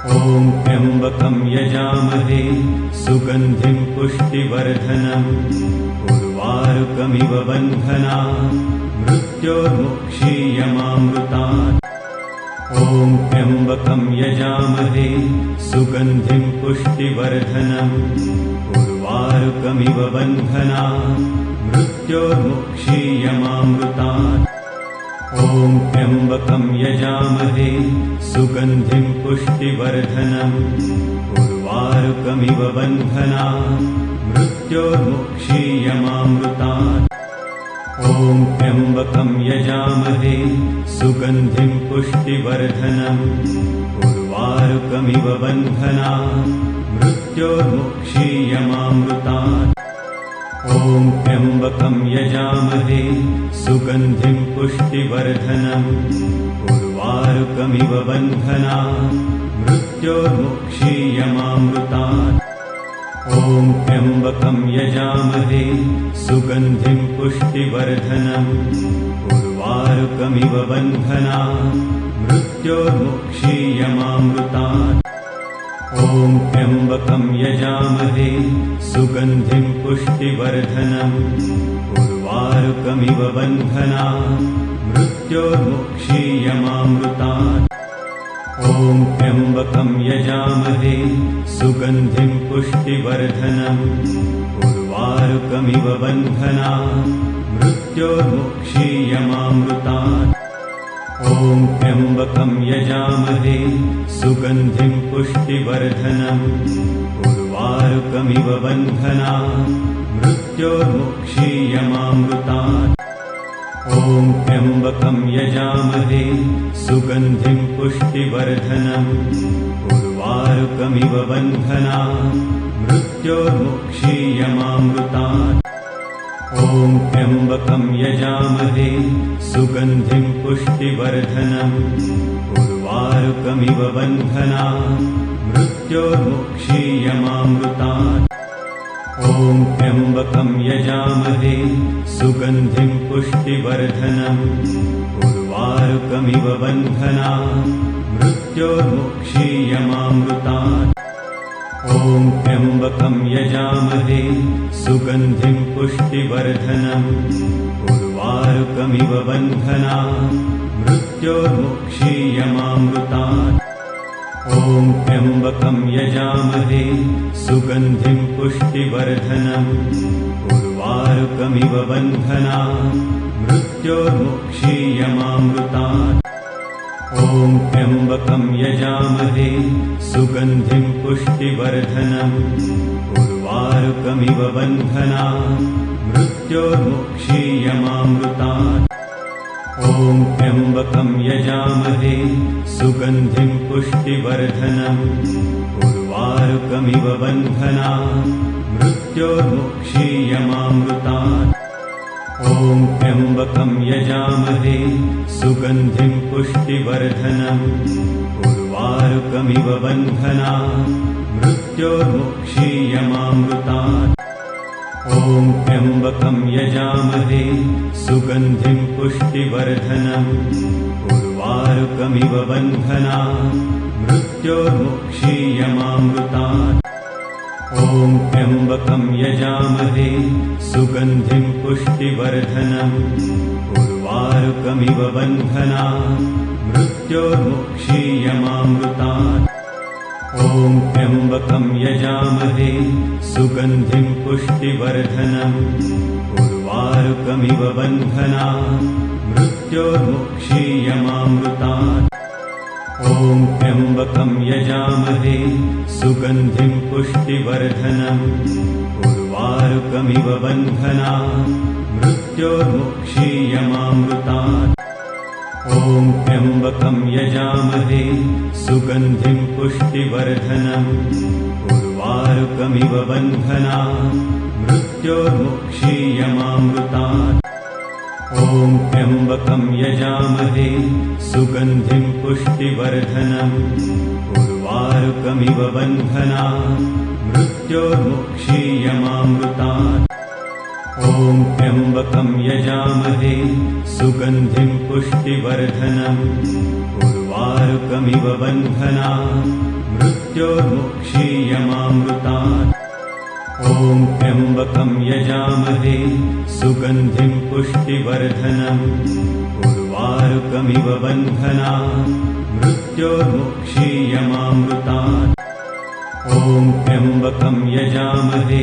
ॐ त्र्यम्बकं यजामहे सुगन्धिं पुष्टिवर्धनम् उर्वारुकमिव बन्धनान् मृत्योर्मुक्षीयमामृतात्। ॐ त्र्यम्बकं यजामहे सुगन्धिं पुष्टिवर्धनम् उर्वारुकमिव बन्धनान् मृत्योर्मुक्षीयमामृतात्। ॐ त्र्यम्बकं यजामहे सुगन्धिं पुष्टिवर्धनम् उर्वारुकमिव बन्धनान् मृत्योर्मुक्षीयमामृतात्। ॐ त्र्यम्बकं यजामहे सुगन्धिं पुष्टिवर्धनम् उर्वारुकमिव बन्धनान् मृत्योर्मुक्षीयमामृतात्। ॐ त्र्यम्बकं यजामहे सुगन्धिं पुष्टिवर्धनम् उर्वारुकमिव बन्धनान् मृत्योर्मुक्षीयमामृतात्। ॐ त्र्यम्बकं यजामहे सुगन्धिं पुष्टिवर्धनम् उर्वारुकमिव बन्धनान् मृत्योर्मुक्षीयमामृतात्। ॐ त्र्यम्बकं यजामहे सुगन्धिं पुष्टिवर्धनम् उर्वारुकमिव बन्धनान् मृत्योर्मुक्षीयमामृतात्। ॐ त्र्यम्बकं यजामहे सुगन्धिं पुष्टिवर्धनम् उर्वारुकमिव बन्धनान् मृत्योर्मुक्षीयमामृतात्। ॐ त्र्यम्बकं यजामहे सुगन्धिं पुष्टिवर्धनम् उर्वारुकमिव बन्धनान् मृत्योर्मुक्षीयमामृतात्। ॐ त्र्यम्बकं यजामहे सुगन्धिं पुष्टिवर्धनम् उर्वारुकमिव बन्धनान् मृत्योर्मुक्षीयमामृतात्। ॐ त्र्यम्बकं यजामहे सुगन्धिं पुष्टिवर्धनम् उर्वारुकमिव बन्धनान् मृत्योर्मुक्षीयमामृतात्। ॐ त्र्यम्बकं यजामहे सुगन्धिं पुष्टिवर्धनम् उर्वारुकमिव बन्धनान् मृत्योर्मुक्षीयमामृतात्। ॐ त्र्यम्बकं यजामहे सुगन्धिं पुष्टिवर्धनम् उर्वारुकमिव बन्धनान् मृत्योर्मुक्षीयमामृतात्। ॐ त्र्यम्बकं यजामहे सुगन्धिं पुष्टिवर्धनम् उर्वारुकमिव बन्धनान् मृत्योर्मुक्षीयमामृतात्। ॐ त्र्यम्बकं यजामहे सुगन्धिं पुष्टिवर्धनम् उर्वारुकमिव बन्धनान् मृत्योर्मुक्षीयमामृतात्। ॐ त्र्यम्बकं यजामहे सुगन्धिं पुष्टिवर्धनम् उर्वारुकमिव बन्धनान् मृत्योर्मुक्षीयमामृतात्। ॐ त्र्यम्बकं यजामहे सुगन्धिं पुष्टिवर्धनम् उर्वारुकमिव बन्धनान् मृत्योर्मुक्षीयमामृतात्। ॐ त्र्यम्बकं यजामहे सुगन्धिं पुष्टिवर्धनम् उर्वारुकमिव बन्धनान् मृत्योर्मुक्षीयमामृतात्। ॐ त्र्यम्बकं यजामहे सुगन्धिं पुष्टिवर्धनम् उर्वारुकमिव बन्धनान् मृत्योर्मुक्षीयमामृतात्। ॐ त्र्यम्बकं यजामहे सुगन्धिं पुष्टिवर्धनम् उर्वारुकमिव बन्धनान् मृत्योर्मुक्षीयमामृतात्। ॐ त्र्यम्बकं यजामहे सुगन्धिं पुष्टिवर्धनम् उर्वारुकमिव बन्धनान् मृत्योर्मुक्षीयमामृतात्। ॐ त्र्यम्बकं यजामहे सुगन्धिं पुष्टिवर्धनम् उर्वारुकमिव बन्धनान् मृत्योर्मुक्षीयमामृतात्। ॐ त्र्यम्बकं यजामहे सुगन्धिं पुष्टिवर्धनम् उर्वारुकमिव बन्धनान् मृत्योर्मुक्षीयमामृतात्। ॐ त्र्यम्बकं यजामहे सुगन्धिं पुष्टिवर्धनम् उर्वारुकमिव बन्धनान् मृत्योर्मुक्षीयमामृतात् ॐ त्र्यम्बकं यजामहे सुगन्धिं पुष्टिवर्धनम् उर्वारुकमिव बन्धनान् मृत्योर्मुक्षीयमामृतात् ॐ त्र्यम्बकं यजामहे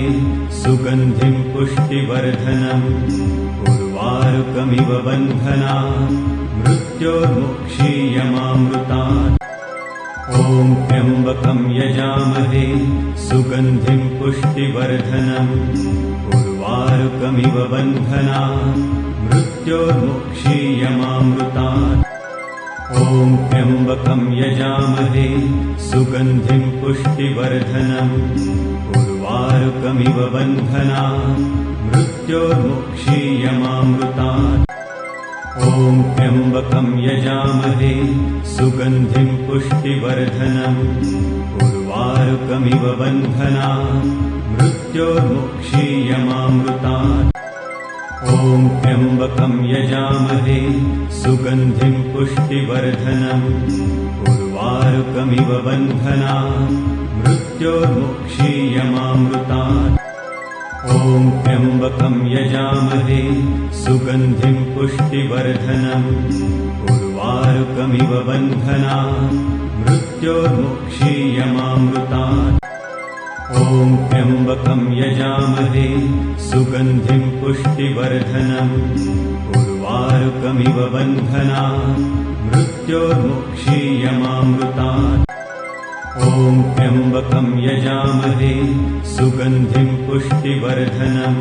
सुगन्धिं पुष्टिवर्धनम् उर्वारुकमिव बन्धनान् मृत्योर्मुक्षीयमामृतात् ॐ त्र्यम्बकं यजामहे सुगन्धिं पुष्टिवर्धनम् उर्वारुकमिव बन्धनान् मृत्योर्मुक्षीयमामृतात् ॐ त्र्यम्बकं यजामहे सुगन्धिं पुष्टिवर्धनम् उर्वारुकमिव बन्धनान् मृत्योर्मुक्षीयमामृतात् ॐ त्र्यम्बकं यजामहे सुगन्धिं पुष्टिवर्धनम् उर्वारुकमिव बन्धनान् मृत्योर्मुक्षीयमामृतात् ॐ त्र्यम्बकं यजामहे सुगन्धिं पुष्टिवर्धनम् उर्वारुकमिव बन्धनान् मृत्योर्मुक्षीयमामृतात् ॐ त्र्यम्बकं यजामहे सुगन्धिं पुष्टिवर्धनम् उर्वारुकमिव बन्धनान् मृत्योर्मुक्षीयमामृतात् ॐ त्र्यम्बकं यजामहे सुगन्धिं पुष्टिवर्धनम् उर्वारुकमिव बन्धनान् मृत्योर्मुक्षीयमामृतात् ॐ त्र्यम्बकं यजामहे सुगन्धिं पुष्टिवर्धनम्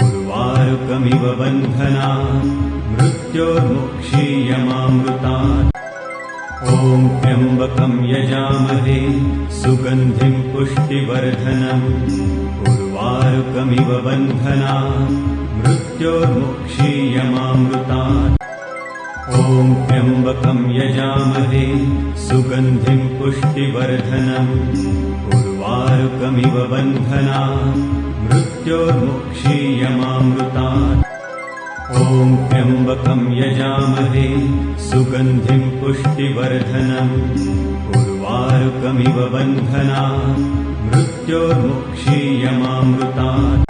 उर्वारुकमिव बन्धनान् मृत्योर्मुक्षीयमामृतात् ॐ त्र्यम्बकं यजामहे सुगन्धिं पुष्टिवर्धनम् उर्वारुकमिव बन्धनान् मृत्योर्मुक्षीयमामृतात् ॐ त्र्यम्बकं यजामहे सुगन्धिं पुष्टिवर्धनम् उर्वारुकमिव बन्धनान् मृत्योर्मुक्षीयमामृतात् ॐ त्र्यम्बकं यजामहे सुगन्धिं पुष्टिवर्धनम् उर्वारुकमिव बन्धनान् मृत्योर्मुक्षीयमामृतात्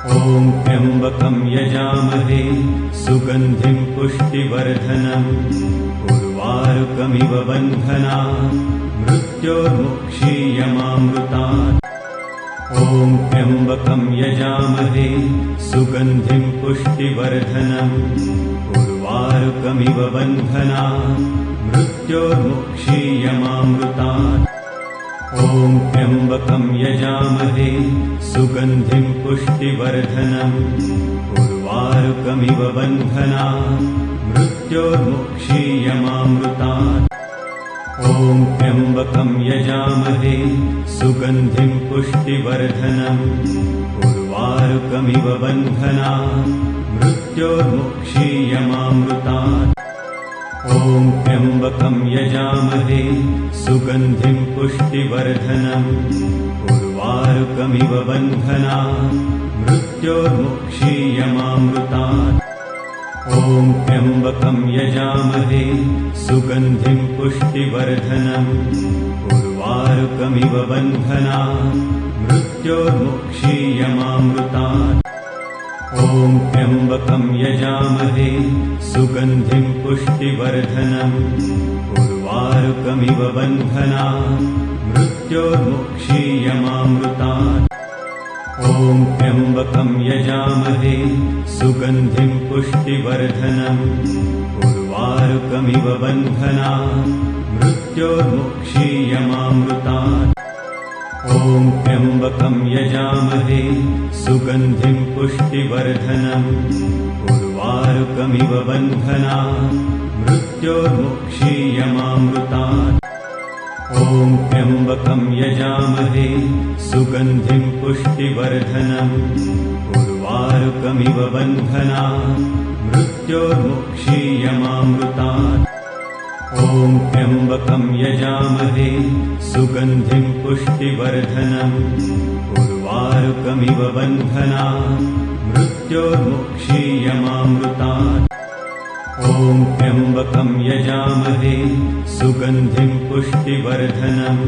ॐ त्र्यम्बकं यजामहे सुगन्धिं पुष्टिवर्धनम् उर्वारुकमिव बन्धनान् मृत्योर्मुक्षीयमामृतात् ॐ त्र्यम्बकं यजामहे सुगन्धिं पुष्टिवर्धनम् उर्वारुकमिव बन्धनान् मृत्योर्मुक्षीयमामृतात् ॐ त्र्यम्बकं यजामहे सुगन्धिं पुष्टिवर्धनम् उर्वारुकमिव बन्धनान् मृत्योर्मुक्षीयमामृतात् ॐ त्र्यम्बकं यजामहे सुगन्धिं पुष्टिवर्धनम् उर्वारुकमिव बन्धनान् मृत्योर्मुक्षीयमामृतात् ॐ त्र्यम्बकं यजामहे सुगन्धिं पुष्टिवर्धनम् उर्वारुकमिव बन्धनान् मृत्योर्मुक्षीयमामृतात् ॐ त्र्यम्बकं यजामहे सुगन्धिं पुष्टिवर्धनम् उर्वारुकमिव बन्धनान् मृत्योर्मुक्षीयमामृतात् ॐ त्र्यम्बकं यजामहे सुगन्धिं पुष्टिवर्धनम् उर्वारुकमिव बन्धनान् मृत्योर्मुक्षीयमामृतात् ॐ त्र्यम्बकं यजामहे सुगन्धिं पुष्टिवर्धनम् उर्वारुकमिव बन्धनान् मृत्योर्मुक्षीयमामृतात् ॐ त्र्यम्बकं यजामहे सुगन्धिं पुष्टिवर्धनम् उर्वारुकमिव बन्धनान् मृत्योर्मुक्षीयमामृतात् ॐ त्र्यम्बकं यजामहे सुगन्धिं पुष्टिवर्धनम् उर्वारुकमिव बन्धनान् मृत्योर्मुक्षीयमामृतात् ॐ त्र्यम्बकं यजामहे सुगन्धिं पुष्टिवर्धनम् उर्वारुकमिव बन्धनान् मृत्योर्मुक्षीयमामृतात्। ॐ त्र्यम्बकं यजामहे सुगन्धिं पुष्टिवर्धनम्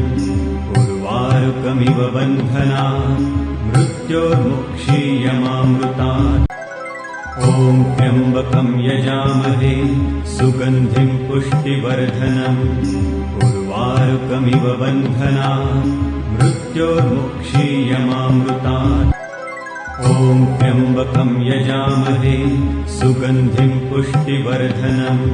उर्वारुकमिव बन्धनात् मृत्योर्मुक्षीयमामृतात्। ॐ त्र्यम्बकं यजामहे सुगन्धिं पुष्टिवर्धनम् उर्वारुकमिव बन्धनात् मृत्योर्मुक्षीयमामृतात्। ॐ त्र्यम्बकं यजामहे सुगन्धिं पुष्टिवर्धनम्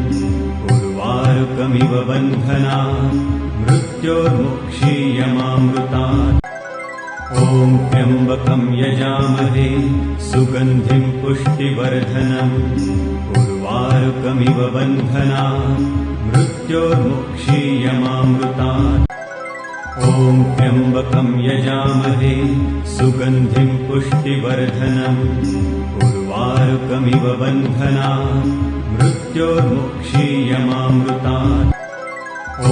उर्वारुकमिव बन्धनात् मृत्योर्मुक्षीयमामृतात्। ॐ त्र्यम्बकं यजामहे सुगन्धिं पुष्टिवर्धनम् उर्वारुकमिव बन्धनात् मृत्योर्मुक्षीयमामृतात्। ॐ त्र्यम्बकं यजामहे सुगन्धिं पुष्टिवर्धनम् उर्वारुकमिव बन्धनात् मृत्योर्मुक्षीयमामृतात्। ॐ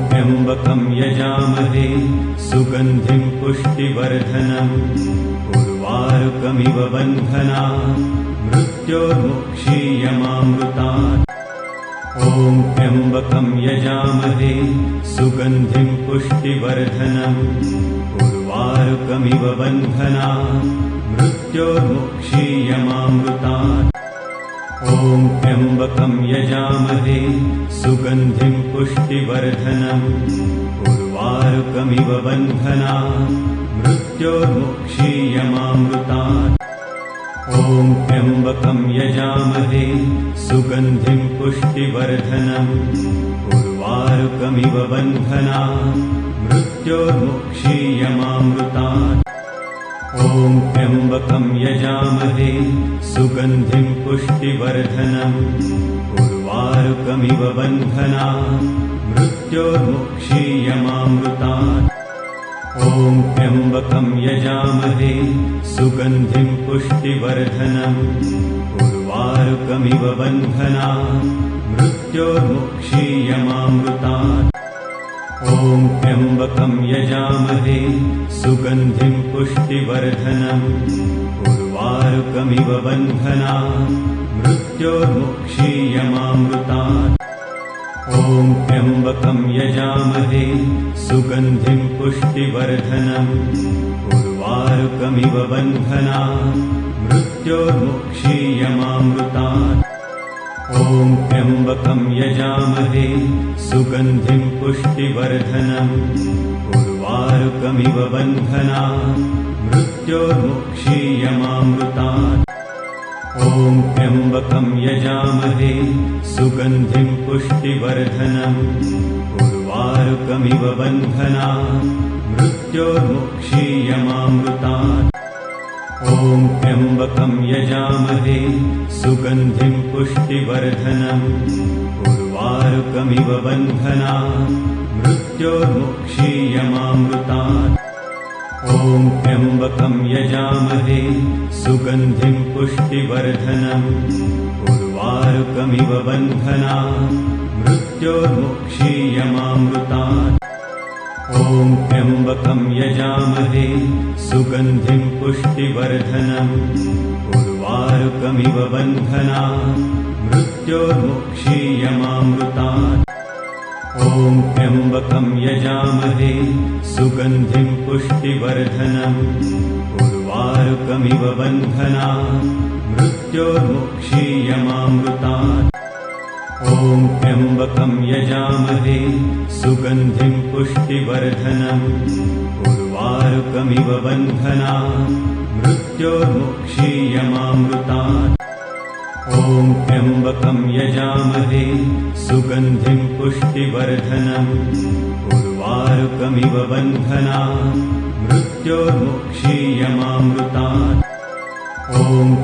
त्र्यम्बकं यजामहे सुगन्धिं पुष्टिवर्धनम् उर्वारुकमिव बन्धनात् मृत्योर्मुक्षीयमामृतात्। ॐ त्र्यम्बकं यजामहे सुगन्धिं पुष्टिवर्धनम् उर्वारुकमिव बन्धनात् मृत्योर्मुक्षीयमामृतात्। ॐ त्र्यम्बकं यजामहे सुगन्धिं पुष्टिवर्धनम् उर्वारुकमिव बन्धनात् मृत्योर्मुक्षीयमामृतात्। ॐ त्र्यम्बकं यजामहे सुगन्धिं पुष्टिवर्धनम् उर्वारुकमिव बन्धनात् मृत्योर्मुक्षीयमामृतात्। ॐ त्र्यम्बकं यजामहे सुगन्धिं पुष्टिवर्धनम् उर्वारुकमिव बन्धनात् मृत्योर्मुक्षीयमामृतात्। ॐ त्र्यम्बकं यजामहे सुगन्धिं पुष्टिवर्धनम् उर्वारुकमिव बन्धनात् मृत्योर्मुक्षीयमामृतात्। ॐ त्र्यम्बकं यजामहे सुगन्धिं पुष्टिवर्धनम् उर्वारुकमिव बन्धनात् मृत्योर्मुक्षीयमामृतात्। ॐ त्र्यम्बकं यजामहे सुगन्धिं पुष्टिवर्धनम् उर्वारुकमिव बन्धनात् मृत्योर्मुक्षीयमामृतात्। ॐ त्र्यम्बकं यजामहे सुगन्धिं पुष्टिवर्धनम् उर्वारुकमिव बन्धनात् मृत्योर्मुक्षीयमामृतात्। ॐ त्र्यम्बकं यजामहे सुगन्धिं पुष्टिवर्धनम् उर्वारुकमिव बन्धनात् मृत्योर्मुक्षीयमामृतात्। ॐ त्र्यम्बकं यजामहे सुगन्धिं पुष्टिवर्धनम् उर्वारुकमिव बन्धनात् मृत्योर्मुक्षीयमामृतात्। ॐ त्र्यम्बकं यजामहे सुगन्धिं पुष्टिवर्धनम् उर्वारुकमिव बन्धनात् मृत्योर्मुक्षीयमामृतात्। ॐ त्र्यम्बकं यजामहे सुगन्धिं पुष्टिवर्धनम् उर्वारुकमिव बन्धनात् मृत्योर्मुक्षीयमामृतात्। ॐ त्र्यम्बकं यजामहे सुगन्धिं पुष्टिवर्धनम् उर्वारुकमिव बन्धनात् मृत्योर्मुक्षीयमामृतात्। ॐ त्र्यम्बकं यजामहे सुगन्धिं पुष्टिवर्धनम् उर्वारुकमिव बन्धनात् मृत्योर्मुक्षीयमामृतात्। ॐ त्र्यम्बकं यजामहे सुगन्धिं पुष्टिवर्धनम् उर्वारुकमिव बन्धनात् मृत्योर्मुक्षीयमामृतात्। ॐ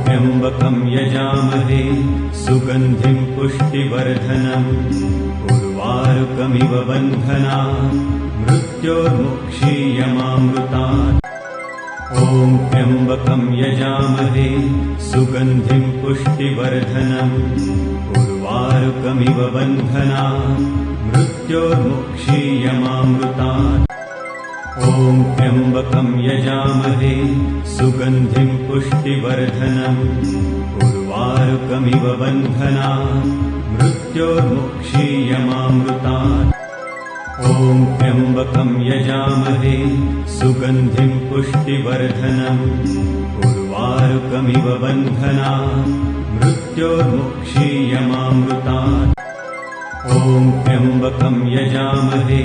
त्र्यम्बकं यजामहे सुगन्धिं पुष्टिवर्धनम् उर्वारुकमिव बन्धनात् मृत्योर्मुक्षीयमामृतात्। ॐ त्र्यम्बकं यजामहे सुगन्धिं पुष्टिवर्धनम् उर्वारुकमिव बन्धनात् मृत्योर्मुक्षीयमामृतात्। ॐ त्र्यम्बकं यजामहे सुगन्धिं पुष्टिवर्धनम् उर्वारुकमिव बन्धनान् मृत्योर्मुक्षीयमामृतात् ॐ त्र्यम्बकं यजामहे सुगन्धिं पुष्टिवर्धनम् उर्वारुकमिव बन्धनान् मृत्योर्मुक्षीयमामृतात् ॐ त्र्यम्बकं यजामहे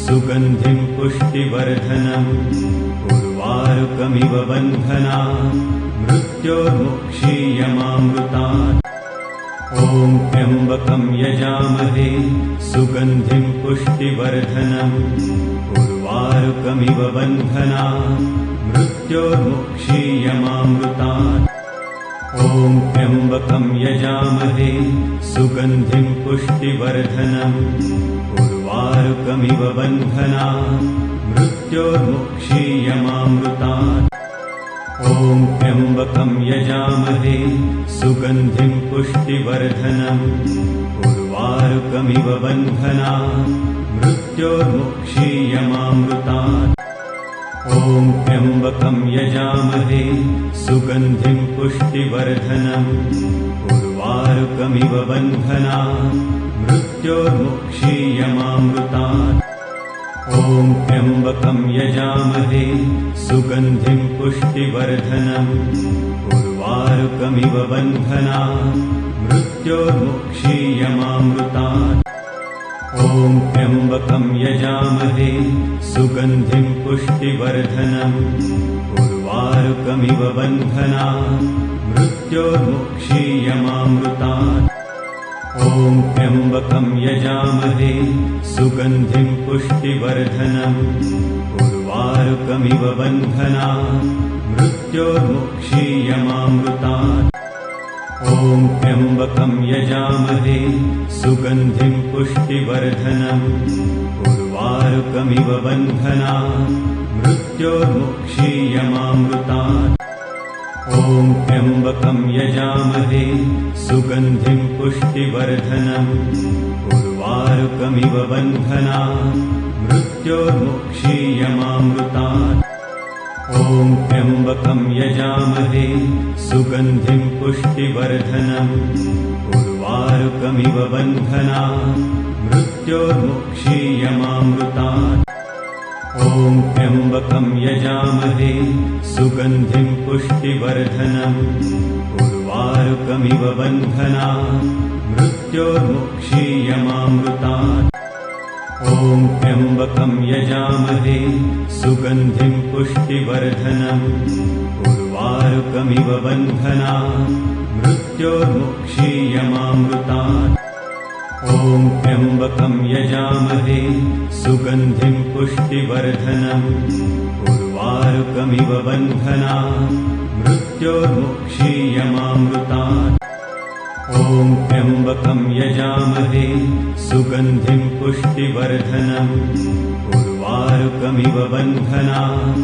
सुगन्धिं पुष्टिवर्धनम् उर्वारुकमिव बन्धनान् मृत्योर्मुक्षीयमामृतात् ॐ त्र्यम्बकं यजामहे सुगन्धिं पुष्टिवर्धनम् उर्वारुकमिव बन्धनान् मृत्योर्मुक्षीयमामृतात् ॐ त्र्यम्बकं यजामहे सुगन्धिं पुष्टिवर्धनम् उर्वारुकमिव बन्धनान् मृत्योर्मुक्षीयमामृतात् ॐ त्र्यम्बकं यजामहे सुगन्धिं पुष्टिवर्धनम् उर्वारुकमिव बन्धनान् मृत्योर्मुक्षीयमामृतात् ॐ त्र्यम्बकं यजामहे सुगन्धिं पुष्टिवर्धनम् उर्वारुकमिव बन्धनान् मृत्योर्मुक्षीयमामृतात् ॐ त्र्यम्बकं यजामहे सुगन्धिं पुष्टिवर्धनम् उर्वारुकमिव बन्धनान् मृत्योर्मुक्षीयमामृतात् ॐ त्र्यम्बकं यजामहे सुगन्धिं पुष्टिवर्धनम् उर्वारुकमिव बन्धनान् मृत्योर्मुक्षीयमामृतात् ॐ त्र्यम्बकं यजामहे सुगन्धिं पुष्टिवर्धनम् उर्वारुकमिव बन्धनान् मृत्योर्मुक्षीयमामृतात् ॐ त्र्यम्बकं यजामहे सुगन्धिं पुष्टिवर्धनम् उर्वारुकमिव बन्धनान् मृत्योर्मुक्षीयमामृतात् ॐ त्र्यम्बकं यजामहे सुगन्धिं पुष्टिवर्धनम् उर्वारुकमिव बन्धनान् मृत्योर्मुक्षीयमामृतात् ॐ त्र्यम्बकं यजामहे सुगन्धिं पुष्टिवर्धनम् उर्वारुकमिव बन्धनान् मृत्योर्मुक्षीयमामृतात् ॐ त्र्यम्बकं यजामहे सुगन्धिं पुष्टिवर्धनम् उर्वारुकमिव बन्धनान् मृत्योर्मुक्षीयमामृतात् ॐ त्र्यम्बकं यजामहे सुगन्धिं पुष्टिवर्धनम् उर्वारुकमिव बन्धनान् मृत्योर्मुक्षीयमामृतात् ॐ त्र्यम्बकं यजामहे सुगन्धिं पुष्टिवर्धनम् उर्वारुकमिव बन्धनान् मृत्योर्मुक्षीयमामृतात् ॐ त्र्यम्बकं यजामहे सुगन्धिं पुष्टिवर्धनम् उर्वारुकमिव बन्धनान्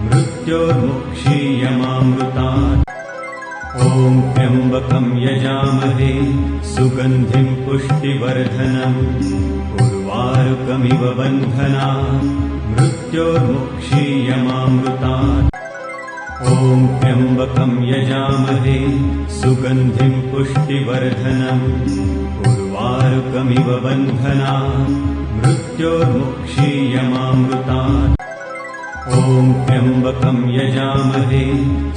मृत्योर्मुक्षीयमामृतात् ॐ त्र्यम्बकं यजामहे सुगन्धिं पुष्टिवर्धनम् उर्वारुकमिव बन्धनान् मृत्योर्मुक्षीयमामृतात् ॐ त्र्यम्बकं यजामहे सुगन्धिं पुष्टिवर्धनम् उर्वारुकमिव बन्धनान् मृत्योर्मुक्षीयमामृतात् ॐ त्र्यम्बकं यजामहे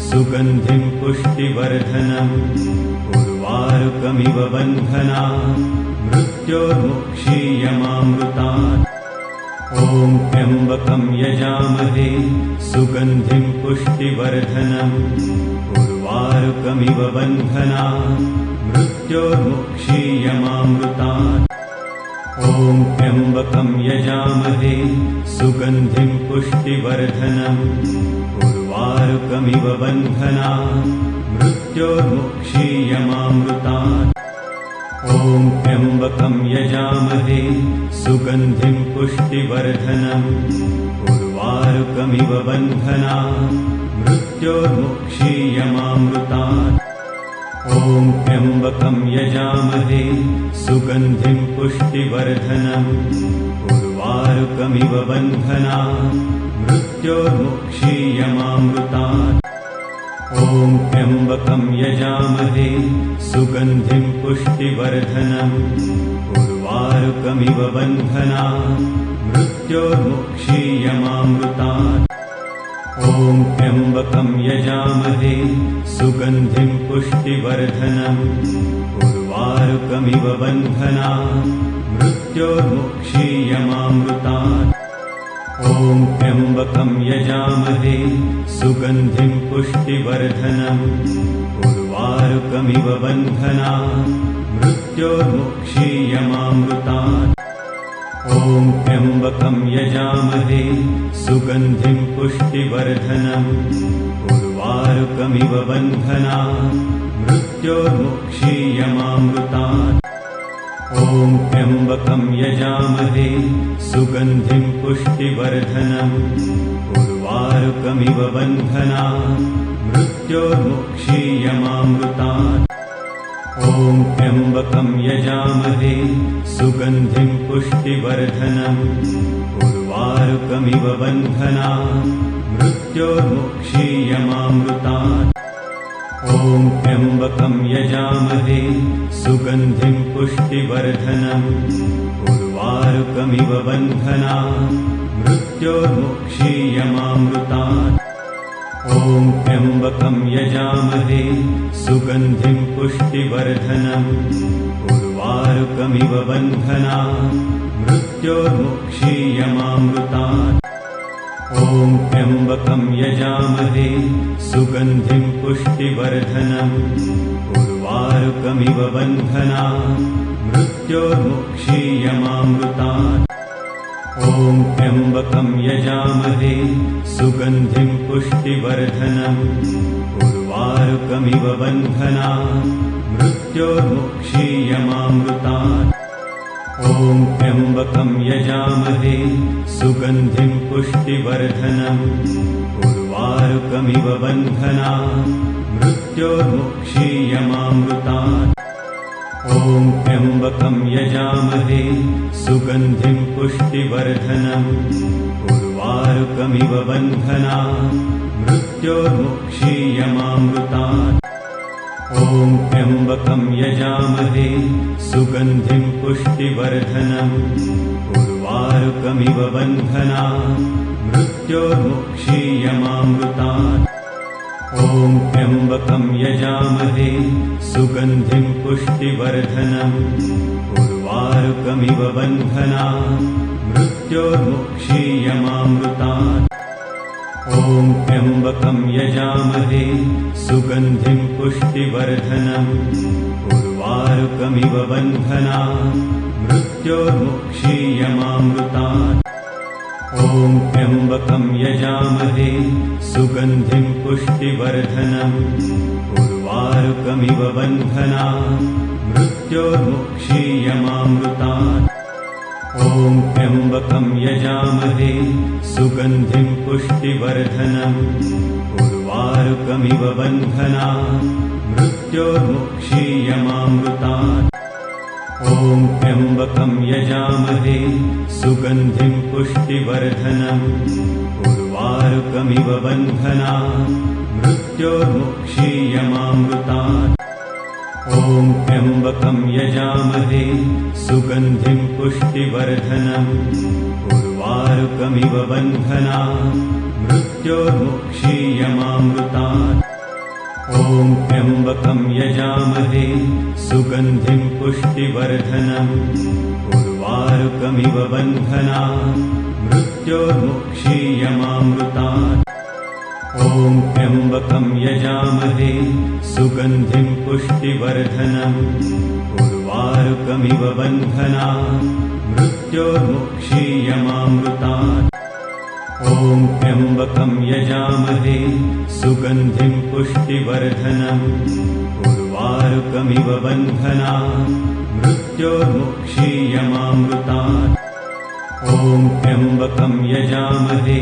सुगन्धिं पुष्टिवर्धनम् उर्वारुकमिव बन्धनान् मृत्योर्मुक्षीयमामृतात् ॐ त्र्यम्बकं यजामहे सुगन्धिं पुष्टिवर्धनम् उर्वारुकमिव बन्धनान् मृत्योर्मुक्षीयमामृतात् ॐ त्र्यम्बकं यजामहे सुगन्धिं पुष्टिवर्धनम् उर्वारुकमिव बन्धनान् मृत्योर्मुक्षीयमामृतात् ॐ त्र्यम्बकं यजामहे सुगन्धिं पुष्टिवर्धनम् उर्वारुकमिव बन्धनान् मृत्योर्मुक्षीयमामृतात् ॐ त्र्यम्बकं यजामहे सुगन्धिं पुष्टिवर्धनम् उर्वारुकमिव बन्धनान् मृत्योर्मुक्षीयमामृतात्। ॐ त्र्यम्बकं यजामहे सुगन्धिं पुष्टिवर्धनम् उर्वारुकमिव बन्धनात् मृत्योर्मुक्षीयमामृतात्। ॐ त्र्यम्बकं यजामहे सुगन्धिं पुष्टिवर्धनम् उर्वारुकमिव बन्धनात् मृत्योर्मुक्षीयमामृतात्। ॐ त्र्यम्बकं यजामहे सुगन्धिं पुष्टिवर्धनम् उर्वारुकमिव बन्धनात् मृत्योर्मुक्षीयमामृतात्। ॐ त्र्यम्बकं यजामहे सुगन्धिं पुष्टिवर्धनम् उर्वारुकमिव बन्धनात् मृत्योर्मुक्षीयमामृतात्। ॐ त्र्यम्बकं यजामहे सुगन्धिं पुष्टिवर्धनम् उर्वारुकमिव बन्धनात् मृत्योर्मुक्षीयमामृतात्। ॐ त्र्यम्बकं यजामहे सुगन्धिं पुष्टिवर्धनम् उर्वारुकमिव बन्धनात् मृत्योर्मुक्षीयमामृतात्। ॐ त्र्यम्बकं यजामहे सुगन्धिं पुष्टिवर्धनम् उर्वारुकमिव बन्धनात् मृत्योर्मुक्षीयमामृतात्। ॐ त्र्यम्बकं यजामहे सुगन्धिं पुष्टिवर्धनम् उर्वारुकमिव बन्धनात् मृत्योर्मुक्षीयमामृतात्। ॐ त्र्यम्बकं यजामहे सुगन्धिं पुष्टिवर्धनम् उर्वारुकमिव बन्धनात् मृत्योर्मुक्षीयमामृतात्। ॐ त्र्यम्बकं यजामहे सुगन्धिं पुष्टिवर्धनम् उर्वारुकमिव बन्धनात् मृत्योर्मुक्षीयमामृतात्। ॐ त्र्यम्बकं यजामहे सुगन्धिं पुष्टिवर्धनम् उर्वारुकमिव बन्धनात् मृत्योर्मुक्षीयमामृतात्। ॐ त्र्यम्बकं यजामहे सुगन्धिं पुष्टिवर्धनम् उर्वारुकमिव बन्धनात् मृत्योर्मुक्षीयमामृतात्। ॐ त्र्यम्बकं यजामहे सुगन्धिं पुष्टिवर्धनम् उर्वारुकमिव बन्धनात् मृत्योर्मुक्षीयमामृतात्। ॐ त्र्यम्बकं यजामहे सुगन्धिं पुष्टिवर्धनम् उर्वारुकमिव बन्धनात् मृत्योर्मुक्षीयमामृतात्। ॐ त्र्यम्बकं यजामहे सुगन्धिं पुष्टिवर्धनम् उर्वारुकमिव बन्धनात् मृत्योर्मुक्षीयमामृतात्। ॐ त्र्यम्बकं यजामहे सुगन्धिं पुष्टिवर्धनम् उर्वारुकमिव बन्धनात् मृत्योर्मुक्षीयमामृतात्। ॐ त्र्यम्बकं यजामहे सुगन्धिं पुष्टिवर्धनम् उर्वारुकमिव बन्धनात् मृत्योर्मुक्षीयमामृतात्। ॐ त्र्यम्बकं यजामहे सुगन्धिं पुष्टिवर्धनम् उर्वारुकमिव बन्धनात् मृत्योर्मुक्षीयमामृतात्। ॐ त्र्यम्बकं यजामहे सुगन्धिं पुष्टिवर्धनम् उर्वारुकमिव बन्धनात् मृत्योर्मुक्षीयमामृतात्। ॐ त्र्यम्बकं यजामहे सुगन्धिं पुष्टिवर्धनम् उर्वारुकमिव बन्धनात् मृत्योर्मुक्षीयमामृतात्। ॐ त्र्यम्बकं यजामहे सुगन्धिं पुष्टिवर्धनम् उर्वारुकमिव बन्धनात् मृत्योर्मुक्षीयमामृतात्। ॐ त्र्यम्बकं यजामहे सुगन्धिं पुष्टिवर्धनम् उर्वारुकमिव बन्धनात् मृत्योर्मुक्षीयमामृतात्। ॐ त्र्यम्बकं यजामहे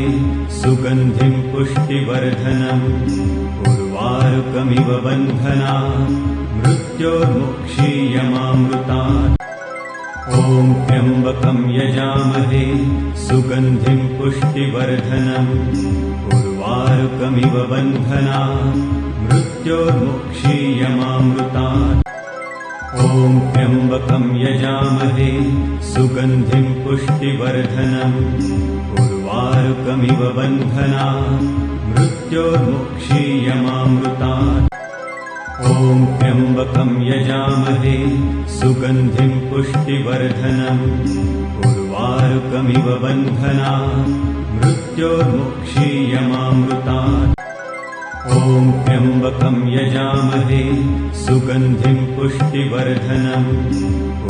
सुगन्धिं पुष्टिवर्धनम् उर्वारुकमिव बन्धनात् मृत्योर्मुक्षीयमामृतात्। ॐ त्र्यम्बकं यजामहे सुगन्धिं पुष्टिवर्धनम् उर्वारुकमिव बन्धनात् मृत्योर्मुक्षीयमामृतात् ॐ त्र्यम्बकं यजामहे सुगन्धिं पुष्टिवर्धनम् उर्वारुकमिव बन्धनात् मृत्योर्मुक्षीयमामृतात् ॐ त्र्यम्बकं यजामहे सुगन्धिं पुष्टिवर्धनम् उर्वारुकमिव बन्धनात् मृत्योर्मुक्षीयमामृतात् ॐ त्र्यम्बकं यजामहे सुगन्धिं पुष्टिवर्धनम्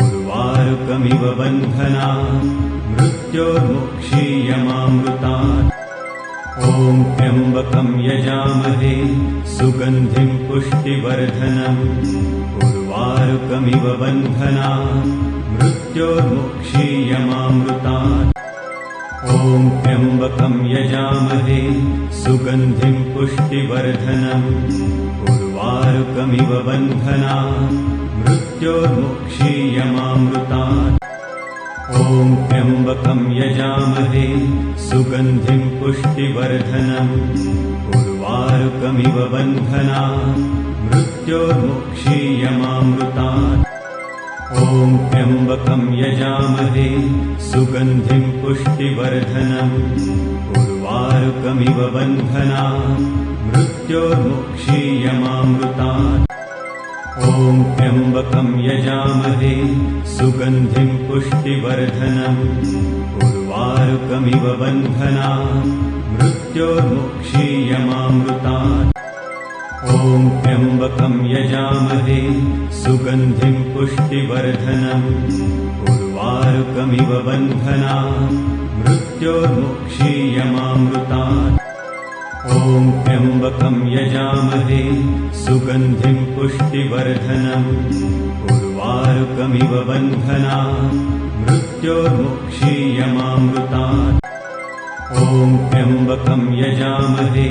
उर्वारुकमिव बन्धनात् मृत्योर्मुक्षीयमामृतात् ॐ त्र्यम्बकं यजामहे सुगन्धिं पुष्टिवर्धनम् उर्वारुकमिव बन्धनात् मृत्योर्मुक्षीयमामृतात् ॐ त्र्यम्बकं यजामहे सुगन्धिं पुष्टिवर्धनम् उर्वारुकमिव बन्धनात् मृत्योर्मुक्षीयमामृतात् ॐ त्र्यम्बकं यजामहे सुगन्धिं पुष्टिवर्धनम् उर्वारुकमिव बन्धनात् मृत्योर्मुक्षीयमामृतात् ॐ त्र्यम्बकं यजामहे सुगन्धिं पुष्टिवर्धनम् उर्वारुकमिव बन्धनात् मृत्योर्मुक्षीयमामृतात् ॐ त्र्यम्बकं यजामहे सुगन्धिं पुष्टिवर्धनम् उर्वारुकमिव बन्धनात् मृत्योर्मुक्षीयमामृतात् ॐ त्र्यम्बकं यजामहे सुगन्धिं पुष्टिवर्धनम् उर्वारुकमिव बन्धनात् मृत्योर्मुक्षीयमामृतात् ॐ त्र्यम्बकं यजामहे सुगन्धिं पुष्टिवर्धनम् उर्वारुकमिव बन्धनात् मृत्योर्मुक्षीयमामृतात् ॐ त्र्यम्बकं यजामहे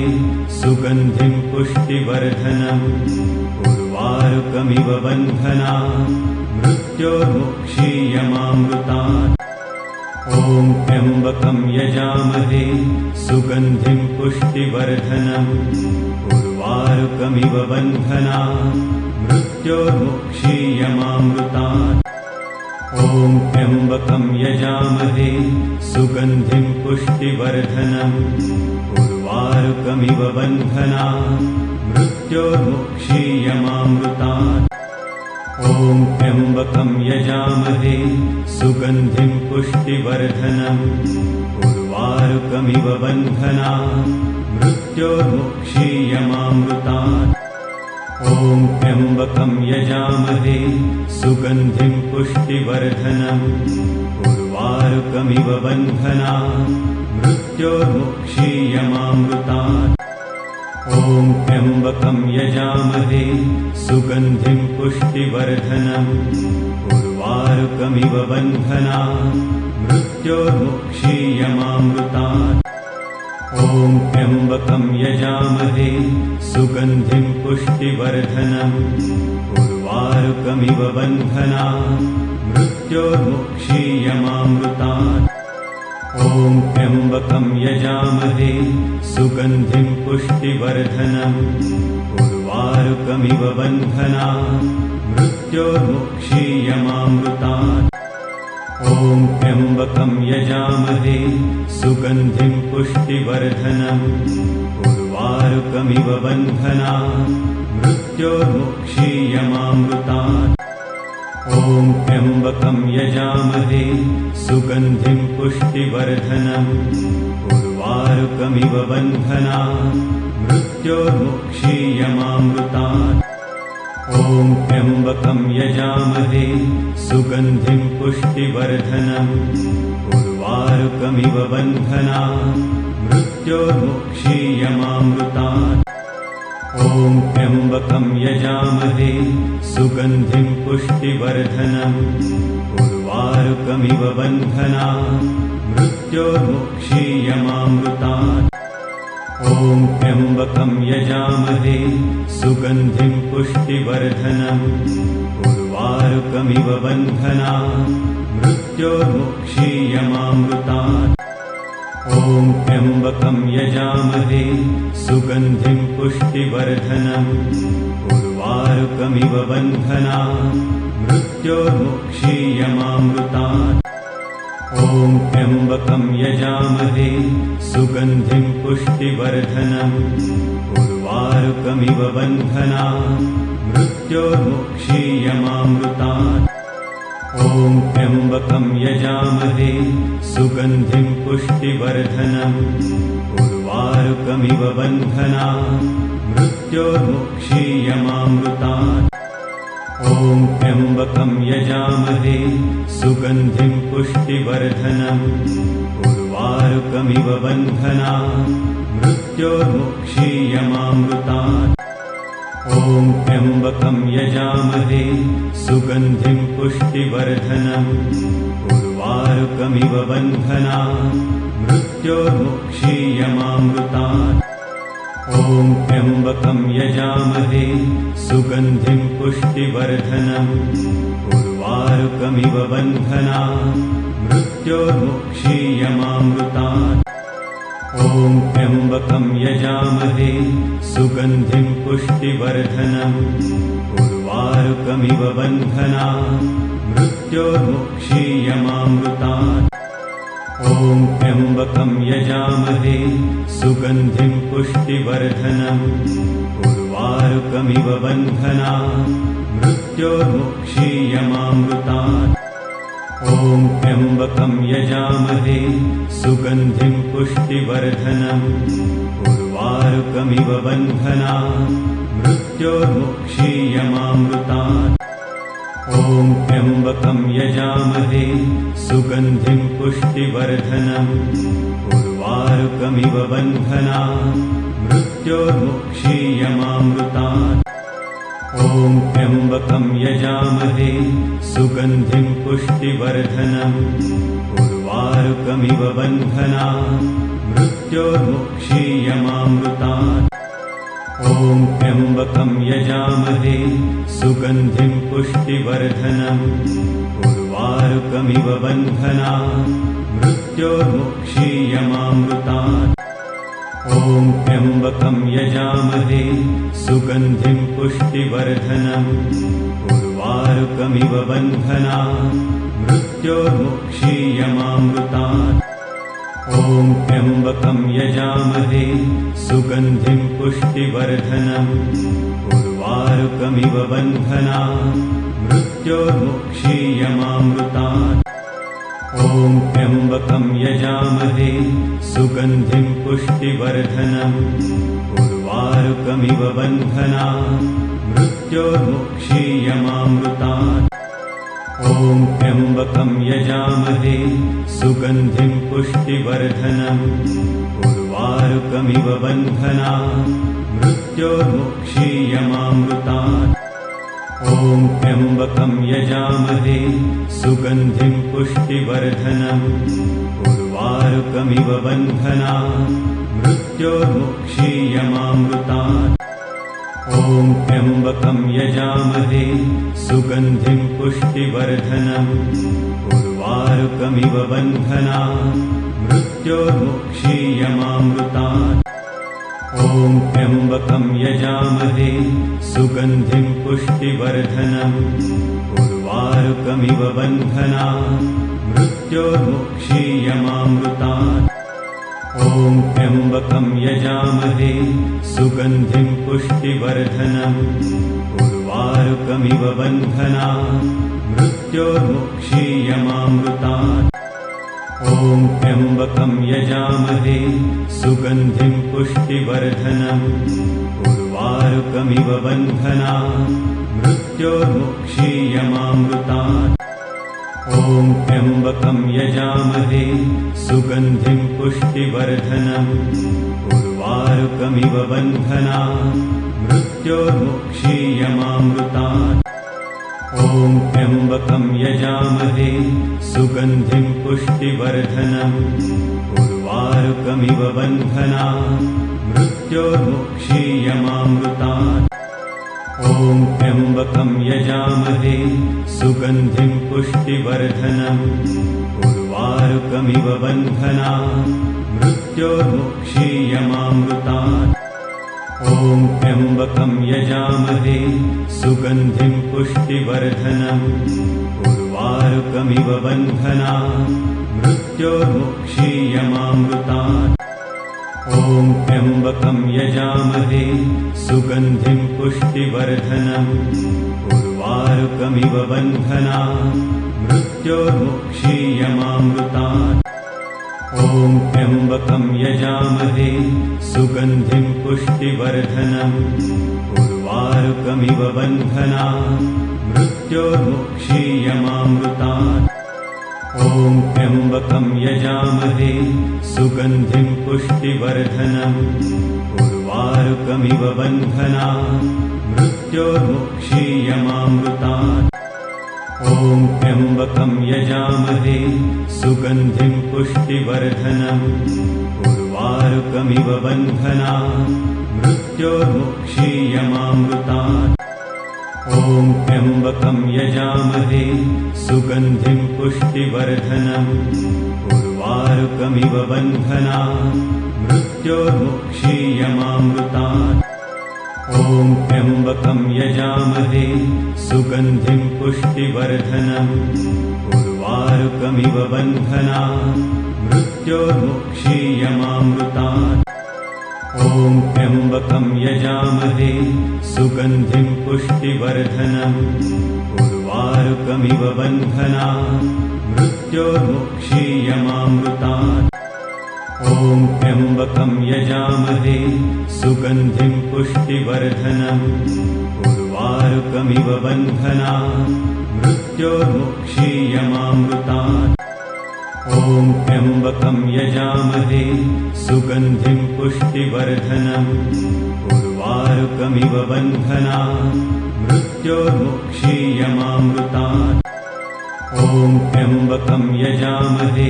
सुगन्धिं पुष्टिवर्धनम् उर्वारुकमिव बन्धनात् मृत्योर्मुक्षीयमामृतात् ॐ त्र्यम्बकं यजामहे सुगन्धिं पुष्टिवर्धनम् उर्वारुकमिव बन्धनात् मृत्योर्मुक्षीयमामृतात् ॐ त्र्यम्बकं यजामहे सुगन्धिं पुष्टिवर्धनम् उर्वारुकमिव बन्धनात् मृत्योर्मुक्षीयमामृतात् ॐ त्र्यम्बकं यजामहे सुगन्धिं पुष्टिवर्धनम् उर्वारुकमिव बन्धनात् मृत्योर्मुक्षीयमामृतात् ॐ त्र्यम्बकं यजामहे सुगन्धिं पुष्टिवर्धनम् उर्वारुकमिव बन्धनात् मृत्योर्मुक्षीयमामृतात् ॐ त्र्यम्बकं यजामहे सुगन्धिं पुष्टिवर्धनम् उर्वारुकमिव बन्धनात् मृत्योर्मुक्षीयमामृतात् ॐ त्र्यम्बकं यजामहे सुगन्धिं पुष्टिवर्धनम् उर्वारुकमिव बन्धनात् मृत्योर्मुक्षीयमामृतात् ॐ त्र्यम्बकं यजामहे सुगन्धिं पुष्टिवर्धनम् उर्वारुकमिव बन्धनात् मृत्योर्मुक्षीयमामृतात् ॐ त्र्यम्बकं यजामहे सुगन्धिं पुष्टिवर्धनम् उर्वारुकमिव बन्धनात् मृत्योर्मुक्षीयमामृतात् ॐ त्र्यम्बकं यजामहे सुगन्धिं पुष्टिवर्धनम् उर्वारुकमिव बन्धनात् मृत्योर्मुक्षीयमामृतात् ॐ त्र्यम्बकं यजामहे सुगन्धिं पुष्टिवर्धनम् उर्वारुकमिव बन्धनात् मृत्योर्मुक्षीयमामृतात् ॐ त्र्यम्बकं यजामहे सुगन्धिं पुष्टिवर्धनम् उर्वारुकमिव बन्धनात् मृत्योर्मुक्षीयमामृतात् ॐ त्र्यम्बकं यजामहे सुगन्धिं पुष्टिवर्धनम् उर्वारुकमिव बन्धनात् मृत्योर्मुक्षीयमामृतात्। ॐ त्र्यम्बकं यजामहे सुगन्धिं पुष्टिवर्धनम् उर्वारुकमिव बन्धनात् मृत्योर्मुक्षीयमामृतात्। ॐ त्र्यम्बकं यजामहे सुगन्धिं पुष्टिवर्धनम् उर्वारुकमिव बन्धनात् मृत्योर्मुक्षीयमामृतात्। ॐ त्र्यम्बकं यजामहे सुगन्धिं पुष्टिवर्धनम् उर्वारुकमिव बन्धनात् मृत्योर्मुक्षीयमामृतात्। ॐ त्र्यम्बकं यजामहे सुगन्धिं पुष्टिवर्धनम् उर्वारुकमिव बन्धनात् मृत्योर्मुक्षीयमामृतात्। ॐ त्र्यम्बकं यजामहे सुगन्धिं पुष्टिवर्धनम् उर्वारुकमिव बन्धनात् मृत्योर्मुक्षीयमामृतात्। ॐ त्र्यम्बकं यजामहे सुगन्धिं पुष्टिवर्धनम् उर्वारुकमिव बन्धनात् मृत्योर्मुक्षीयमामृतात्। ॐ त्र्यम्बकं यजामहे सुगन्धिं पुष्टिवर्धनम् उर्वारुकमिव बन्धनात् मृत्योर्मुक्षीयमामृतात्। ॐ त्र्यम्बकं यजामहे सुगन्धिं पुष्टिवर्धनम् उर्वारुकमिव बन्धनात् मृत्योर्मुक्षीयमामृतात्। ॐ त्र्यम्बकं यजामहे सुगन्धिं पुष्टिवर्धनम् उर्वारुकमिव बन्धनात् मृत्योर्मुक्षीयमामृतात्। ॐ त्र्यम्बकं यजामहे सुगन्धिं पुष्टिवर्धनम् उर्वारुकमिव बन्धनात् मृत्योर्मुक्षीयमामृतात्। ॐ त्र्यम्बकं यजामहे सुगन्धिं पुष्टिवर्धनम् उर्वारुकमिव बन्धनात् मृत्योर्मुक्षीयमामृतात्। ॐ त्र्यम्बकं यजामहे सुगन्धिं पुष्टिवर्धनम् उर्वारुकमिव बन्धनात् मृत्योर्मुक्षीयमामृतात्। ॐ त्र्यम्बकं यजामहे सुगन्धिं पुष्टिवर्धनम् उर्वारुकमिव बन्धनात् मृत्योर्मुक्षीयमामृतात्। ॐ त्र्यम्बकं यजामहे सुगन्धिं पुष्टिवर्धनम् उर्वारुकमिव बन्धनात् मृत्योर्मुक्षीयमामृतात्। ॐ त्र्यम्बकं यजामहे सुगन्धिं पुष्टिवर्धनम् उर्वारुकमिव बन्धनात् मृत्योर्मुक्षीयमामृतात्। ॐ त्र्यम्बकं यजामहे सुगन्धिं पुष्टिवर्धनम् उर्वारुकमिव बन्धनात् मृत्योर्मुक्षीयमामृतात्। ॐ त्र्यम्बकं यजामहे सुगन्धिं पुष्टिवर्धनम् उर्वारुकमिव बन्धनात् मृत्योर्मुक्षीयमामृतात्। ॐ त्र्यम्बकं यजामहे सुगन्धिं पुष्टिवर्धनम् उर्वारुकमिव बन्धनात् मृत्योर्मुक्षीयमामृतात्। ॐ त्र्यम्बकं यजामहे सुगन्धिं पुष्टिवर्धनम् उर्वारुकमिव बन्धनात् मृत्योर्मुक्षीयमामृतात्। ॐ त्र्यम्बकं यजामहे सुगन्धिं पुष्टिवर्धनम् उर्वारुकमिव बन्धनात् मृत्योर्मुक्षीयमामृतात्। ॐ त्र्यम्बकं यजामहे सुगन्धिं पुष्टिवर्धनम् उर्वारुकमिव बन्धनात् मृत्योर्मुक्षीयमामृतात्। ॐ त्र्यम्बकं यजामहे सुगन्धिं पुष्टिवर्धनम् उर्वारुकमिव बन्धनात् मृत्योर्मुक्षीयमामृतात्। ॐ त्र्यम्बकं यजामहे सुगन्धिं पुष्टिवर्धनम् उर्वारुकमिव बन्धनात् मृत्योर्मुक्षीयमामृतात्। ॐ त्र्यम्बकं यजामहे सुगन्धिं पुष्टिवर्धनम् उर्वारुकमिव बन्धनात् मृत्योर्मुक्षीयमामृतात् ॐ त्र्यम्बकं यजामहे सुगन्धिं पुष्टिवर्धनम् उर्वारुकमिव बन्धनात् मृत्योर्मुक्षीयमामृतात् ॐ त्र्यम्बकं यजामहे सुगन्धिं पुष्टिवर्धनम् उर्वारुकमिव बन्धनात् मृत्योर्मुक्षीयमामृतात् ॐ त्र्यम्बकं यजामहे सुगन्धिं पुष्टिवर्धनम् उर्वारुकमिव बन्धनात् मृत्योर्मुक्षीयमामृतात् ॐ त्र्यम्बकं यजामहे सुगन्धिं पुष्टिवर्धनम् उर्वारुकमिव बन्धनात् मृत्योर्मुक्षीयमामृतात् ॐ त्र्यम्बकं यजामहे सुगन्धिं पुष्टिवर्धनम् उर्वारुकमिव बन्धनात् मृत्योर्मुक्षीयमामृतात् ॐ त्र्यम्बकं यजामहे सुगन्धिं पुष्टिवर्धनम् उर्वारुकमिव बन्धनात् मृत्योर्मुक्षीयमामृतात् ॐ त्र्यम्बकं यजामहे सुगन्धिं पुष्टिवर्धनम् उर्वारुकमिव बन्धनात् मृत्योर्मुक्षीयमामृतात् ॐ त्र्यम्बकं यजामहे सुगन्धिं पुष्टिवर्धनम् उर्वारुकमिव बन्धनात् मृत्योर्मुक्षीयमामृतात् ॐ त्र्यम्बकं यजामहे सुगन्धिं पुष्टिवर्धनम् उर्वारुकमिव बन्धनात् मृत्योर्मुक्षीयमामृतात् ॐ त्र्यम्बकं यजामहे सुगन्धिं पुष्टिवर्धनम् उर्वारुकमिव बन्धनात् मृत्योर्मुक्षीयमामृतात् ॐ त्र्यम्बकं यजामहे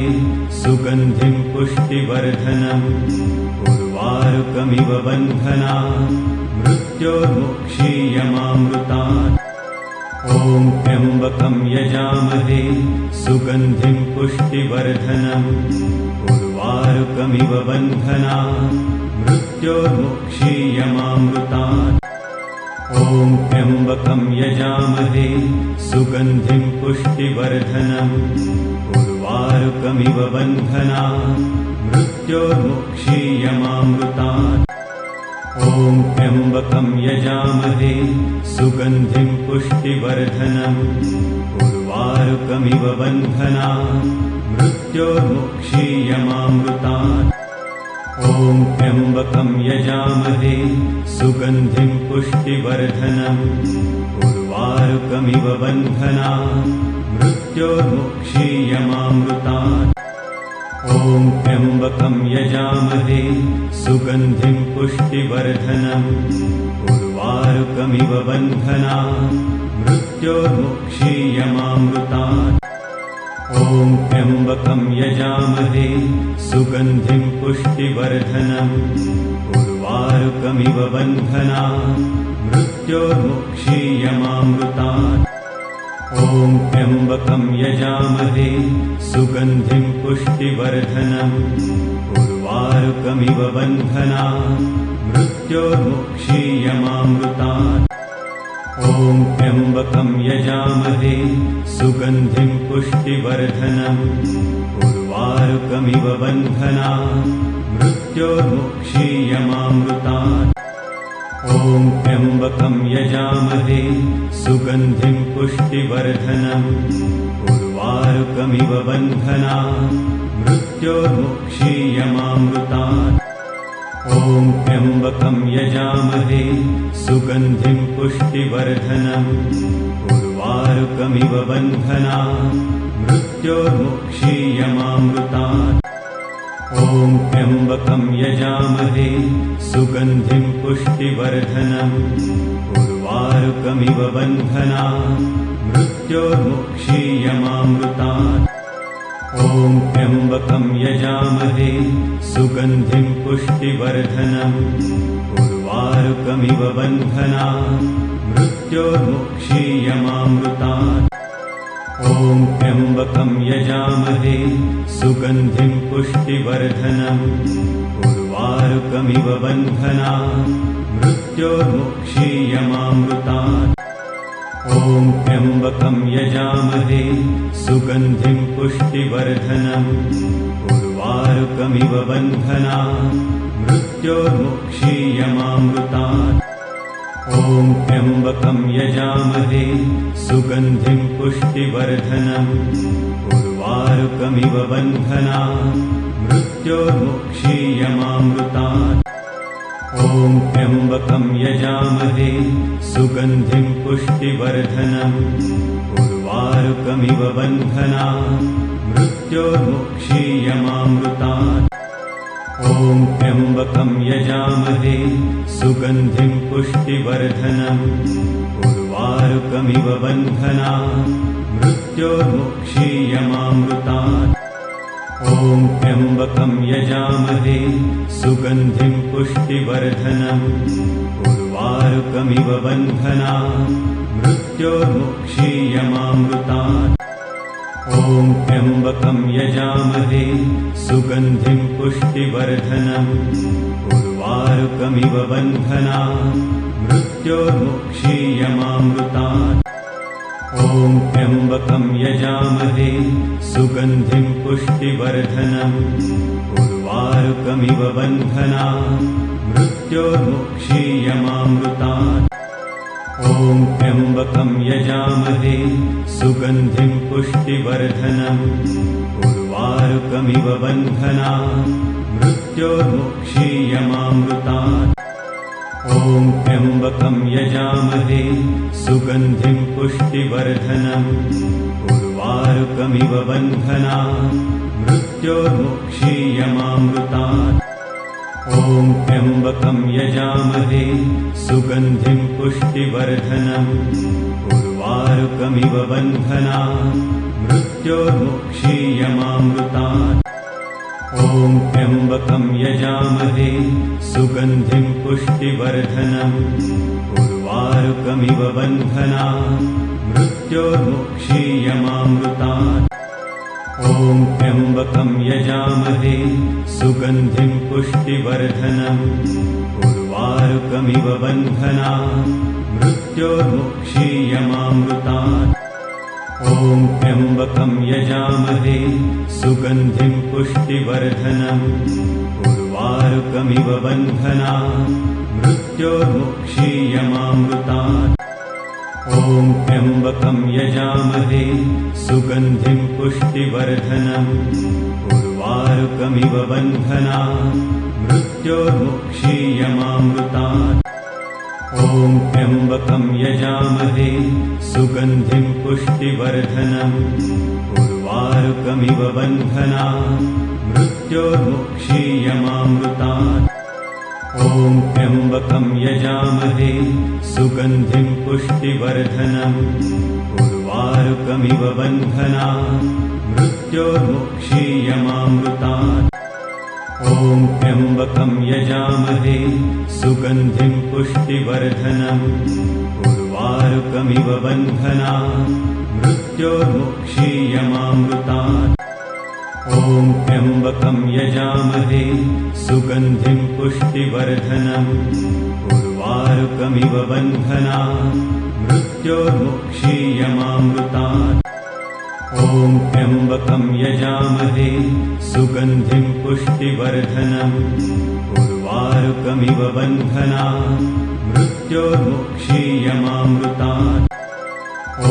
सुगन्धिं पुष्टिवर्धनम् उर्वारुकमिव बन्धनात् मृत्योर्मुक्षीयमामृतात् ॐ त्र्यम्बकं यजामहे सुगन्धिं पुष्टिवर्धनम् उर्वारुकमिव बन्धनात् मृत्योर्मुक्षीयमामृतात् ॐ त्र्यम्बकं यजामहे सुगन्धिं पुष्टिवर्धनम् उर्वारुकमिव बन्धनात् मृत्योर्मुक्षीयमामृतात् ॐ त्र्यम्बकं यजामहे सुगन्धिं पुष्टिवर्धनम् उर्वारुकमिव बन्धनात् मृत्योर्मुक्षीयमामृतात् ॐ त्र्यम्बकं यजामहे सुगन्धिं पुष्टिवर्धनम् उर्वारुकमिव बन्धनात् मृत्योर्मुक्षीयमामृतात् ॐ त्र्यम्बकं यजामहे सुगन्धिं पुष्टिवर्धनम् उर्वारुकमिव बन्धनात् मृत्योर्मुक्षीयमामृतात् ॐ त्र्यम्बकं यजामहे सुगन्धिं पुष्टिवर्धनम् उर्वारुकमिव बन्धनात् मृत्योर्मुक्षीयमामृतात् ॐ त्र्यम्बकं यजामहे सुगन्धिं पुष्टिवर्धनम् उर्वारुकमिव बन्धनात् मृत्योर्मुक्षीयमामृतात् ॐ त्र्यम्बकं यजामहे सुगन्धिं पुष्टिवर्धनम् उर्वारुकमिव बन्धनात् मृत्योर्मुक्षीयमामृतात् ॐ त्र्यम्बकं यजामहे सुगन्धिं पुष्टिवर्धनम् उर्वारुकमिव बन्धनात् मृत्योर्मुक्षीयमामृतात् ॐ त्र्यम्बकं यजामहे सुगन्धिं पुष्टिवर्धनम् उर्वारुकमिव बन्धनात् मृत्योर्मुक्षीयमामृतात् ॐ त्र्यम्बकं यजामहे सुगन्धिं पुष्टिवर्धनम् उर्वारुकमिव बन्धनात् मृत्योर्मुक्षीयमामृतात् ॐ त्र्यम्बकं यजामहे सुगन्धिं पुष्टिवर्धनम् उर्वारुकमिव बन्धनात् मृत्योर्मुक्षीयमामृतात्। ॐ त्र्यम्बकं यजामहे सुगन्धिं पुष्टिवर्धनम् उर्वारुकमिव बन्धनात् मृत्योर्मुक्षीयमामृतात्। ॐ त्र्यम्बकं यजामहे सुगन्धिं पुष्टिवर्धनम् उर्वारुकमिव बन्धनात् मृत्योर्मुक्षीयमामृतात्। ॐ त्र्यम्बकं यजामहे सुगन्धिं पुष्टिवर्धनम् उर्वारुकमिव बन्धनात् मृत्योर्मुक्षीयमामृतात्। ॐ त्र्यम्बकं यजामहे सुगन्धिं पुष्टिवर्धनम् उर्वारुकमिव बन्धनात् मृत्योर्मुक्षीयमामृतात्। ॐ त्र्यम्बकं यजामहे सुगन्धिं पुष्टिवर्धनम् उर्वारुकमिव बन्धनात् मृत्योर्मुक्षीयमामृतात्। ॐ त्र्यम्बकं यजामहे सुगन्धिं पुष्टिवर्धनम् उर्वारुकमिव बन्धनात् मृत्योर्मुक्षीयमामृतात्। ॐ त्र्यम्बकं यजामहे सुगन्धिं पुष्टिवर्धनम् उर्वारुकमिव बन्धनात् मृत्योर्मुक्षीयमामृतात्। ॐ त्र्यम्बकं यजामहे सुगन्धिं पुष्टिवर्धनम् उर्वारुकमिव बन्धनात् मृत्योर्मुक्षीयमामृतात्। ॐ त्र्यम्बकं यजामहे सुगन्धिं पुष्टिवर्धनम् उर्वारुकमिव बन्धनात् मृत्योर्मुक्षीयमामृतात्। ॐ त्र्यम्बकं यजामहे सुगन्धिं पुष्टिवर्धनम् उर्वारुकमिव बन्धनात् मृत्योर्मुक्षीयमामृतात्। ॐ त्र्यम्बकं यजामहे सुगन्धिं पुष्टिवर्धनम् उर्वारुकमिव बन्धनात् मृत्योर्मुक्षीयमामृतात्। ॐ त्र्यम्बकं यजामहे सुगन्धिं पुष्टिवर्धनम् उर्वारुकमिव बन्धनात् मृत्योर्मुक्षीयमामृतात्। ॐ त्र्यम्बकं यजामहे सुगन्धिं पुष्टिवर्धनम् उर्वारुकमिव बन्धनात् मृत्योर्मुक्षीयमामृतात्। ॐ त्र्यम्बकं यजामहे सुगन्धिं पुष्टिवर्धनम् उर्वारुकमिव बन्धनात् मृत्योर्मुक्षीयमामृतात्। ॐ त्र्यम्बकं यजामहे सुगन्धिं पुष्टिवर्धनम् उर्वारुकमिव बन्धनात् मृत्योर्मुक्षीयमामृतात्। ॐ त्र्यम्बकं यजामहे सुगन्धिं पुष्टिवर्धनम् उर्वारुकमिव बन्धनात् मृत्योर्मुक्षीयमामृतात्। ॐ त्र्यम्बकं यजामहे सुगन्धिं पुष्टिवर्धनम् उर्वारुकमिव बन्धनात् मृत्योर्मुक्षीयमामृतात्। ॐ त्र्यम्बकं यजामहे सुगन्धिं पुष्टिवर्धनम् उर्वारुकमिव बन्धनात् मृत्योर्मुक्षीयमामृतात्। ॐ त्र्यम्बकं यजामहे सुगन्धिं पुष्टिवर्धनम् उर्वारुकमिव बन्धनात् मृत्योर्मुक्षीयमामृतात्। ॐ त्र्यम्बकं यजामहे सुगन्धिं पुष्टिवर्धनम् उर्वारुकमिव बन्धनात् मृत्योर्मुक्षीयमामृतात्। ॐ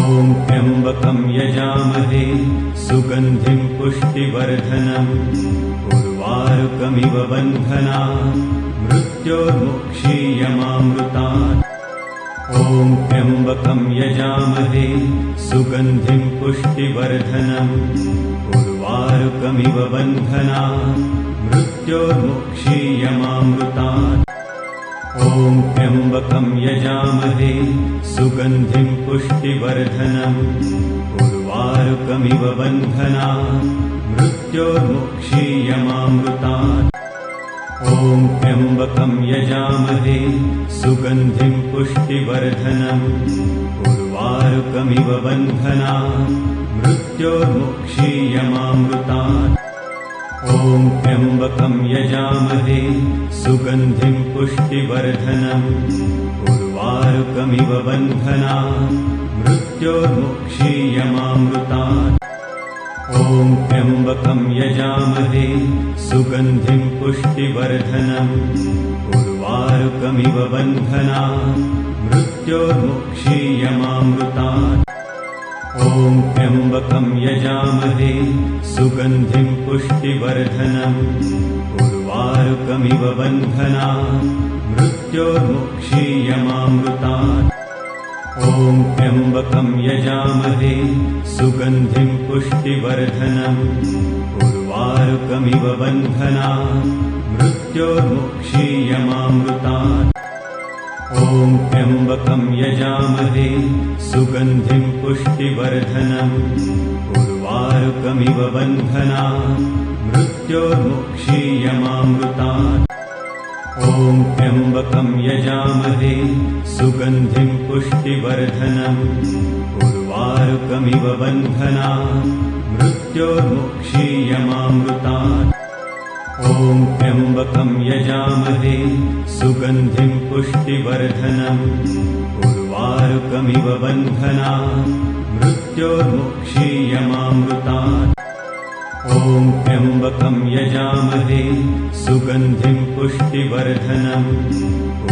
त्र्यम्बकं यजामहे सुगन्धिं पुष्टिवर्धनम् उर्वारुकमिव बन्धनात् मृत्योर्मुक्षीयमामृतात्। ॐ त्र्यम्बकं यजामहे सुगन्धिं पुष्टिवर्धनम् उर्वारुकमिव बन्धनात् मृत्योर्मुक्षीयमामृतात्। ॐ त्र्यम्बकं यजामहे सुगन्धिं पुष्टिवर्धनम् उर्वारुकमिव बन्धनात् मृत्योर्मुक्षीयमामृतात्। ॐ त्र्यम्बकं यजामहे सुगन्धिं पुष्टिवर्धनम् उर्वारुकमिव बन्धनान् मृत्योर्मुक्षीयमामृतात् ॐ त्र्यम्बकं यजामहे सुगन्धिं पुष्टिवर्धनम् उर्वारुकमिव बन्धनान् मृत्योर्मुक्षीयमामृतात् ॐ त्र्यम्बकं यजामहे सुगन्धिं पुष्टिवर्धनम् उर्वारुकमिव बन्धनान् मृत्योर्मुक्षीयमामृतात् ॐ त्र्यम्बकं यजामहे सुगन्धिं पुष्टिवर्धनम् उर्वारुकमिव बन्धनान् मृत्योर्मुक्षीयमामृतात् ॐ त्र्यम्बकं यजामहे सुगन्धिं पुष्टिवर्धनम् उर्वारुकमिव बन्धनान् मृत्योर्मुक्षीयमामृतात् ॐ त्र्यम्बकं यजामहे सुगन्धिं पुष्टिवर्धनम् उर्वारुकमिव बन्धनान् मृत्योर्मुक्षीयमामृतात् ॐ त्र्यम्बकं यजामहे सुगन्धिं पुष्टिवर्धनम् उर्वारुकमिव बन्धनान् मृत्योर्मुक्षीयमामृतात् ॐ त्र्यम्बकं यजामहे सुगन्धिं पुष्टिवर्धनम् उर्वारुकमिव बन्धनान् मृत्योर्मुक्षीयमामृतात् ॐ त्र्यम्बकं यजामहे सुगन्धिं पुष्टिवर्धनम्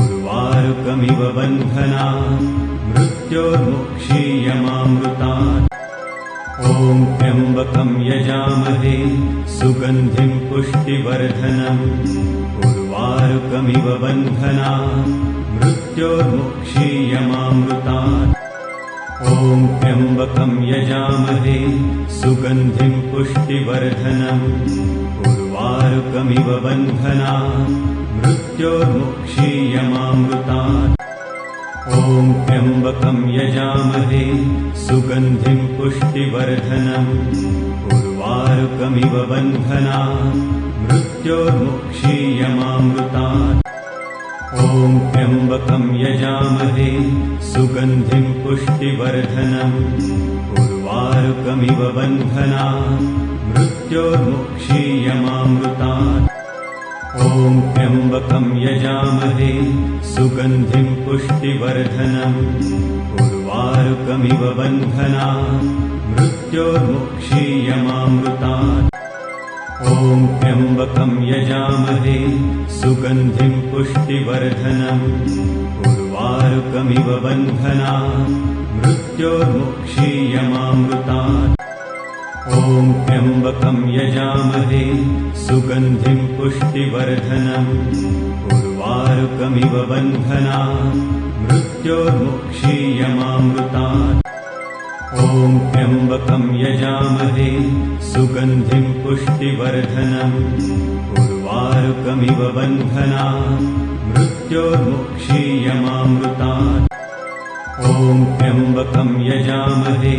उर्वारुकमिव बन्धनान् मृत्योर्मुक्षीयमामृतात् ॐ त्र्यम्बकं यजामहे सुगन्धिं पुष्टिवर्धनम् उर्वारुकमिव बन्धनान् मृत्योर्मुक्षीयमामृतात् ॐ त्र्यम्बकं यजामहे सुगन्धिं पुष्टिवर्धनम् उर्वारुकमिव बन्धनान् मृत्योर्मुक्षीयमामृतात् ॐ त्र्यम्बकं यजामहे सुगन्धिं पुष्टिवर्धनम् उर्वारुकमिव बन्धनान् मृत्योर्मुक्षीयमामृतात् ॐ त्र्यम्बकं यजामहे सुगन्धिं पुष्टिवर्धनम् उर्वारुकमिव बन्धनान् मृत्योर्मुक्षीयमामृतात् ॐ त्र्यम्बकं यजामहे सुगन्धिं पुष्टिवर्धनम् उर्वारुकमिव बन्धनान् मृत्योर्मुक्षीयमामृतात् ॐ त्र्यम्बकं यजामहे सुगन्धिं पुष्टिवर्धनम् उर्वारुकमिव बन्धनान् मृत्योर्मुक्षीयमामृतात् ॐ त्र्यम्बकं यजामहे सुगन्धिं पुष्टिवर्धनम् उर्वारुकमिव बन्धनान् मृत्योर्मुक्षीयमामृतात् ॐ त्र्यम्बकं यजामहे सुगन्धिं पुष्टिवर्धनम् उर्वारुकमिव बन्धनान् मृत्योर्मुक्षीयमामृतात् ॐ त्र्यम्बकं यजामहे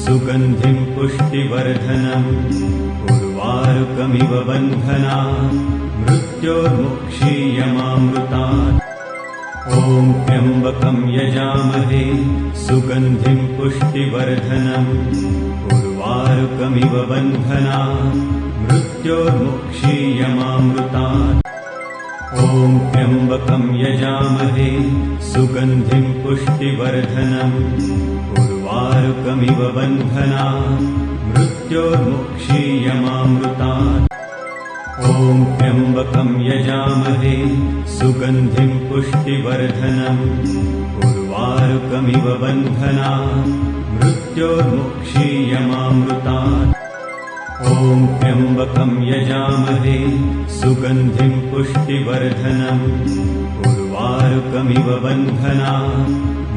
सुगन्धिं पुष्टिवर्धनम् उर्वारुकमिव बन्धनान् मृत्योर्मुक्षीयमामृतात् ॐ त्र्यम्बकं यजामहे सुगन्धिं पुष्टिवर्धनम् उर्वारुकमिव बन्धनान् मृत्योर्मुक्षीयमामृतात् ॐ त्र्यम्बकं यजामहे सुगन्धिं पुष्टिवर्धनम् उर्वारुकमिव बन्धनान् मृत्योर्मुक्षीयमामृतात् ॐ त्र्यम्बकं यजामहे सुगन्धिं पुष्टिवर्धनम् उर्वारुकमिव बन्धनान् मृत्योर्मुक्षीयमामृतात् ॐ त्र्यम्बकं यजामहे सुगन्धिं पुष्टिवर्धनम् उर्वारुकमिव बन्धनान्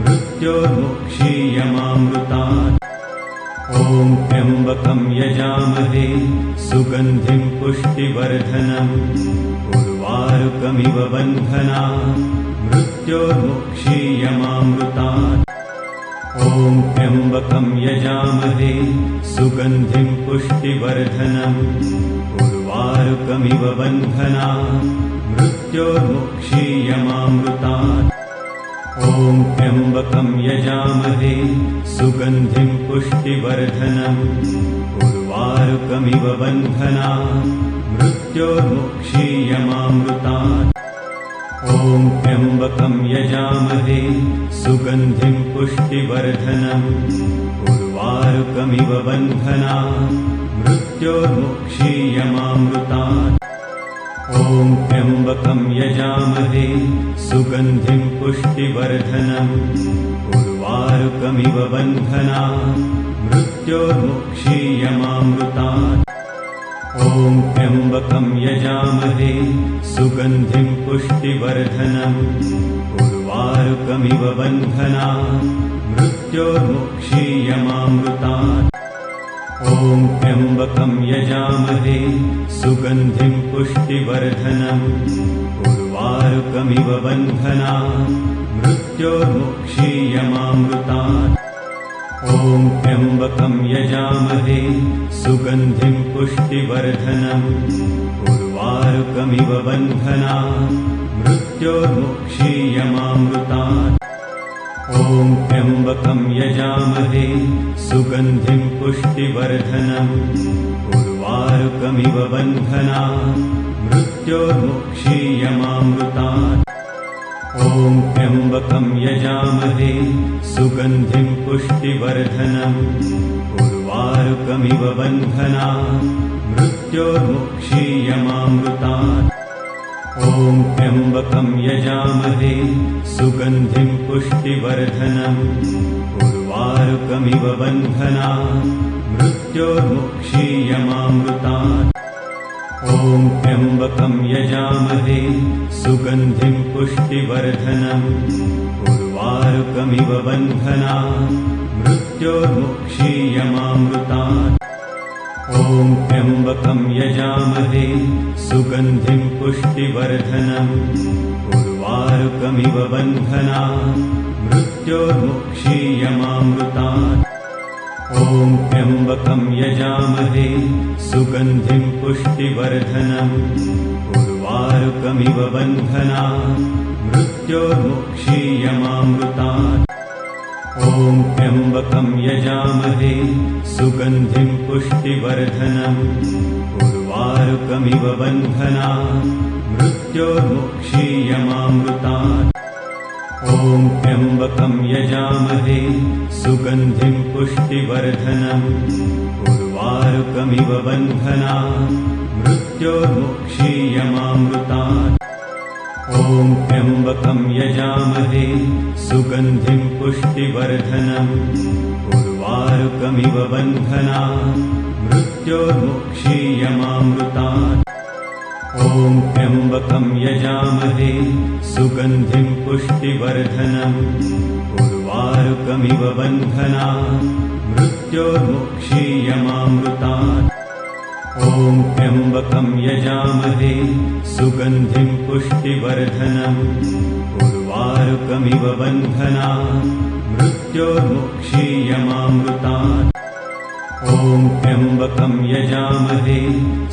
मृत्योर्मुक्षीयमामृतात् ॐ त्र्यम्बकं यजामहे सुगन्धिं पुष्टिवर्धनम् उर्वारुकमिव बन्धनान् मृत्योर्मुक्षीयमामृतात् ॐ त्र्यम्बकं यजामहे सुगन्धिं पुष्टिवर्धनम् उर्वारुकमिव बन्धनान् त्र्यम्बकं यजामहे सुगन्धिं पुष्टिवर्धनम् उर्वारुकमिव बन्धनात् मृत्योर्मुक्षीयमामृतात् ॐ त्र्यम्बकं यजामहे सुगन्धिं पुष्टिवर्धनम् उर्वारुकमिव बन्धनात् मृत्योर्मुक्षीयमामृतात् ॐ त्र्यम्बकं यजामहे सुगन्धिं पुष्टिवर्धनम् उर्वारुकमिव बन्धनात् मृत्योर्मुक्षीयमामृतात् ॐ त्र्यम्बकं यजामहे सुगन्धिं पुष्टिवर्धनम् उर्वारुकमिव बन्धनात् मृत्योर्मुक्षीयमामृतात् ॐ त्र्यम्बकं यजामहे सुगन्धिं पुष्टिवर्धनम् उर्वारुकमिव बन्धनात् मृत्योर्मुक्षीयमामृतात् ॐ त्र्यम्बकं यजामहे सुगन्धिं पुष्टिवर्धनम् उर्वारुकमिव बन्धनात् मृत्योर्मुक्षीयमामृतात् ॐ त्र्यम्बकं यजामहे सुगन्धिं पुष्टिवर्धनम् उर्वारुकमिव बन्धनात् मृत्योर्मुक्षीयमामृतात् ॐ त्र्यम्बकं यजामहे सुगन्धिं पुष्टिवर्धनम् उर्वारुकमिव बन्धनात् मृत्योर्मुक्षीयमामृतात् ॐ त्र्यम्बकं यजामहे सुगन्धिं पुष्टिवर्धनम् उर्वारुकमिव बन्धनात् मृत्योर्मुक्षीयमामृतात् ॐ त्र्यम्बकं यजामहे सुगन्धिं पुष्टिवर्धनम् उर्वारुकमिव बन्धनात् मृत्योर्मुक्षीयमामृतात् ॐ त्र्यम्बकं यजामहे सुगन्धिं पुष्टिवर्धनम् उर्वारुकमिव बन्धनात् मृत्योर्मुक्षीयमामृतात् ॐ त्र्यम्बकं यजामहे सुगन्धिं पुष्टिवर्धनम् उर्वारुकमिव बन्धनात् मृत्योर्मुक्षीयमामृतात् ॐ त्र्यम्बकं यजामहे सुगन्धिं पुष्टिवर्धनम् उर्वारुकमिव बन्धनात् मृत्योर्मुक्षीयमामृतात् ॐ त्र्यम्बकं यजामहे सुगन्धिं पुष्टिवर्धनम् उर्वारुकमिव बन्धनात् मृत्योर्मुक्षीयमामृतात् ॐ त्र्यम्बकं यजामहे सुगन्धिं पुष्टिवर्धनम् उर्वारुकमिव बन्धनात् मृत्योर्मुक्षीयमामृतात् ॐ त्र्यम्बकं यजामहे सुगन्धिं पुष्टिवर्धनम् उर्वारुकमिव बन्धनात् मृत्योर्मुक्षीयमामृतात् ॐ त्र्यम्बकं यजामहे सुगन्धिं पुष्टिवर्धनम् उर्वारुकमिव बन्धनात् मृत्योर्मुक्षीयमामृतात् ॐ त्र्यम्बकं यजामहे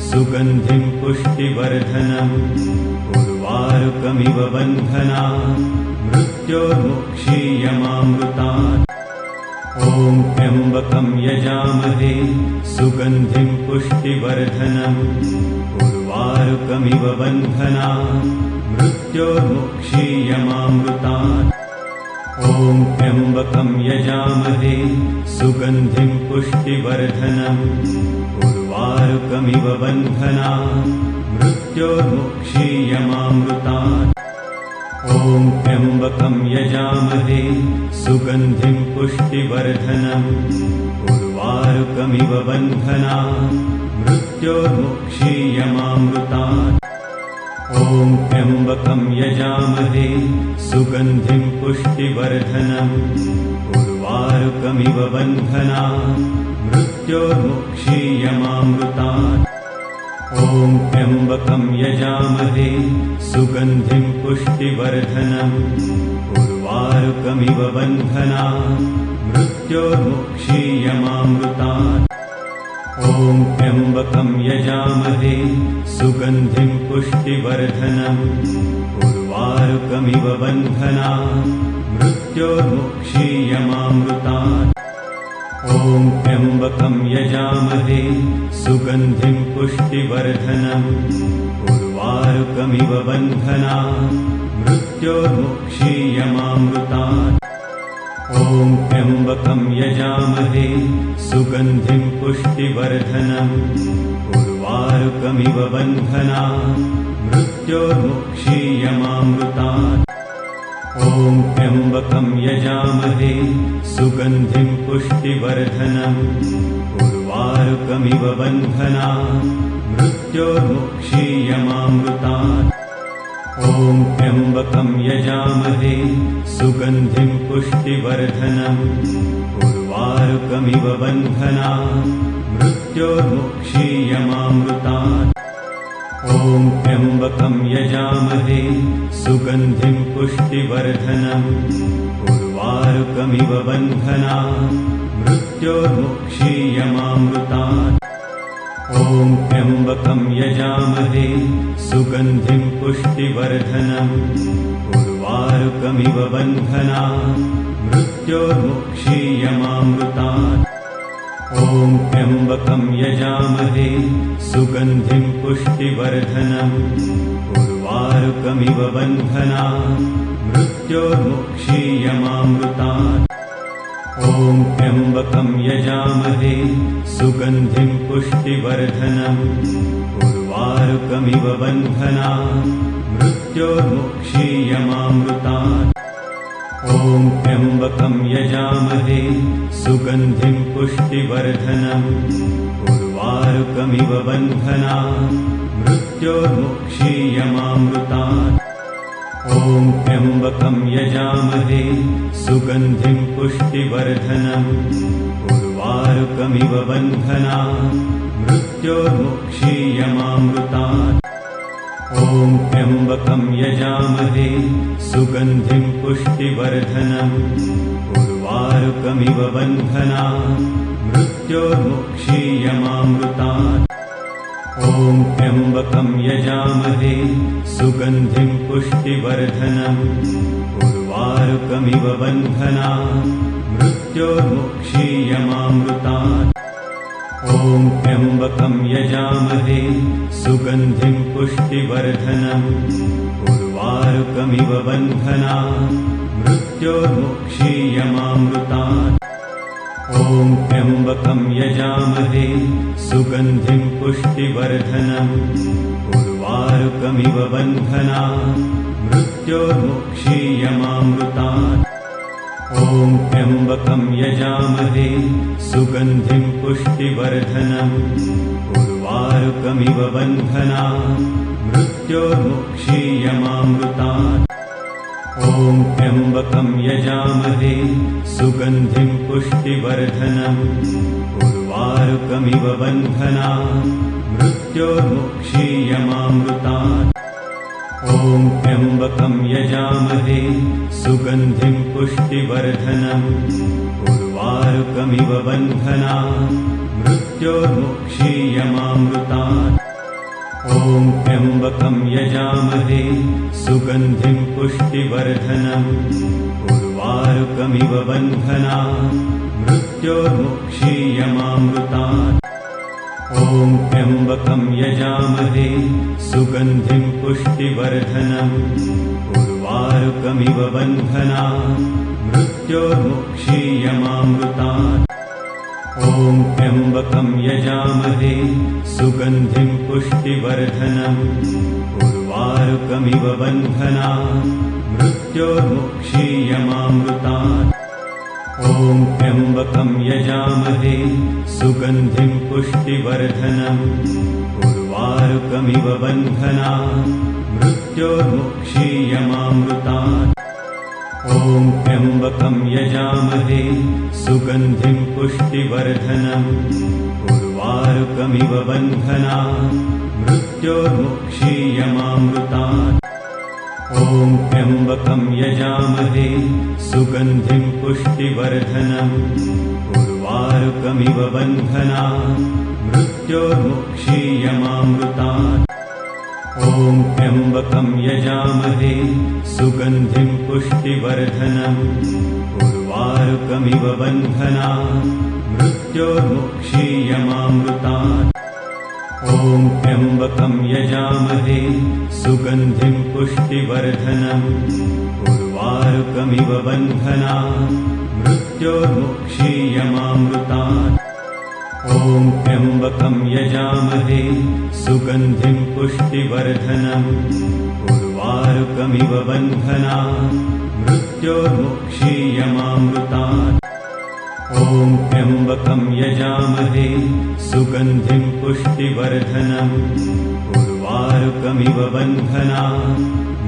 सुगन्धिं पुष्टिवर्धनम् उर्वारुकमिव बन्धनात् मृत्योर्मुक्षीयमामृतात् ॐ त्र्यम्बकं यजामहे सुगन्धिं पुष्टिवर्धनम् उर्वारुकमिव बन्धनात् मृत्योर्मुक्षीयमामृतात् ॐ त्र्यम्बकं यजामहे सुगन्धिं पुष्टिवर्धनम् उर्वारुकमिव बन्धनात् मृत्योर्मुक्षीयमामृतात् ॐ त्र्यम्बकं यजामहे सुगन्धिं पुष्टिवर्धनम् उर्वारुकमिव बन्धनात् मृत्योर्मुक्षीयमामृतात् ॐ त्र्यम्बकं यजामहे सुगन्धिं पुष्टिवर्धनम् उर्वारुकमिव बन्धनात् मृत्योर्मुक्षीयमामृतात् ॐ त्र्यम्बकं यजामहे सुगन्धिं पुष्टिवर्धनम् उर्वारुकमिव बन्धनात् मृत्योर्मुक्षीयमामृतात् ॐ त्र्यम्बकं यजामहे सुगन्धिं पुष्टिवर्धनम् उर्वारुकमिव बन्धनात् मृत्योर्मुक्षीयमामृतात्। ॐ त्र्यम्बकं यजामहे सुगन्धिं पुष्टिवर्धनम् उर्वारुकमिव बन्धनात् मृत्योर्मुक्षीयमामृतात्। ॐ त्र्यम्बकं यजामहे सुगन्धिं पुष्टिवर्धनम् उर्वारुकमिव बन्धनात् मृत्योर्मुक्षीयमामृतात्। ॐ त्र्यम्बकं यजामहे सुगन्धिं पुष्टिवर्धनम् उर्वारुकमिव बन्धनात् मृत्योर्मुक्षीयमामृतात्। ॐ त्र्यम्बकं यजामहे सुगन्धिं पुष्टिवर्धनम् उर्वारुकमिव बन्धनात् मृत्योर्मुक्षीयमामृतात्। ॐ त्र्यम्बकं यजामहे सुगन्धिं पुष्टिवर्धनम् उर्वारुकमिव बन्धनात् मृत्योर्मुक्षीयमामृतात्। ॐ त्र्यम्बकं यजामहे सुगन्धिं पुष्टिवर्धनम् उर्वारुकमिव बन्धनात् मृत्योर्मुक्षीयमामृतात्। ॐ त्र्यम्बकं यजामहे सुगन्धिं पुष्टिवर्धनम् उर्वारुकमिव बन्धनात् मृत्योर्मुक्षीयमामृतात्। ॐ त्र्यम्बकं यजामहे सुगन्धिं पुष्टिवर्धनम् उर्वारुकमिव बन्धनात् मृत्योर्मुक्षीयमामृतात्। ॐ त्र्यम्बकं यजामहे सुगन्धिं पुष्टिवर्धनम् उर्वारुकमिव बन्धनात् मृत्योर्मुक्षीयमामृतात्। ॐ त्र्यम्बकं यजामहे सुगन्धिं पुष्टिवर्धनम् उर्वारुकमिव बन्धनात् मृत्योर्मुक्षीयमामृतात्। ॐ त्र्यम्बकं यजामहे सुगन्धिं पुष्टिवर्धनम् उर्वारुकमिव बन्धनात् मृत्योर्मुक्षीयमामृतात्। ॐ त्र्यम्बकं यजामहे सुगन्धिं पुष्टिवर्धनम् उर्वारुकमिव बन्धनात् मृत्योर्मुक्षीयमामृतात्। ॐ त्र्यम्बकं यजामहे सुगन्धिं पुष्टिवर्धनम् उर्वारुकमिव बन्धनात् मृत्योर्मुक्षीयमामृतात्। ॐ त्र्यम्बकं यजामहे सुगन्धिं पुष्टिवर्धनम् उर्वारुकमिव बन्धनात् मृत्योर्मुक्षीयमामृतात्। ॐ त्र्यम्बकं यजामहे सुगन्धिं पुष्टिवर्धनम् उर्वारुकमिव बन्धनात् मृत्योर्मुक्षीयमामृतात्। ॐ त्र्यम्बकं यजामहे सुगन्धिं पुष्टिवर्धनम् उर्वारुकमिव बन्धनात् मृत्योर्मुक्षीयमामृतात्। ॐ त्र्यम्बकं यजामहे सुगन्धिं पुष्टिवर्धनम् उर्वारुकमिव बन्धनात् मृत्योर्मुक्षीयमामृतात्। ॐ त्र्यम्बकं यजामहे सुगन्धिं पुष्टिवर्धनम् उर्वारुकमिव बन्धनात् मृत्योर्मुक्षीयमामृतात्। ॐ त्र्यम्बकं यजामहे सुगन्धिं पुष्टिवर्धनम् उर्वारुकमिव बन्धनात् मृत्योर्मुक्षीयमामृतात्। ॐ त्र्यम्बकं यजामहे सुगन्धिं पुष्टिवर्धनम् उर्वारुकमिव बन्धनात् मृत्योर्मुक्षीयमामृतात्। ॐ त्र्यम्बकं यजामहे सुगन्धिं पुष्टिवर्धनम् उर्वारुकमिव बन्धनात् मृत्योर्मुक्षीयमामृतात्। ॐ त्र्यम्बकं यजामहे सुगन्धिं पुष्टिवर्धनम् उर्वारुकमिव बन्धनात् मृत्योर्मुक्षीयमामृतात्। ॐ त्र्यम्बकं यजामहे सुगन्धिं पुष्टिवर्धनम् उर्वारुकमिव बन्धनात् मृत्योर्मुक्षीयमामृतात्। ॐ त्र्यम्बकं यजामहे सुगन्धिं पुष्टिवर्धनम् उर्वारुकमिव बन्धनात् मृत्योर्मुक्षीयमामृतात् ॐ त्र्यम्बकं यजामहे सुगन्धिं पुष्टिवर्धनम् उर्वारुकमिव बन्धनात् मृत्योर्मुक्षीयमामृतात् ॐ त्र्यम्बकं यजामहे सुगन्धिं पुष्टिवर्धनम् उर्वारुकमिव बन्धनात् मृत्योर्मुक्षीयमामृतात् ॐ त्र्यम्बकं यजामहे सुगन्धिं पुष्टिवर्धनम् उर्वारुकमिव बन्धनात्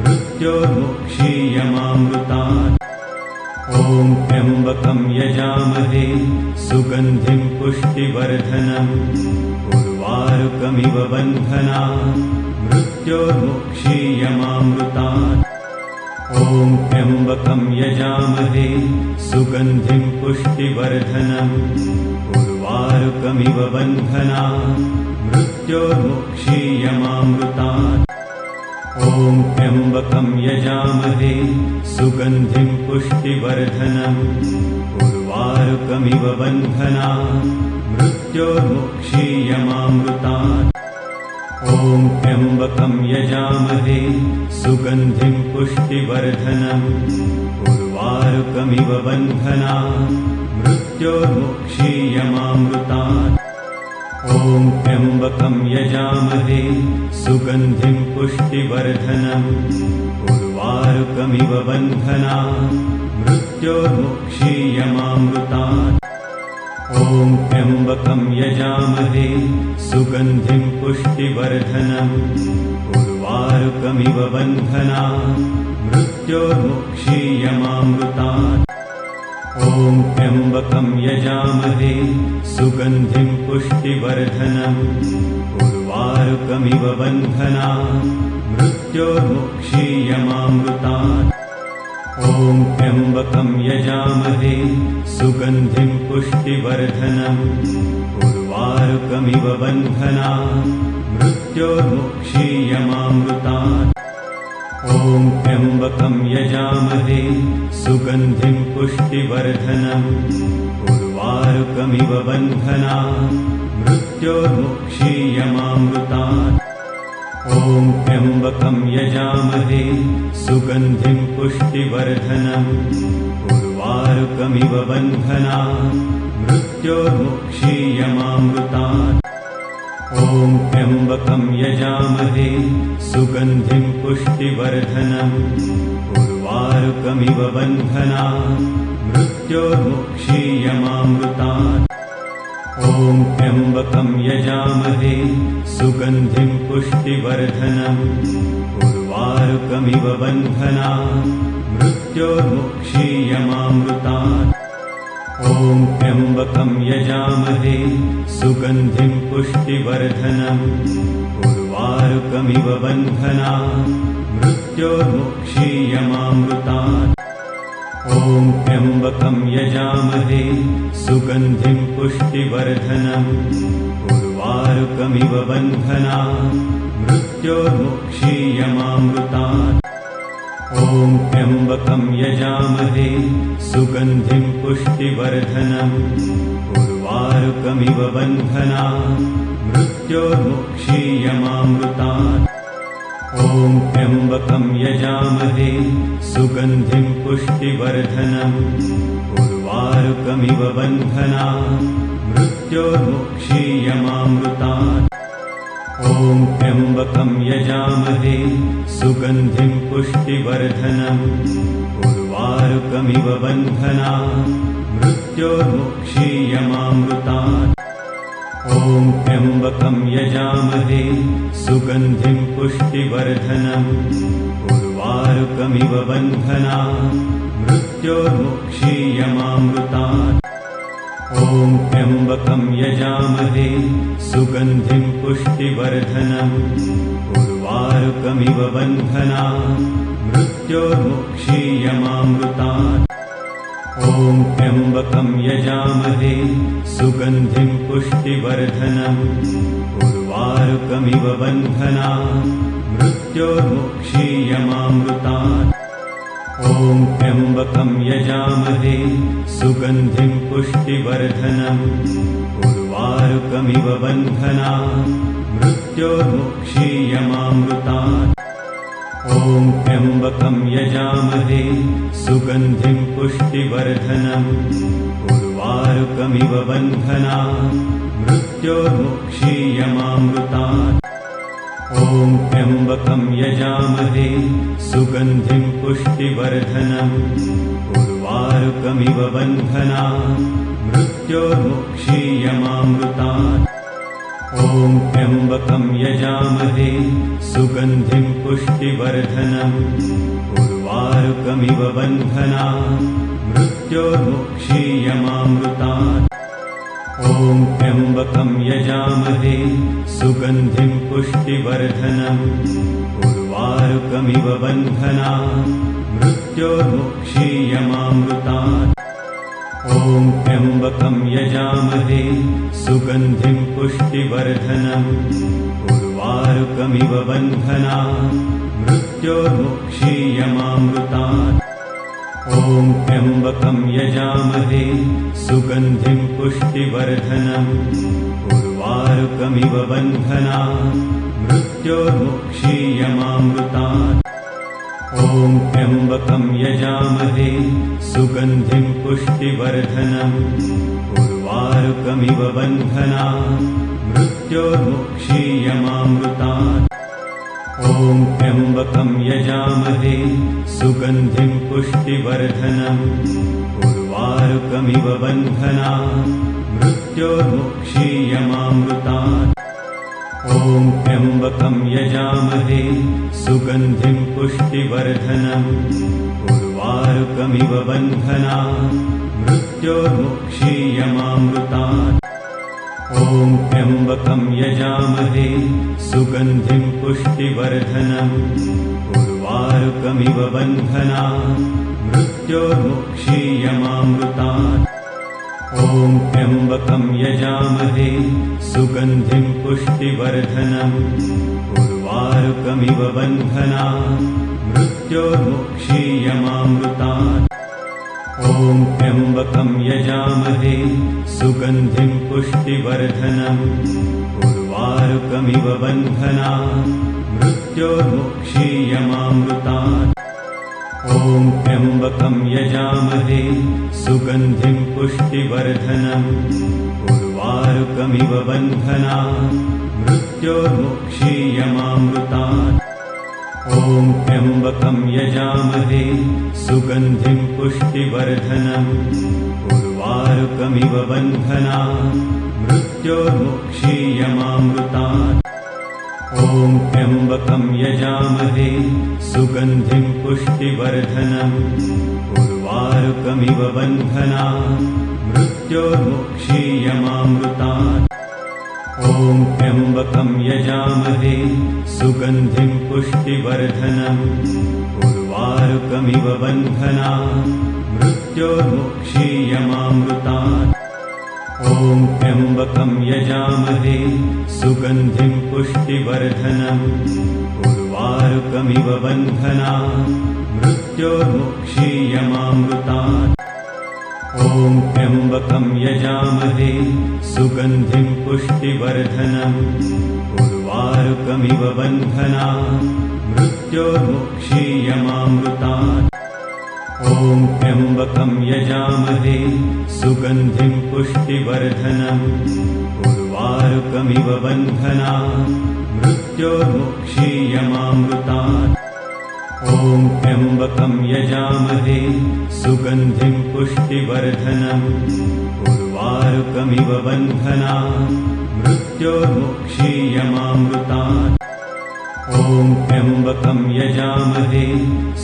मृत्योर्मुक्षीयमामृतात् ॐ त्र्यम्बकं यजामहे सुगन्धिं पुष्टिवर्धनम् उर्वारुकमिव बन्धनात् मृत्योर्मुक्षीयमामृतात् ॐ त्र्यम्बकं यजामहे सुगन्धिं पुष्टिवर्धनम् उर्वारुकमिव बन्धनात् मृत्योर्मुक्षीयमामृतात् ॐ त्र्यम्बकं यजामहे सुगन्धिं पुष्टिवर्धनम् उर्वारुकमिव बन्धनात् मृत्योर्मुक्षीयमामृतात् ॐ त्र्यम्बकं यजामहे सुगन्धिं पुष्टिवर्धनम् उर्वारुकमिव बन्धनात् मृत्योर्मुक्षीयमामृतात् ॐ त्र्यम्बकं यजामहे सुगन्धिं पुष्टिवर्धनम् उर्वारुकमिव बन्धनात् मृत्योर्मुक्षीयमामृतात् ॐ त्र्यम्बकं यजामहे सुगन्धिं पुष्टिवर्धनम् उर्वारुकमिव बन्धनात् मृत्योर्मुक्षीयमामृतात् ॐ त्र्यम्बकं यजामहे सुगन्धिं पुष्टिवर्धनम् उर्वारुकमिव बन्धनात् मृत्योर्मुक्षीयमामृतात् ॐ त्र्यम्बकं यजामहे सुगन्धिं पुष्टिवर्धनम् उर्वारुकमिव बन्धनात् मृत्योर्मुक्षीयमामृतात् ॐ त्र्यम्बकं यजामहे सुगन्धिं पुष्टिवर्धनम् उर्वारुकमिव बन्धनात् मृत्योर्मुक्षीयमामृतात् ॐ त्र्यम्बकं यजामहे सुगन्धिं पुष्टिवर्धनम् उर्वारुकमिव बन्धनात् मृत्योर्मुक्षीयमामृतात् ॐ त्र्यम्बकं यजामहे सुगन्धिं पुष्टिवर्धनम् उर्वारुकमिव बन्धनात् मृत्योर्मुक्षीयमामृतात् ॐ त्र्यम्बकं यजामहे सुगन्धिं पुष्टिवर्धनम् उर्वारुकमिव बन्धनात् मृत्योर्मुक्षीयमामृतात् ॐ त्र्यम्बकं यजामहे सुगन्धिं पुष्टिवर्धनम् उर्वारुकमिव बन्धनात् मृत्योर्मुक्षीयमामृतात् ॐ त्र्यम्बकं यजामहे सुगन्धिं पुष्टिवर्धनम् उर्वारुकमिव बन्धनात् मृत्योर्मुक्षीयमामृतात् ॐ त्र्यम्बकं यजामहे सुगन्धिं पुष्टिवर्धनम् उर्वारुकमिव बन्धनात् मृत्योर्मुक्षीयमामृतात् ॐ त्र्यम्बकं यजामहे सुगन्धिं पुष्टिवर्धनम् उर्वारुकमिव बन्धनात् मृत्योर्मुक्षीयमामृतात् ॐ त्र्यम्बकं यजामहे सुगन्धिं पुष्टिवर्धनम् उर्वारुकमिव बन्धनात् मृत्योर्मुक्षीयमामृतात् ॐ त्र्यम्बकं यजामहे सुगन्धिं पुष्टिवर्धनम् उर्वारुकमिव बन्धनात् मृत्योर्मुक्षीयमामृतात् ॐ त्र्यम्बकं यजामहे सुगन्धिं पुष्टिवर्धनम् उर्वारुकमिव बन्धनात् मृत्योर्मुक्षीयमामृतात् ॐ त्र्यम्बकं यजामहे सुगन्धिं पुष्टिवर्धनम् उर्वारुकमिव बन्धनात् मृत्योर्मुक्षीयमामृतात्। ॐ त्र्यम्बकं यजामहे सुगन्धिं पुष्टिवर्धनम् उर्वारुकमिव बन्धनात् मृत्योर्मुक्षीयमामृतात्। ॐ त्र्यम्बकं यजामहे सुगन्धिं पुष्टिवर्धनम् उर्वारुकमिव बन्धनात् मृत्योर्मुक्षीयमामृतात्। ॐ त्र्यम्बकं यजामहे सुगन्धिं पुष्टिवर्धनम् उर्वारुकमिव बन्धनात् मृत्योर्मुक्षीयमामृतात्। ॐ त्र्यम्बकं यजामहे सुगन्धिं पुष्टिवर्धनम् उर्वारुकमिव बन्धनात् मृत्योर्मुक्षीयमामृतात्। ॐ त्र्यम्बकं यजामहे सुगन्धिं पुष्टिवर्धनम् उर्वारुकमिव बन्धनात् मृत्योर्मुक्षीयमामृतात्। ॐ त्र्यम्बकं यजामहे सुगन्धिं पुष्टिवर्धनम् उर्वारुकमिव बन्धनात् मृत्योर्मुक्षीयमामृतात्। ॐ त्र्यम्बकं यजामहे सुगन्धिं पुष्टिवर्धनम् उर्वारुकमिव बन्धनात् मृत्योर्मुक्षीयमामृतात्। ॐ त्र्यम्बकं यजामहे सुगन्धिं पुष्टिवर्धनम् उर्वारुकमिव बन्धनात् मृत्योर्मुक्षीयमामृतात्। ॐ त्र्यम्बकं यजामहे सुगन्धिं पुष्टिवर्धनम् उर्वारुकमिव बन्धनात् मृत्योर्मुक्षीयमामृतात्। ॐ त्र्यम्बकं यजामहे सुगन्धिं पुष्टिवर्धनम् उर्वारुकमिव बन्धनात् मृत्योर्मुक्षीयमामृतात्। ॐ त्र्यम्बकं यजामहे सुगन्धिं पुष्टिवर्धनम् उर्वारुकमिव बन्धनात् मृत्योर्मुक्षीयमामृतात्। ॐ त्र्यम्बकं यजामहे सुगन्धिं पुष्टिवर्धनम् उर्वारुकमिव बन्धनात् मृत्योर्मुक्षीयमामृतात्। ॐ त्र्यम्बकं यजामहे सुगन्धिं पुष्टिवर्धनम् उर्वारुकमिव बन्धनात् मृत्योर्मुक्षीयमामृतात्। ॐ त्र्यम्बकं यजामहे सुगन्धिं पुष्टिवर्धनम् उर्वारुकमिव बन्धनात् मृत्योर्मुक्षीयमामृतात्। ॐ त्र्यम्बकं यजामहे सुगन्धिं पुष्टिवर्धनम् उर्वारुकमिव बन्धनात् मृत्योर्मुक्षीयमामृतात्। ॐ त्र्यम्बकं यजामहे सुगन्धिं पुष्टिवर्धनम् उर्वारुकमिव बन्धनात् मृत्योर्मुक्षीयमामृतात्। ॐ त्र्यम्बकं यजामहे सुगन्धिं पुष्टिवर्धनम् उर्वारुकमिव बन्धनात् मृत्योर्मुक्षीयमामृतात्। ॐ त्र्यम्बकं यजामहे सुगन्धिं पुष्टिवर्धनम् उर्वारुकमिव बन्धनात् मृत्योर्मुक्षीयमामृतात्। ॐ त्र्यम्बकं यजामहे सुगन्धिं पुष्टिवर्धनम् उर्वारुकमिव बन्धनात् मृत्योर्मुक्षीयमामृतात्। ॐ त्र्यम्बकं यजामहे सुगन्धिं पुष्टिवर्धनम् उर्वारुकमिव बन्धनात् मृत्योर्मुक्षीयमामृतात्। ॐ त्र्यम्बकं यजामहे सुगन्धिं पुष्टिवर्धनम् उर्वारुकमिव बन्धनात् मृत्योर्मुक्षीयमामृतात्। ॐ त्र्यम्बकं यजामहे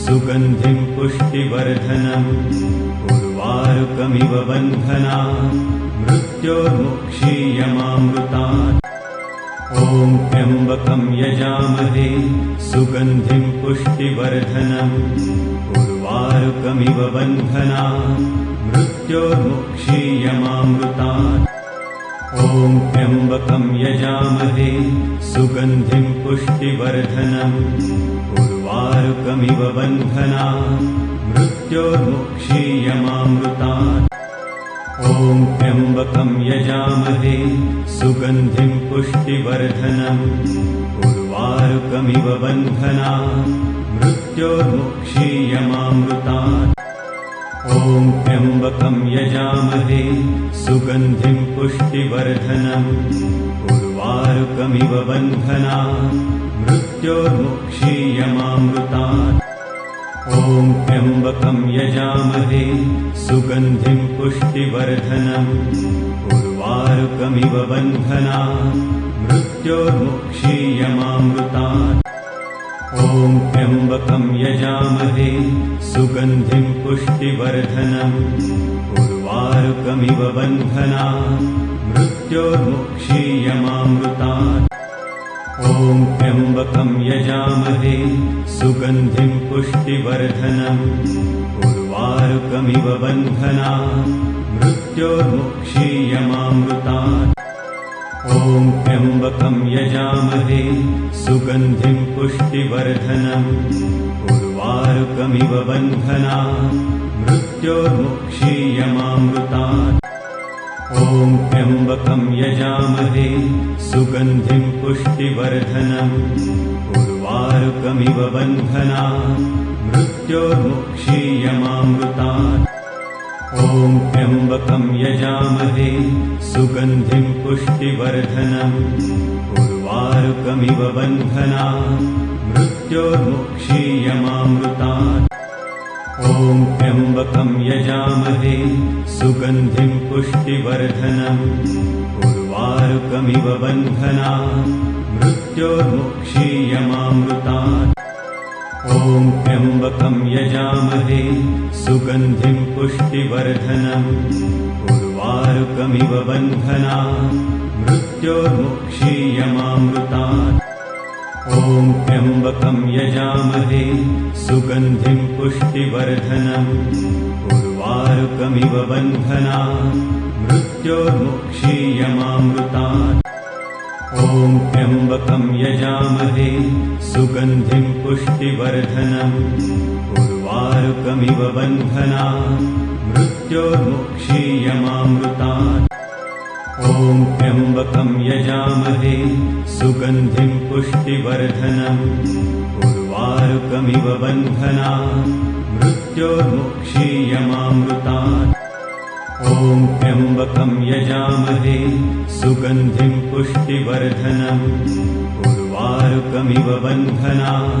सुगन्धिं पुष्टिवर्धनम् उर्वारुकमिव बन्धनात् मृत्योर्मुक्षीयमामृतात्। ॐ त्र्यम्बकं यजामहे सुगन्धिं पुष्टिवर्धनम् उर्वारुकमिव बन्धनात् मृत्योर्मुक्षीयमामृतात्। ॐ त्र्यम्बकं यजामहे सुगन्धिं पुष्टिवर्धनम् उर्वारुकमिव बन्धनान् मृत्योर्मुक्षीयमामृतात् ॐ त्र्यम्बकं यजामहे सुगन्धिं पुष्टिवर्धनम् उर्वारुकमिव बन्धनान् मृत्योर्मुक्षीयमामृतात् ॐ त्र्यम्बकं यजामहे सुगन्धिं पुष्टिवर्धनम् उर्वारुकमिव बन्धनान् मृत्योर्मुक्षीयमामृतात् ॐ त्र्यम्बकं यजामहे सुगन्धिं पुष्टिवर्धनम् उर्वारुकमिव बन्धनान् मृत्योर्मुक्षीयमामृतात् ॐ त्र्यम्बकं यजामहे सुगन्धिं पुष्टिवर्धनम् उर्वारुकमिव बन्धनान् मृत्योर्मुक्षीयमामृतात् ॐ त्र्यम्बकं यजामहे सुगन्धिं पुष्टिवर्धनम् उर्वारुकमिव बन्धनान् मृत्योर्मुक्षीयमामृतात् ॐ त्र्यम्बकं यजामहे सुगन्धिं पुष्टिवर्धनम् उर्वारुकमिव बन्धनान् मृत्योर्मुक्षीयमामृतात् ॐ त्र्यम्बकं यजामहे सुगन्धिं पुष्टिवर्धनम् उर्वारुकमिव बन्धनान् मृत्योर्मुक्षीयमामृतात् ॐ त्र्यम्बकं यजामहे सुगन्धिं पुष्टिवर्धनम् उर्वारुकमिव बन्धनान् मृत्योर्मुक्षीयमामृतात् ॐ त्र्यम्बकं यजामहे सुगन्धिं पुष्टिवर्धनम् उर्वारुकमिव बन्धनान् मृत्योर्मुक्षीयमामृतात् ॐ त्र्यम्बकं यजामहे सुगन्धिं पुष्टिवर्धनम् उर्वारुकमिव बन्धनान् मृत्योर्मुक्षीयमामृतात् ॐ त्र्यम्बकं यजामहे सुगन्धिं पुष्टिवर्धनम् उर्वारुकमिव बन्धनान् मृत्योर्मुक्षीयमामृतात् ॐ त्र्यम्बकं यजामहे सुगन्धिं पुष्टिवर्धनम् उर्वारुकमिव बन्धनान् मृत्योर्मुक्षीयमामृतात् ॐ त्र्यम्बकं यजामहे सुगन्धिं पुष्टिवर्धनम् उर्वारुकमिव बन्धनान् मृत्योर्मुक्षीयमामृतात् ॐ त्र्यम्बकं यजामहे सुगन्धिं पुष्टिवर्धनम् उर्वारुकमिव बन्धनान्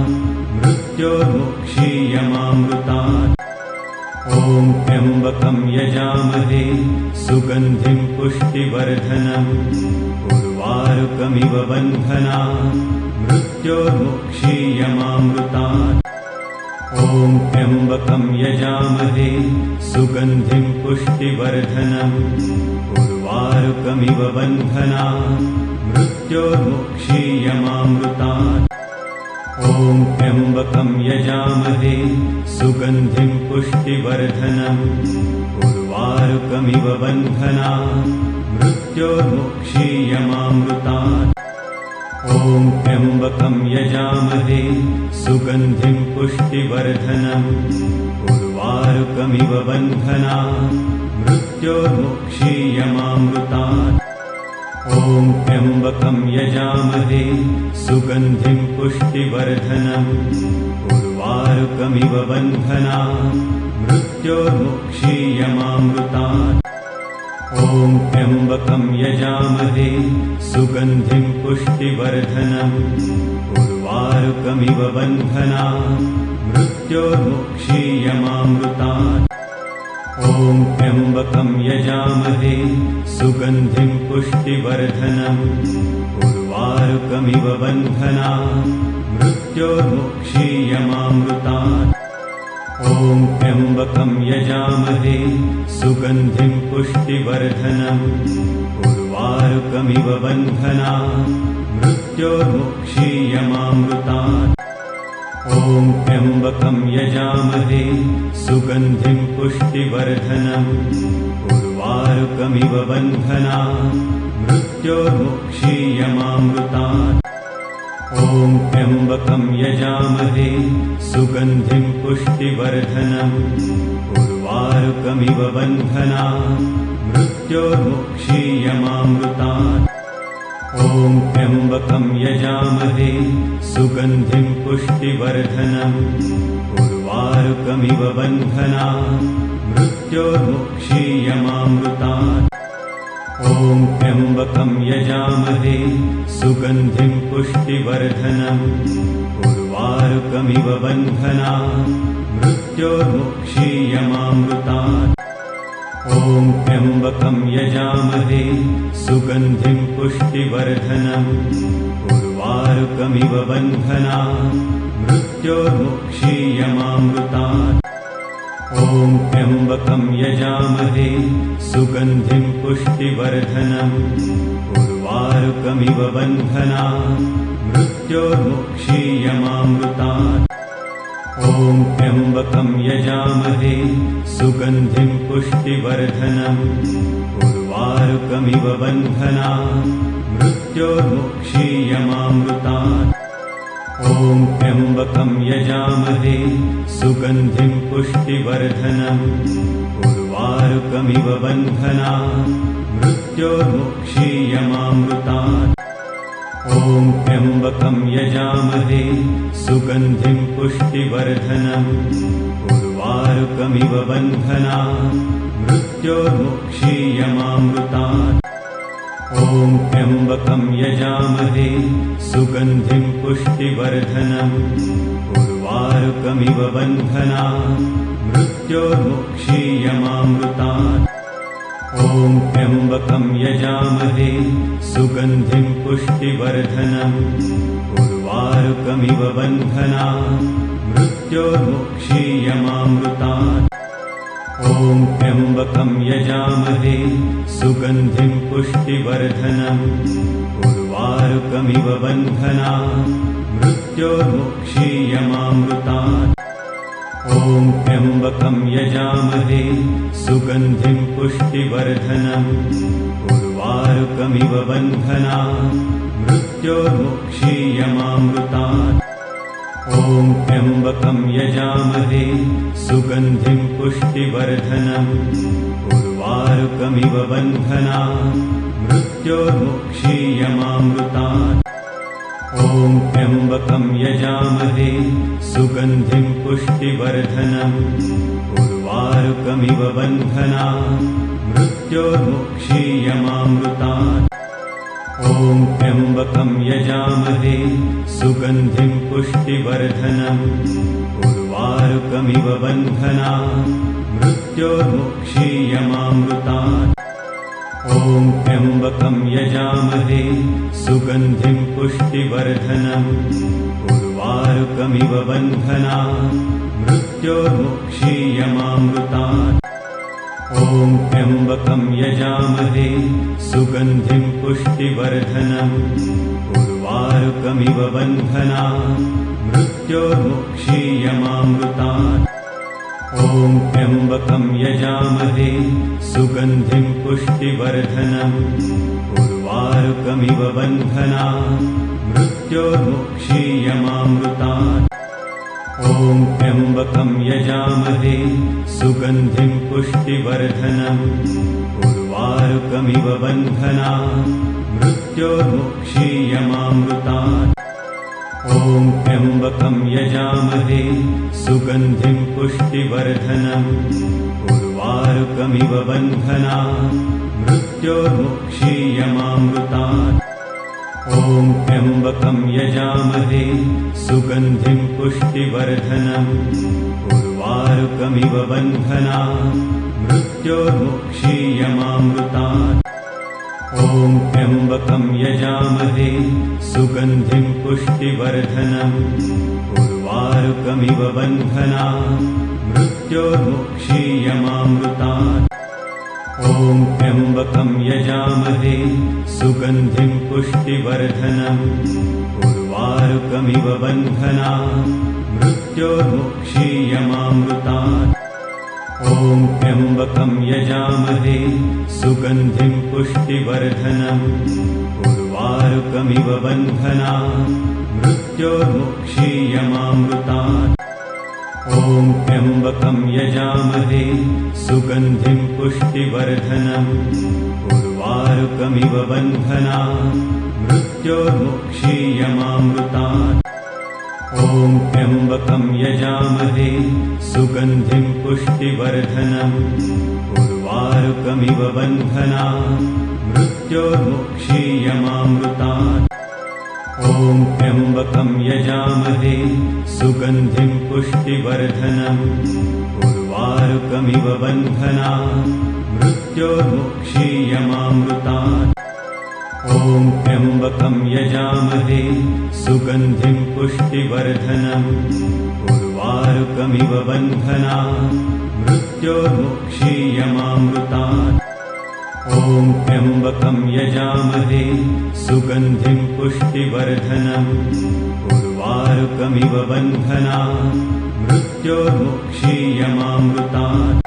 मृत्योर्मुक्षीयमामृतात् ॐ त्र्यम्बकं यजामहे सुगन्धिं पुष्टिवर्धनम् उर्वारुकमिव बन्धनान् मृत्योर्मुक्षीयमामृतात् ॐ त्र्यम्बकं यजामहे सुगन्धिं पुष्टिवर्धनम् उर्वारुकमिव बन्धनान् मृत्योर्मुक्षीयमामृतात् ॐ त्र्यम्बकं यजामहे सुगन्धिं पुष्टिवर्धनम् उर्वारुकमिव बन्धनान् मृत्योर्मुक्षीयमामृतात् ॐ त्र्यम्बकं यजामहे सुगन्धिं पुष्टिवर्धनम् उर्वारुकमिव बन्धनान् मृत्योर्मुक्षीयमामृतात् ॐ त्र्यम्बकं यजामहे सुगन्धिं पुष्टिवर्धनम् उर्वारुकमिव बन्धनान् मृत्योर्मुक्षीयमामृतात् ॐ त्र्यम्बकं यजामहे सुगन्धिं पुष्टिवर्धनम् उर्वारुकमिव बन्धनान् मृत्योर्मुक्षीयमामृतात् ॐ त्र्यम्बकं यजामहे सुगन्धिं पुष्टिवर्धनम् उर्वारुकमिव बन्धनान् मृत्योर्मुक्षीयमामृतात् ॐ त्र्यम्बकं यजामहे सुगन्धिं पुष्टिवर्धनम् उर्वारुकमिव बन्धनान् मृत्योर्मुक्षीयमामृतात् ॐ ॐ त्र्यम्बकं यजामहे सुगन्धिं पुष्टिवर्धनम् उर्वारुकमिव बन्धनात् मृत्योर्मुक्षीयमामृतात् ॐ त्र्यम्बकं यजामहे सुगन्धिं पुष्टिवर्धनम् उर्वारुकमिव बन्धनात् मृत्योर्मुक्षीयमामृतात् ॐ त्र्यम्बकं यजामहे सुगन्धिं पुष्टिवर्धनम् उर्वारुकमिव बन्धनात् मृत्योर्मुक्षीयमामृतात् ॐ त्र्यम्बकं यजामहे सुगन्धिं पुष्टिवर्धनम् उर्वारुकमिव बन्धनात् मृत्योर्मुक्षीयमामृतात् ॐ त्र्यम्बकं यजामहे सुगन्धिं पुष्टिवर्धनम् उर्वारुकमिव बन्धनात् मृत्योर्मुक्षीयमामृतात् ॐ त्र्यम्बकं यजामहे सुगन्धिं पुष्टिवर्धनम् उर्वारुकमिव बन्धनात् मृत्योर्मुक्षीयमामृतात् ॐ त्र्यम्बकं यजामहे सुगन्धिं पुष्टिवर्धनम् उर्वारुकमिव बन्धनात् मृत्योर्मुक्षीयमामृतात् ॐ त्र्यम्बकं यजामहे सुगन्धिं पुष्टिवर्धनम् उर्वारुकमिव बन्धनात् मृत्योर्मुक्षीयमामृतात् ॐ त्र्यम्बकं यजामहे सुगन्धिं पुष्टिवर्धनम् उर्वारुकमिव बन्धनात् मृत्योर्मुक्षीयमामृतात् ॐ त्र्यम्बकं यजामहे सुगन्धिं पुष्टिवर्धनम् उर्वारुकमिव बन्धनात् मृत्योर्मुक्षीयमामृतात् ॐ त्र्यम्बकं यजामहे सुगन्धिं पुष्टिवर्धनम् उर्वारुकमिव बन्धनात् मृत्योर्मुक्षीयमामृतात् ॐ त्र्यम्बकं यजामहे सुगन्धिं पुष्टिवर्धनम् उर्वारुकमिव बन्धनात् मृत्योर्मुक्षीयमामृतात् ॐ त्र्यम्बकं यजामहे सुगन्धिं पुष्टिवर्धनम् उर्वारुकमिव बन्धनात् मृत्योर्मुक्षीयमामृतात् ॐ त्र्यम्बकं यजामहे सुगन्धिं पुष्टिवर्धनम् उर्वारुकमिव बन्धनात् मृत्योर्मुक्षीयमामृतात् ॐ त्र्यम्बकं यजामहे सुगन्धिं पुष्टिवर्धनम् उर्वारुकमिव बन्धनात् मृत्योर्मुक्षीयमामृतात् ॐ त्र्यम्बकं यजामहे सुगन्धिं पुष्टिवर्धनम् उर्वारुकमिव बन्धनात् मृत्योर्मुक्षीयमामृतात् ॐ त्र्यम्बकं यजामहे सुगन्धिं पुष्टिवर्धनम् उर्वारुकमिव बन्धनात् मृत्योर्मुक्षीयमामृतात् ॐ त्र्यम्बकं यजामहे सुगन्धिं पुष्टिवर्धनम् उर्वारुकमिव बन्धनात् मृत्योर्मुक्षीयमामृतात् ॐ त्र्यम्बकं यजामहे सुगन्धिं पुष्टिवर्धनम् उर्वारुकमिव बन्धनात् मृत्योर्मुक्षीयमामृतात् ॐ त्र्यम्बकं यजामहे सुगन्धिं पुष्टिवर्धनम् उर्वारुकमिव बन्धनात् मृत्योर्मुक्षीयमामृतात् ॐ त्र्यम्बकं यजामहे सुगन्धिं पुष्टिवर्धनम् उर्वारुकमिव बन्धनात् मृत्योर्मुक्षीयमामृतात् ॐ त्र्यम्बकं यजामहे सुगन्धिं पुष्टिवर्धनम् उर्वारुकमिव बन्धनात् मृत्योर्मुक्षीयमामृतात् ॐ त्र्यम्बकं यजामहे सुगन्धिं पुष्टिवर्धनम् उर्वारुकमिव बन्धनात् मृत्योर्मुक्षीयमामृतात् ॐ त्र्यम्बकं यजामहे सुगन्धिं पुष्टिवर्धनम् उर्वारुकमिव बन्धनात् मृत्योर्मुक्षीयमामृतात्। ॐ त्र्यम्बकं यजामहे सुगन्धिं पुष्टिवर्धनम् उर्वारुकमिव बन्धनात् मृत्योर्मुक्षीयमामृतात्। ॐ त्र्यम्बकं यजामहे सुगन्धिं पुष्टिवर्धनम् उर्वारुकमिव बन्धनात् मृत्योर्मुक्षीयमामृतात्। ॐ त्र्यम्बकं यजामहे सुगन्धिं पुष्टिवर्धनम् उर्वारुकमिव बन्धनात् मृत्योर्मुक्षीयमामृतात्। ॐ त्र्यम्बकं यजामहे सुगन्धिं पुष्टिवर्धनम् उर्वारुकमिव बन्धनात् मृत्योर्मुक्षीयमामृतात्। ॐ त्र्यम्बकं यजामहे सुगन्धिं पुष्टिवर्धनम् उर्वारुकमिव बन्धनात् मृत्योर्मुक्षीयमामृतात्। ॐ त्र्यम्बकं यजामहे सुगन्धिं पुष्टिवर्धनम् उर्वारुकमिव बन्धनात् मृत्योर्मुक्षीयमामृतात्।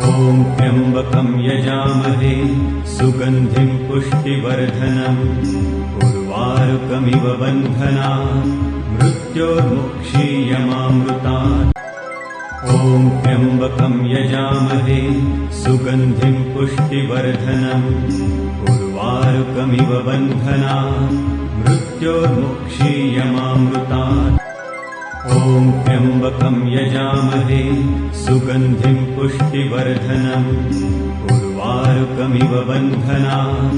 ॐ त्र्यम्बकं यजामहे सुगन्धिं पुष्टिवर्धनम् उर्वारुकमिव बन्धनात् मृत्योर्मुक्षीयमामृतात्। ॐ त्र्यम्बकं यजामहे सुगन्धिं पुष्टिवर्धनम् उर्वारुकमिव बन्धनात् मृत्योर्मुक्षीयमामृतात्। ॐ त्र्यम्बकं यजामहे सुगन्धिं पुष्टिवर्धनम् उर्वारुकमिव बन्धनात्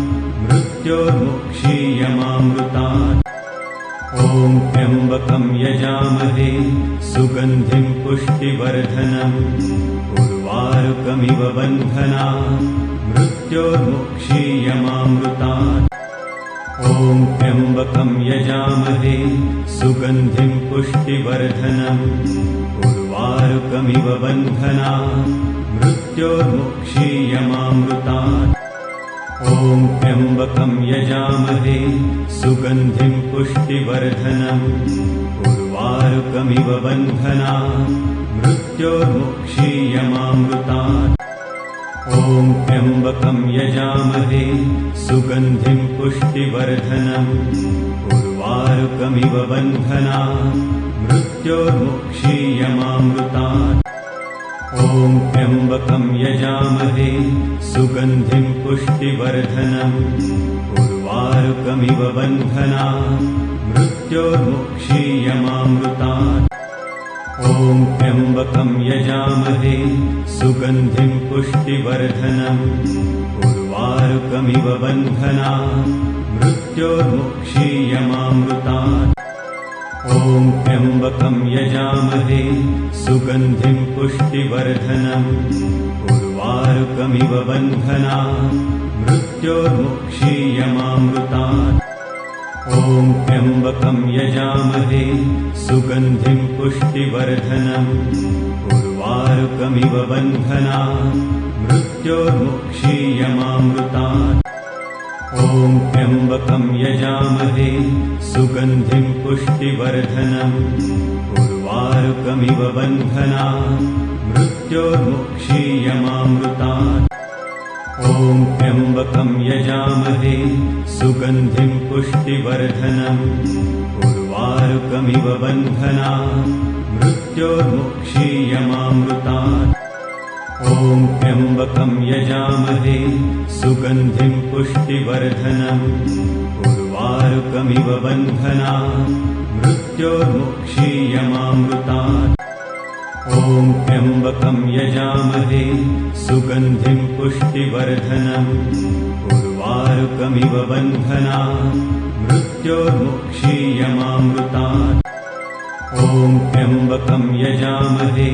मृत्योर्मुक्षीयमामृतात्। ॐ त्र्यम्बकं यजामहे सुगन्धिं पुष्टिवर्धनम् उर्वारुकमिव बन्धनात् मृत्योर्मुक्षीयमामृतात्। ॐ त्र्यम्बकं यजामहे सुगन्धिं पुष्टिवर्धनम् उर्वारुकमिव बन्धनात् मृत्योर्मुक्षीयमामृतात्। ॐ त्र्यम्बकं यजामहे सुगन्धिं पुष्टिवर्धनम् उर्वारुकमिव बन्धनात् मृत्योर्मुक्षीयमामृतात्। ॐ त्र्यम्बकं यजामहे सुगन्धिं पुष्टिवर्धनम् उर्वारुकमिव बन्धनात् मृत्योर्मुक्षीयमामृतात्। ॐ त्र्यम्बकं यजामहे सुगन्धिं पुष्टिवर्धनम् उर्वारुकमिव बन्धनात् मृत्योर्मुक्षीयमामृतात्। ॐ त्र्यम्बकं यजामहे सुगन्धिं पुष्टिवर्धनम् उर्वारुकमिव बन्धनात् मृत्योर्मुक्षीयमामृतात्। ॐ त्र्यम्बकं यजामहे सुगन्धिं पुष्टिवर्धनम् उर्वारुकमिव बन्धनात् मृत्योर्मुक्षीयमामृतात्। ॐ त्र्यम्बकं यजामहे सुगन्धिं पुष्टिवर्धनम् उर्वारुकमिव बन्धनात् मृत्योर्मुक्षीयमामृतात्। ॐ त्र्यम्बकं यजामहे सुगन्धिं पुष्टिवर्धनम् उर्वारुकमिव बन्धनात् मृत्योर्मुक्षीयमामृतात्। ॐ त्र्यम्बकं यजामहे सुगन्धिं पुष्टिवर्धनम् उर्वारुकमिव बन्धनात् मृत्योर्मुक्षीयमामृतात्। ॐ त्र्यम्बकं यजामहे सुगन्धिं पुष्टिवर्धनम् उर्वारुकमिव बन्धनात् मृत्योर्मुक्षीयमामृतात्। ॐ त्र्यम्बकं यजामहे सुगन्धिं पुष्टिवर्धनम् उर्वारुकमिव बन्धनात् मृत्योर्मुक्षीयमामृतात्। ॐ त्र्यम्बकं यजामहे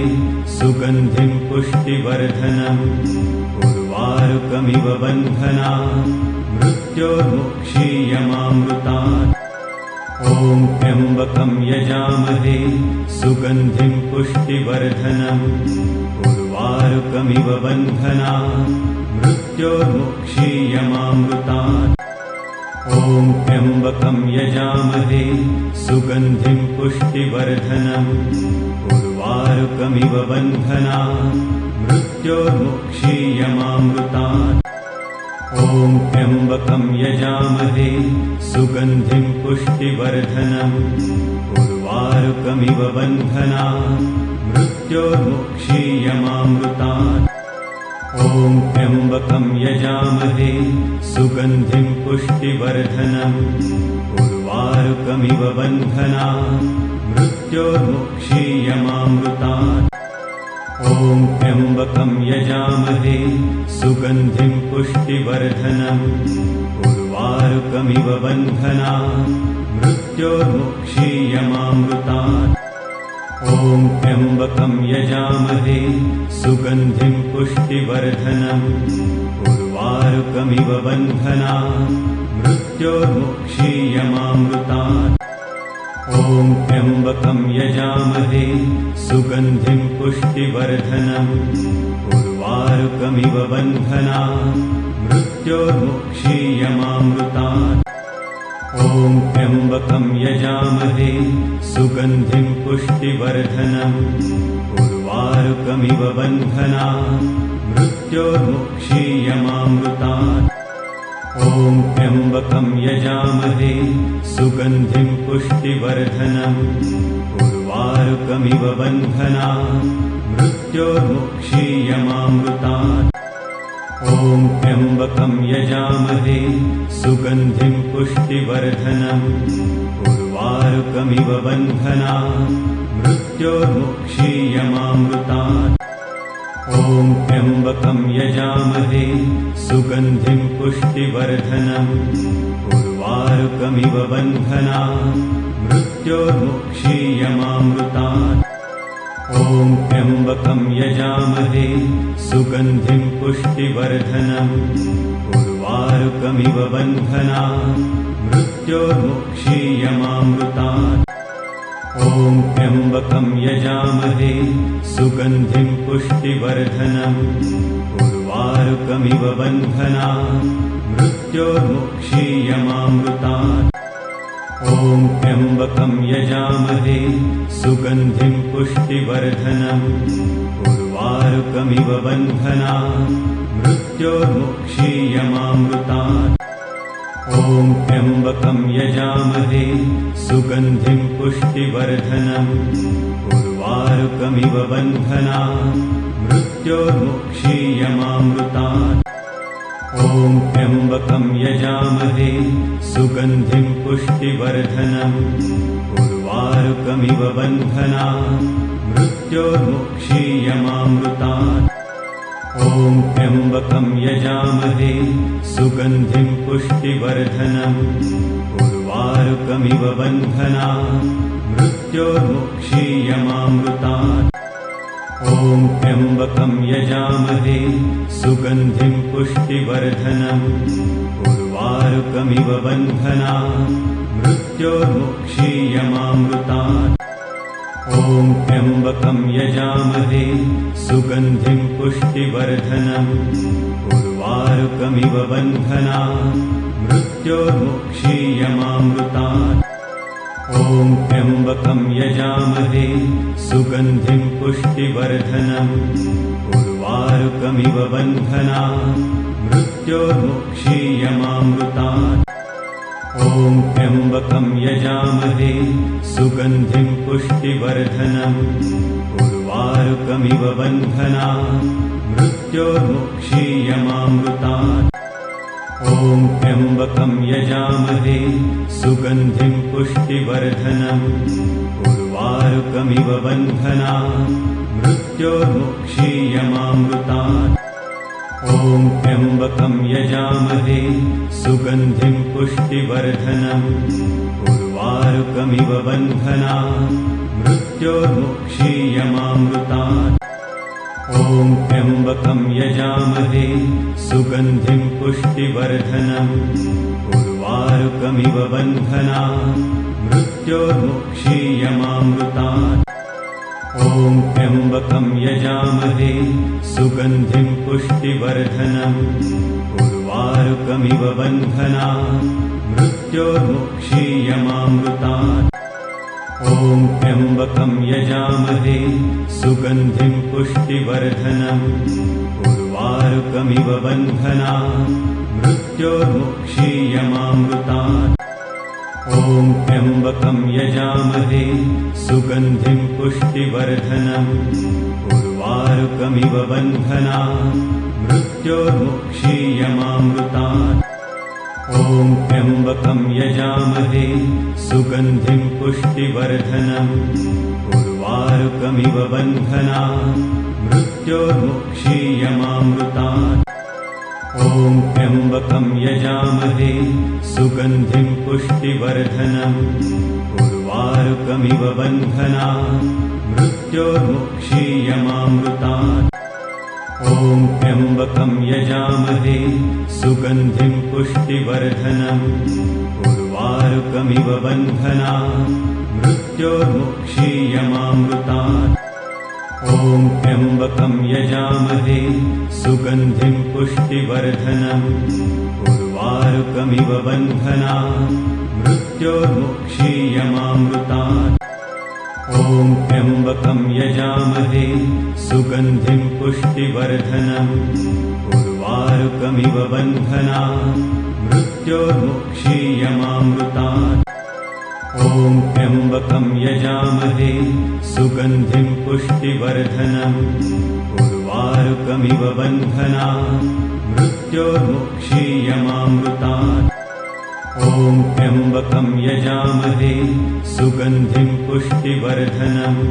सुगन्धिं पुष्टिवर्धनम् उर्वारुकमिव बन्धनात् मृत्योर्मुक्षीयमामृतात्। ॐ त्र्यम्बकं यजामहे सुगन्धिं पुष्टिवर्धनम् उर्वारुकमिव बन्धनात् मृत्योर्मुक्षीयमामृतात्। ॐ त्र्यम्बकं यजामहे सुगन्धिं पुष्टिवर्धनम् उर्वारुकमिव बन्धनान् मृत्योर्मुक्षीयमामृतात् ॐ त्र्यम्बकं यजामहे सुगन्धिं पुष्टिवर्धनम् उर्वारुकमिव बन्धनान् मृत्योर्मुक्षीयमामृतात् ॐ त्र्यम्बकं यजामहे सुगन्धिं पुष्टिवर्धनम् उर्वारुकमिव बन्धनान् मृत्योर्मुक्षीयमामृतात् ॐ त्र्यम्बकं यजामहे सुगन्धिं पुष्टिवर्धनम् उर्वारुकमिव बन्धनान् मृत्योर्मुक्षीयमामृतात् ॐ त्र्यम्बकं यजामहे सुगन्धिं पुष्टिवर्धनम् उर्वारुकमिव बन्धनान् मृत्योर्मुक्षीयमामृतात् ॐ त्र्यम्बकं यजामहे सुगन्धिं पुष्टिवर्धनम् उर्वारुकमिव बन्धनान् मृत्योर्मुक्षीयमामृतात् ॐ त्र्यम्बकं यजामहे सुगन्धिं पुष्टिवर्धनम् उर्वारुकमिव बन्धनान् मृत्योर्मुक्षीयमामृतात् ॐ त्र्यम्बकं यजामहे सुगन्धिं पुष्टिवर्धनम् उर्वारुकमिव बन्धनान् मृत्योर्मुक्षीयमामृतात् ॐ त्र्यम्बकं यजामहे सुगन्धिं पुष्टिवर्धनम् उर्वारुकमिव बन्धनान् मृत्योर्मुक्षीयमामृतात् ॐ त्र्यम्बकं यजामहे सुगन्धिं पुष्टिवर्धनम् उर्वारुकमिव बन्धनान् मृत्योर्मुक्षीयमामृतात् ॐ त्र्यम्बकं यजामहे सुगन्धिं पुष्टिवर्धनम् उर्वारुकमिव बन्धनान् मृत्योर्मुक्षीयमामृतात् ॐ त्र्यम्बकं यजामहे सुगन्धिं पुष्टिवर्धनम् उर्वारुकमिव बन्धनान् मृत्योर्मुक्षीयमामृतात् ॐ त्र्यम्बकं यजामहे सुगन्धिं पुष्टिवर्धनम् उर्वारुकमिव बन्धनान् मृत्योर्मुक्षीयमामृतात् ॐ त्र्यम्बकं यजामहे सुगन्धिं पुष्टिवर्धनम् उर्वारुकमिव बन्धनान् मृत्योर्मुक्षीयमामृतात् ॐ त्र्यम्बकं यजामहे सुगन्धिं पुष्टिवर्धनम् उर्वारुकमिव बन्धनान् मृत्योर्मुक्षीयमामृतात् ॐ त्र्यम्बकं यजामहे सुगन्धिं पुष्टिवर्धनम् उर्वारुकमिव बन्धनान् मृत्योर्मुक्षीयमामृतात् ॐ त्र्यम्बकं यजामहे सुगन्धिं पुष्टिवर्धनम् उर्वारुकमिव बन्धनान् मृत्योर्मुक्षीयमामृतात् ॐ त्र्यम्बकं यजामहे सुगन्धिं पुष्टिवर्धनम् उर्वारुकमिव बन्धनान् मृत्योर्मुक्षीयमामृतात् ॐ त्र्यम्बकं यजामहे सुगन्धिं पुष्टिवर्धनम् उर्वारुकमिव बन्धनान् मृत्योर्मुक्षीयमामृतात् ॐ त्र्यम्बकं यजामहे सुगन्धिं पुष्टिवर्धनम् उर्वारुकमिव बन्धनान् मृत्योर्मुक्षीयमामृतात् ॐ त्र्यम्बकं यजामहे सुगन्धिं पुष्टिवर्धनम् उर्वारुकमिव बन्धनान् मृत्योर्मुक्षीयमामृतात् ॐ त्र्यम्बकं यजामहे सुगन्धिं पुष्टिवर्धनम् उर्वारुकमिव बन्धनान् मृत्योर्मुक्षीयमामृतात् ॐ त्र्यम्बकं यजामहे सुगन्धिं पुष्टिवर्धनम् उर्वारुकमिव बन्धनान् मृत्योर्मुक्षीयमामृतात् ॐ त्र्यम्बकं यजामहे सुगन्धिं पुष्टिवर्धनम् उर्वारुकमिव बन्धनान् मृत्योर्मुक्षीयमामृतात्। ॐ त्र्यम्बकं यजामहे सुगन्धिं पुष्टिवर्धनम् उर्वारुकमिव बन्धनात् मृत्योर्मुक्षीयमामृतात्। ॐ त्र्यम्बकं यजामहे सुगन्धिं पुष्टिवर्धनम् उर्वारुकमिव बन्धनात् मृत्योर्मुक्षीयमामृतात्। ॐ त्र्यम्बकं यजामहे सुगन्धिं पुष्टिवर्धनम् उर्वारुकमिव बन्धनात् मृत्योर्मुक्षीयमामृतात्। ॐ त्र्यम्बकं यजामहे सुगन्धिं पुष्टिवर्धनम् उर्वारुकमिव बन्धनात् मृत्योर्मुक्षीयमामृतात्। ॐ त्र्यम्बकं यजामहे सुगन्धिं पुष्टिवर्धनम् उर्वारुकमिव बन्धनात् मृत्योर्मुक्षीयमामृतात्। ॐ त्र्यम्बकं यजामहे सुगन्धिं पुष्टिवर्धनम् उर्वारुकमिव बन्धनात् मृत्योर्मुक्षीयमामृतात्। ॐ त्र्यम्बकं यजामहे सुगन्धिं पुष्टिवर्धनम् उर्वारुकमिव बन्धनात् मृत्योर्मुक्षीयमामृतात्। ॐ त्र्यम्बकं यजामहे सुगन्धिं पुष्टिवर्धनम् उर्वारुकमिव बन्धनात् मृत्योर्मुक्षीयमामृतात्। ॐ त्र्यम्बकं यजामहे सुगन्धिं पुष्टिवर्धनम्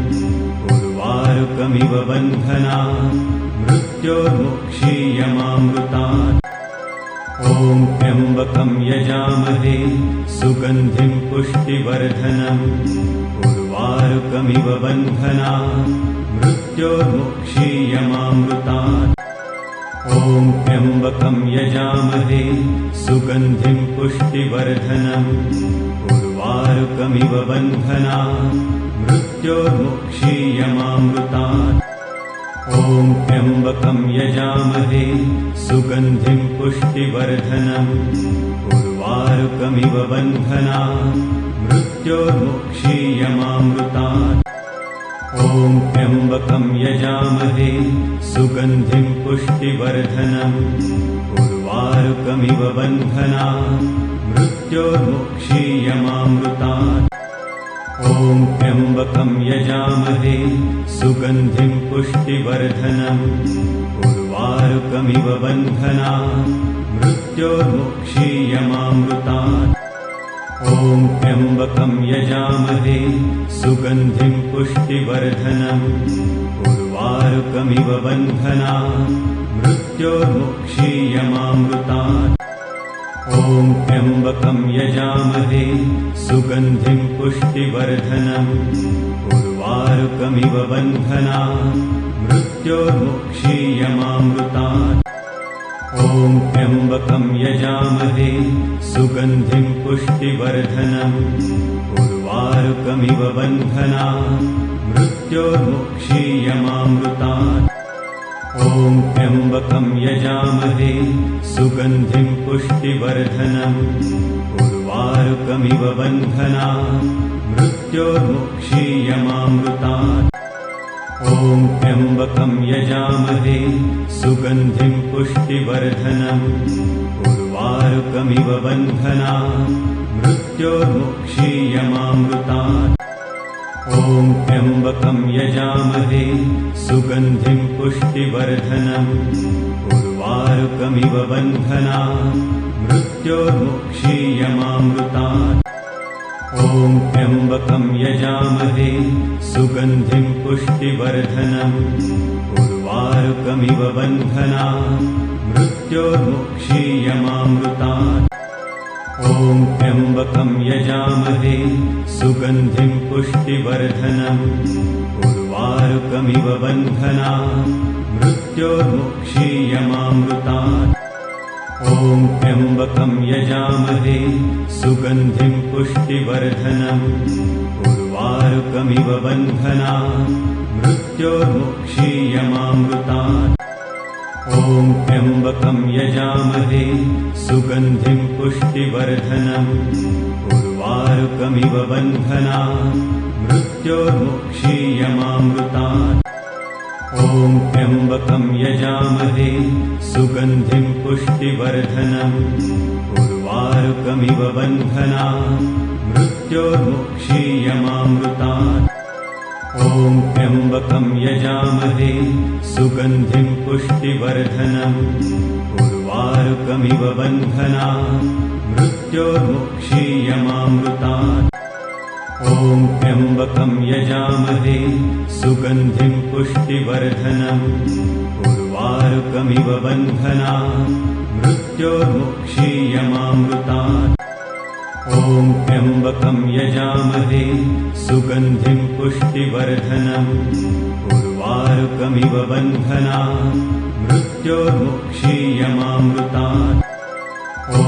उर्वारुकमिव बन्धनात् मृत्योर्मुक्षीयमामृतात्। ॐ त्र्यम्बकं यजामहे सुगन्धिं पुष्टिवर्धनम् उर्वारुकमिव बन्धनात् मृत्योर्मुक्षीयमामृतात्। ॐ त्र्यम्बकं यजामहे सुगन्धिं पुष्टिवर्धनम् उर्वारुकमिव बन्धनात् मृत्योर्मुक्षीयमामृतात्। ॐ त्र्यम्बकं यजामहे सुगन्धिं पुष्टिवर्धनम् उर्वारुकमिव बन्धनात् मृत्योर्मुक्षीयमामृतात्। ॐ त्र्यम्बकं यजामहे सुगन्धिं पुष्टिवर्धनम् उर्वारुकमिव बन्धनात् मृत्योर्मुक्षीयमामृतात्। ॐ त्र्यम्बकं यजामहे सुगन्धिं पुष्टिवर्धनम् उर्वारुकमिव बन्धनात् मृत्योर्मुक्षीयमामृतात्। ॐ त्र्यम्बकं यजामहे सुगन्धिं पुष्टिवर्धनम् उर्वारुकमिव बन्धनात् मृत्योर्मुक्षीयमामृतात्। ॐ त्र्यम्बकं यजामहे सुगन्धिं पुष्टिवर्धनम् उर्वारुकमिव बन्धनात् मृत्योर्मुक्षीयमामृतात्। ॐ त्र्यम्बकं यजामहे सुगन्धिं पुष्टिवर्धनम् उर्वारुकमिव बन्धनात् मृत्योर्मुक्षीयमामृतात्। ॐ त्र्यम्बकं यजामहे सुगन्धिं पुष्टिवर्धनम् उर्वारुकमिव बन्धनात् मृत्योर्मुक्षीयमामृतात्। ॐ त्र्यम्बकं यजामहे सुगन्धिं पुष्टिवर्धनम् उर्वारुकमिव बन्धनात् मृत्योर्मुक्षीयमामृतात्। ॐ त्र्यम्बकं यजामहे सुगन्धिं पुष्टिवर्धनम् उर्वारुकमिव बन्धनात् मृत्योर्मुक्षीयमामृतात्। ॐ त्र्यम्बकं यजामहे सुगन्धिं पुष्टिवर्धनम् उर्वारुकमिव बन्धनात् मृत्योर्मुक्षीयमामृतात्। ॐ त्र्यम्बकं यजामहे सुगन्धिं पुष्टिवर्धनम् उर्वारुकमिव बन्धनात् मृत्योर्मुक्षीयमामृतात्। ॐ त्र्यम्बकं यजामहे सुगन्धिं पुष्टिवर्धनम् उर्वारुकमिव बन्धनात् मृत्योर्मुक्षीयमामृतात्। ॐ ॐ त्र्यम्बकं यजामहे सुगन्धिं पुष्टिवर्धनम् उर्वारुकमिव बन्धनान् मृत्योर्मुक्षीयमामृतात् ॐ त्र्यम्बकं यजामहे सुगन्धिं पुष्टिवर्धनम् उर्वारुकमिव बन्धनान् मृत्योर्मुक्षीयमामृतात् ॐ त्र्यम्बकं यजामहे सुगन्धिं पुष्टिवर्धनम् उर्वारुकमिव बन्धनान् मृत्योर्मुक्षीयमामृतात् ॐ त्र्यम्बकं यजामहे सुगन्धिं पुष्टिवर्धनम् उर्वारुकमिव बन्धनान् मृत्योर्मुक्षीयमामृतात् ॐ त्र्यम्बकं यजामहे सुगन्धिं पुष्टिवर्धनम् उर्वारुकमिव बन्धनान् मृत्योर्मुक्षीयमामृतात्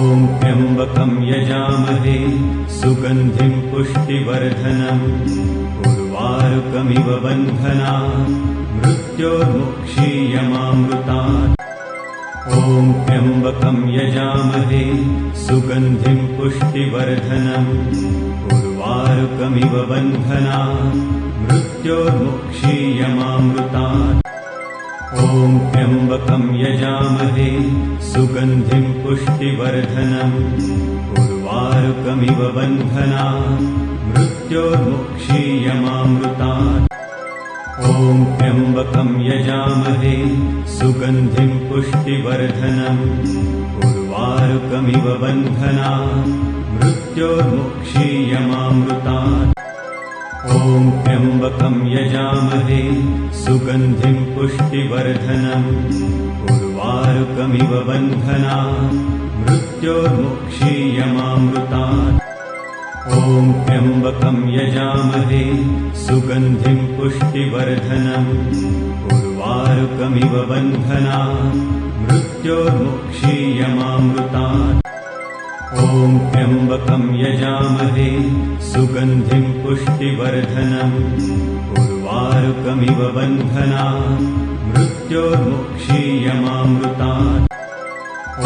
ॐ त्र्यम्बकं यजामहे सुगन्धिं पुष्टिवर्धनम् उर्वारुकमिव बन्धनान् मृत्योर्मुक्षीयमामृतात् ॐ त्र्यम्बकं यजामहे सुगन्धिं पुष्टिवर्धनम् उर्वारुकमिव बन्धनान् मृत्योर्मुक्षीयमामृतात् ॐ त्र्यम्बकं यजामहे सुगन्धिं पुष्टिवर्धनम् उर्वारुकमिव बन्धनान् मृत्योर्मुक्षीयमामृतात् ॐ त्र्यम्बकं यजामहे सुगन्धिं पुष्टिवर्धनम् उर्वारुकमिव बन्धनान् मृत्योर्मुक्षीयमामृतात् ॐ त्र्यम्बकं यजामहे सुगन्धिं पुष्टिवर्धनम् उर्वारुकमिव बन्धनान् मृत्योर्मुक्षीयमामृतात् ॐ त्र्यम्बकं यजामहे सुगन्धिं पुष्टिवर्धनम् उर्वारुकमिव बन्धनान् मृत्योर्मुक्षीयमामृतात् ॐ त्र्यम्बकं यजामहे सुगन्धिं पुष्टिवर्धनम् उर्वारुकमिव बन्धनान् मृत्योर्मुक्षीयमामृतात्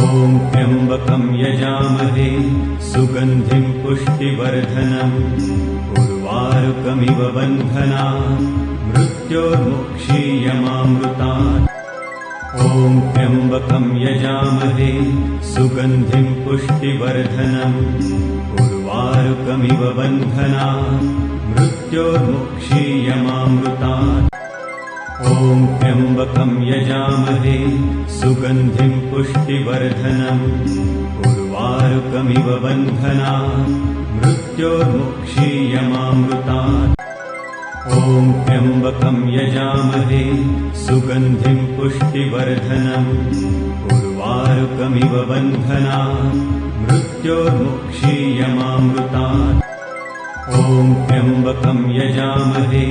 ॐ त्र्यम्बकं यजामहे सुगन्धिं पुष्टिवर्धनम् उर्वारुकमिव बन्धनान् मृत्योर्मुक्षीयमामृतात् ॐ त्र्यम्बकं यजामहे सुगन्धिं पुष्टिवर्धनम् उर्वारुकमिव बन्धनान् मृत्योर्मुक्षीयमामृतात् ॐ त्र्यम्बकं यजामहे सुगन्धिं पुष्टिवर्धनम् उर्वारुकमिव बन्धनान् मृत्योर्मुक्षीयमामृतात् ॐ त्र्यम्बकं यजामहे सुगन्धिं पुष्टिवर्धनम् उर्वारुकमिव बन्धनान् मृत्योर्मुक्षीयमामृतात् ॐ त्र्यम्बकं यजामहे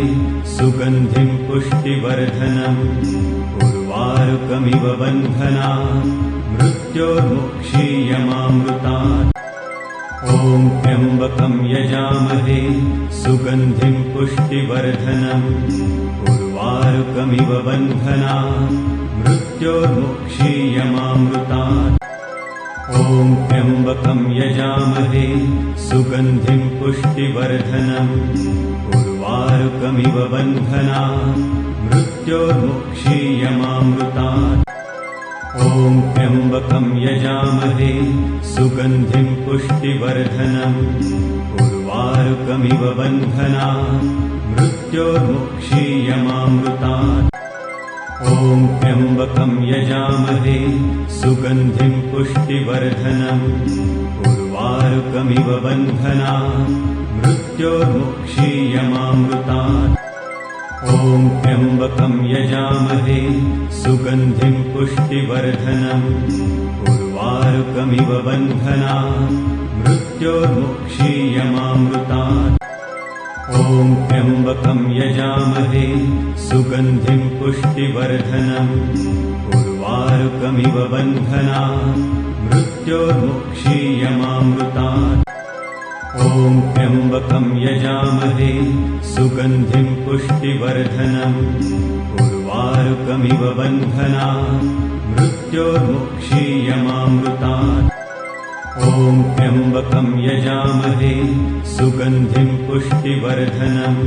सुगन्धिं पुष्टिवर्धनम् उर्वारुकमिव बन्धनान् मृत्योर्मुक्षीयमामृतात् ॐ त्र्यम्बकं यजामहे सुगन्धिं पुष्टिवर्धनम् उर्वारुकमिव बन्धनान् मृत्योर्मुक्षीयमामृतात् ॐ त्र्यम्बकं यजामहे सुगन्धिं पुष्टिवर्धनम् उर्वारुकमिव बन्धनान् मृत्योर्मुक्षीयमामृतात् ॐ त्र्यम्बकं यजामहे सुगन्धिं पुष्टिवर्धनम् उर्वारुकमिव बन्धनान् मृत्योर्मुक्षीयमामृतात् ॐ त्र्यम्बकं यजामहे सुगन्धिं पुष्टिवर्धनम् उर्वारुकमिव बन्धनान् मृत्योर्मुक्षीयमामृतात् ॐ त्र्यम्बकं यजामहे सुगन्धिं पुष्टिवर्धनम् उर्वारुकमिव बन्धनान् मृत्योर्मुक्षीयमामृतात् ॐ त्र्यम्बकं यजामहे सुगन्धिं पुष्टिवर्धनम् उर्वारुकमिव बन्धनान् मृत्योर्मुक्षीयमामृतात् ॐ त्र्यम्बकं यजामहे सुगन्धिं पुष्टिवर्धनम् उर्वारुकमिव बन्धनान् मृत्योर्मुक्षीयमामृतात्। ॐ त्र्यम्बकं यजामहे सुगन्धिं पुष्टिवर्धनम्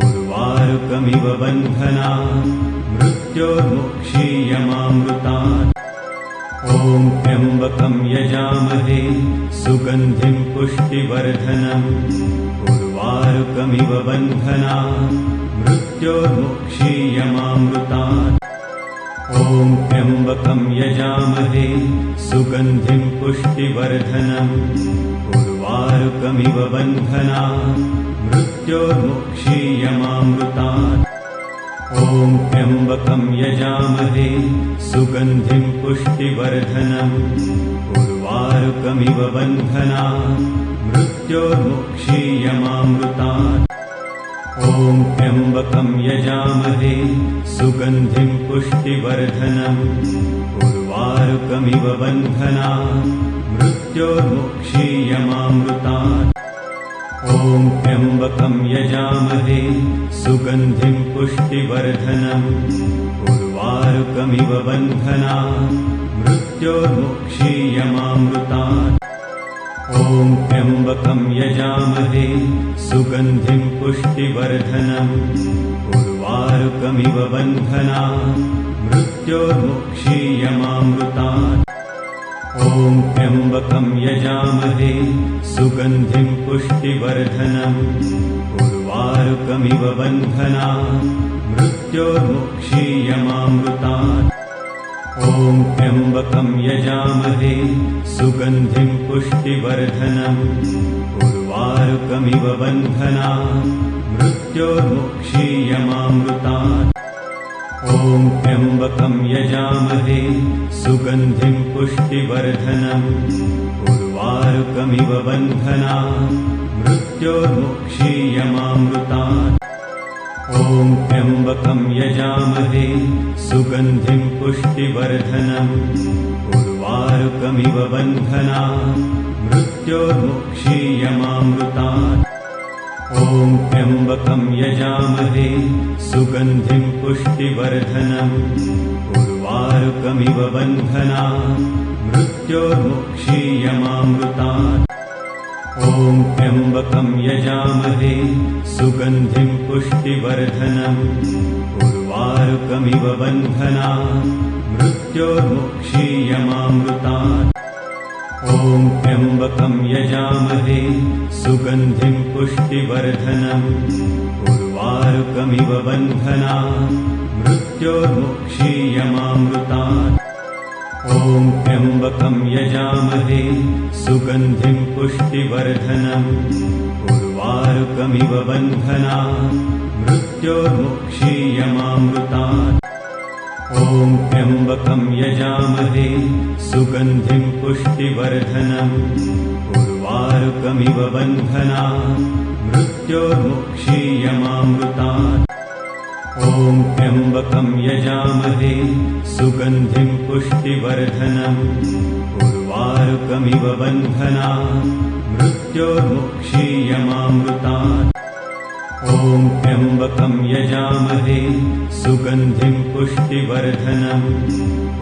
उर्वारुकमिव बन्धनात् मृत्योर्मुक्षीयमामृतात्। ॐ त्र्यम्बकं यजामहे सुगन्धिं पुष्टिवर्धनम् उर्वारुकमिव बन्धनात् मृत्योर्मुक्षीयमामृतात्। ॐ त्र्यम्बकं यजामहे सुगन्धिं पुष्टिवर्धनम् उर्वारुकमिव बन्धनात् मृत्योर्मुक्षीयमामृतात्। ॐ त्र्यम्बकं यजामहे सुगन्धिं पुष्टिवर्धनम् उर्वारुकमिव बन्धनात् मृत्योर्मुक्षीयमामृतात्। ॐ त्र्यम्बकं यजामहे सुगन्धिं पुष्टिवर्धनम् उर्वारुकमिव बन्धनात् मृत्योर्मुक्षीयमामृतात्। ॐ त्र्यम्बकं यजामहे सुगन्धिं पुष्टिवर्धनम् उर्वारुकमिव बन्धनात् मृत्योर्मुक्षीयमामृतात्। ॐ त्र्यम्बकं यजामहे सुगन्धिं पुष्टिवर्धनम् उर्वारुकमिव बन्धनात् मृत्योर्मुक्षीयमामृतात्। ॐ त्र्यम्बकं यजामहे सुगन्धिं पुष्टिवर्धनम् उर्वारुकमिव बन्धनात् मृत्योर्मुक्षीयमामृतात्। ॐ त्र्यम्बकं यजामहे सुगन्धिं पुष्टिवर्धनम् उर्वारुकमिव बन्धनात् मृत्योर्मुक्षीयमामृतात्। ॐ त्र्यम्बकं यजामहे सुगन्धिं पुष्टिवर्धनम् उर्वारुकमिव बन्धनात् मृत्योर्मुक्षीयमामृतात्। ॐ त्र्यम्बकं यजामहे सुगन्धिं पुष्टिवर्धनम् उर्वारुकमिव बन्धनात् मृत्योर्मुक्षीयमामृतात्। ॐ त्र्यम्बकं यजामहे सुगन्धिं पुष्टिवर्धनम् उर्वारुकमिव बन्धनात् मृत्योर्मुक्षीयमामृतात्। ॐ त्र्यम्बकं यजामहे सुगन्धिं पुष्टिवर्धनम् उर्वारुकमिव बन्धनात् मृत्योर्मुक्षीयमामृतात्। ॐ त्र्यम्बकं यजामहे सुगन्धिं पुष्टिवर्धनम् उर्वारुकमिव बन्धनात् मृत्योर्मुक्षीयमामृतात्। ॐ त्र्यम्बकं यजामहे सुगन्धिं पुष्टिवर्धनम् उर्वारुकमिव बन्धनात् मृत्योर्मुक्षीयमामृतात्। ॐ त्र्यम्बकं यजामहे सुगन्धिं पुष्टिवर्धनम् उर्वारुकमिव बन्धनात् मृत्योर्मुक्षीयमामृतात्। ॐ त्र्यम्बकं यजामहे सुगन्धिं पुष्टिवर्धनम् उर्वारुकमिव बन्धनात् मृत्योर्मुक्षीयमामृतात्। ॐ त्र्यम्बकं यजामहे सुगन्धिं पुष्टिवर्धनम्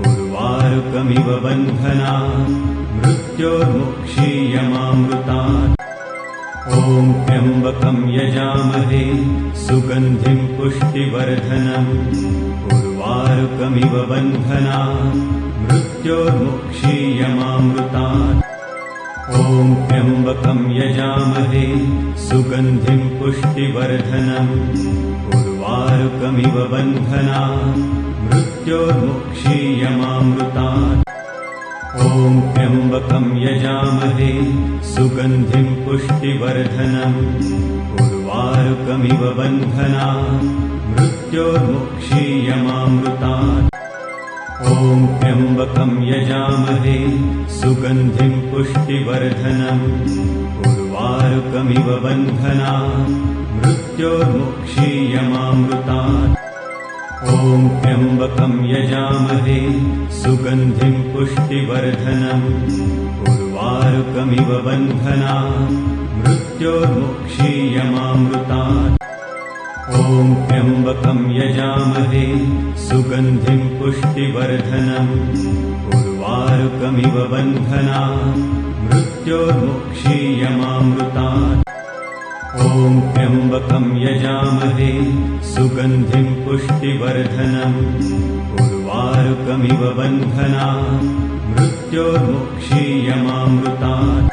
उर्वारुकमिव बन्धनात् मृत्योर्मुक्षीयमामृतात्। ॐ त्र्यम्बकं यजामहे सुगन्धिं पुष्टिवर्धनम् उर्वारुकमिव बन्धनात् मृत्योर्मुक्षीयमामृतात्। ॐ त्र्यम्बकं यजामहे सुगन्धिं पुष्टिवर्धनम् उर्वारुकमिव बन्धनात् मृत्योर्मुक्षीयमामृतात्। ॐ त्र्यम्बकं यजामहे सुगन्धिं पुष्टिवर्धनम् उर्वारुकमिव बन्धनात् मृत्योर्मुक्षीयमामृतात्। ॐ त्र्यम्बकं यजामहे सुगन्धिं पुष्टिवर्धनम् उर्वारुकमिव बन्धनात् मृत्योर्मुक्षीयमामृतात्। ॐ त्र्यम्बकं यजामहे सुगन्धिं पुष्टिवर्धनम् उर्वारुकमिव बन्धनात् मृत्योर्मुक्षीयमामृतात्। ॐ त्र्यम्बकं यजामहे सुगन्धिं पुष्टिवर्धनम् उर्वारुकमिव बन्धनान् मृत्योर्मुक्षीयमामृतात् ॐ त्र्यम्बकं यजामहे सुगन्धिं पुष्टिवर्धनम् उर्वारुकमिव बन्धनान् मृत्योर्मुक्षीयमामृतात्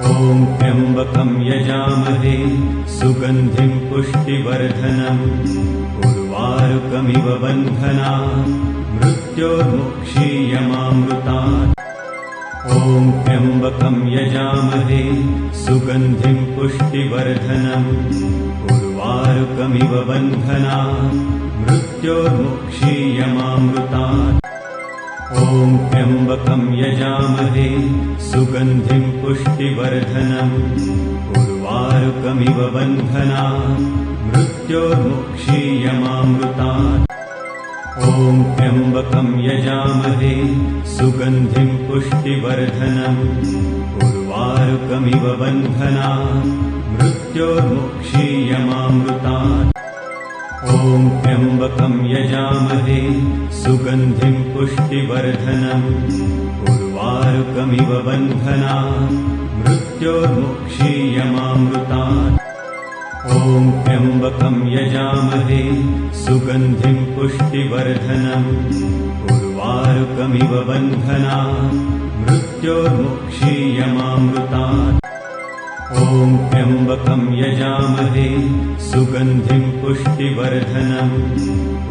ॐ त्र्यम्बकं यजामहे सुगन्धिं पुष्टिवर्धनम् उर्वारुकमिव बन्धनान् मृत्योर्मुक्षीयमामृतात् ॐ त्र्यम्बकं यजामहे सुगन्धिं पुष्टिवर्धनम् उर्वारुकमिव बन्धनान् मृत्योर्मुक्षीयमामृतात् ॐ त्र्यम्बकं यजामहे सुगन्धिं पुष्टिवर्धनम् उर्वारुकमिव बन्धनान् मृत्योर्मुक्षीयमामृतात् ॐ त्र्यम्बकं यजामहे सुगन्धिं पुष्टिवर्धनम् उर्वारुकमिव बन्धनान् मृत्योर्मुक्षीयमामृतात् ॐ त्र्यम्बकं यजामहे सुगन्धिं पुष्टिवर्धनम् उर्वारुकमिव बन्धनान् मृत्योर्मुक्षीयमामृतात् ॐ त्र्यम्बकं यजामहे सुगन्धिं पुष्टिवर्धनम् उर्वारुकमिव बन्धनान् मृत्योर्मुक्षीयमामृतात् ॐ त्र्यम्बकं यजामहे सुगन्धिं पुष्टिवर्धनम्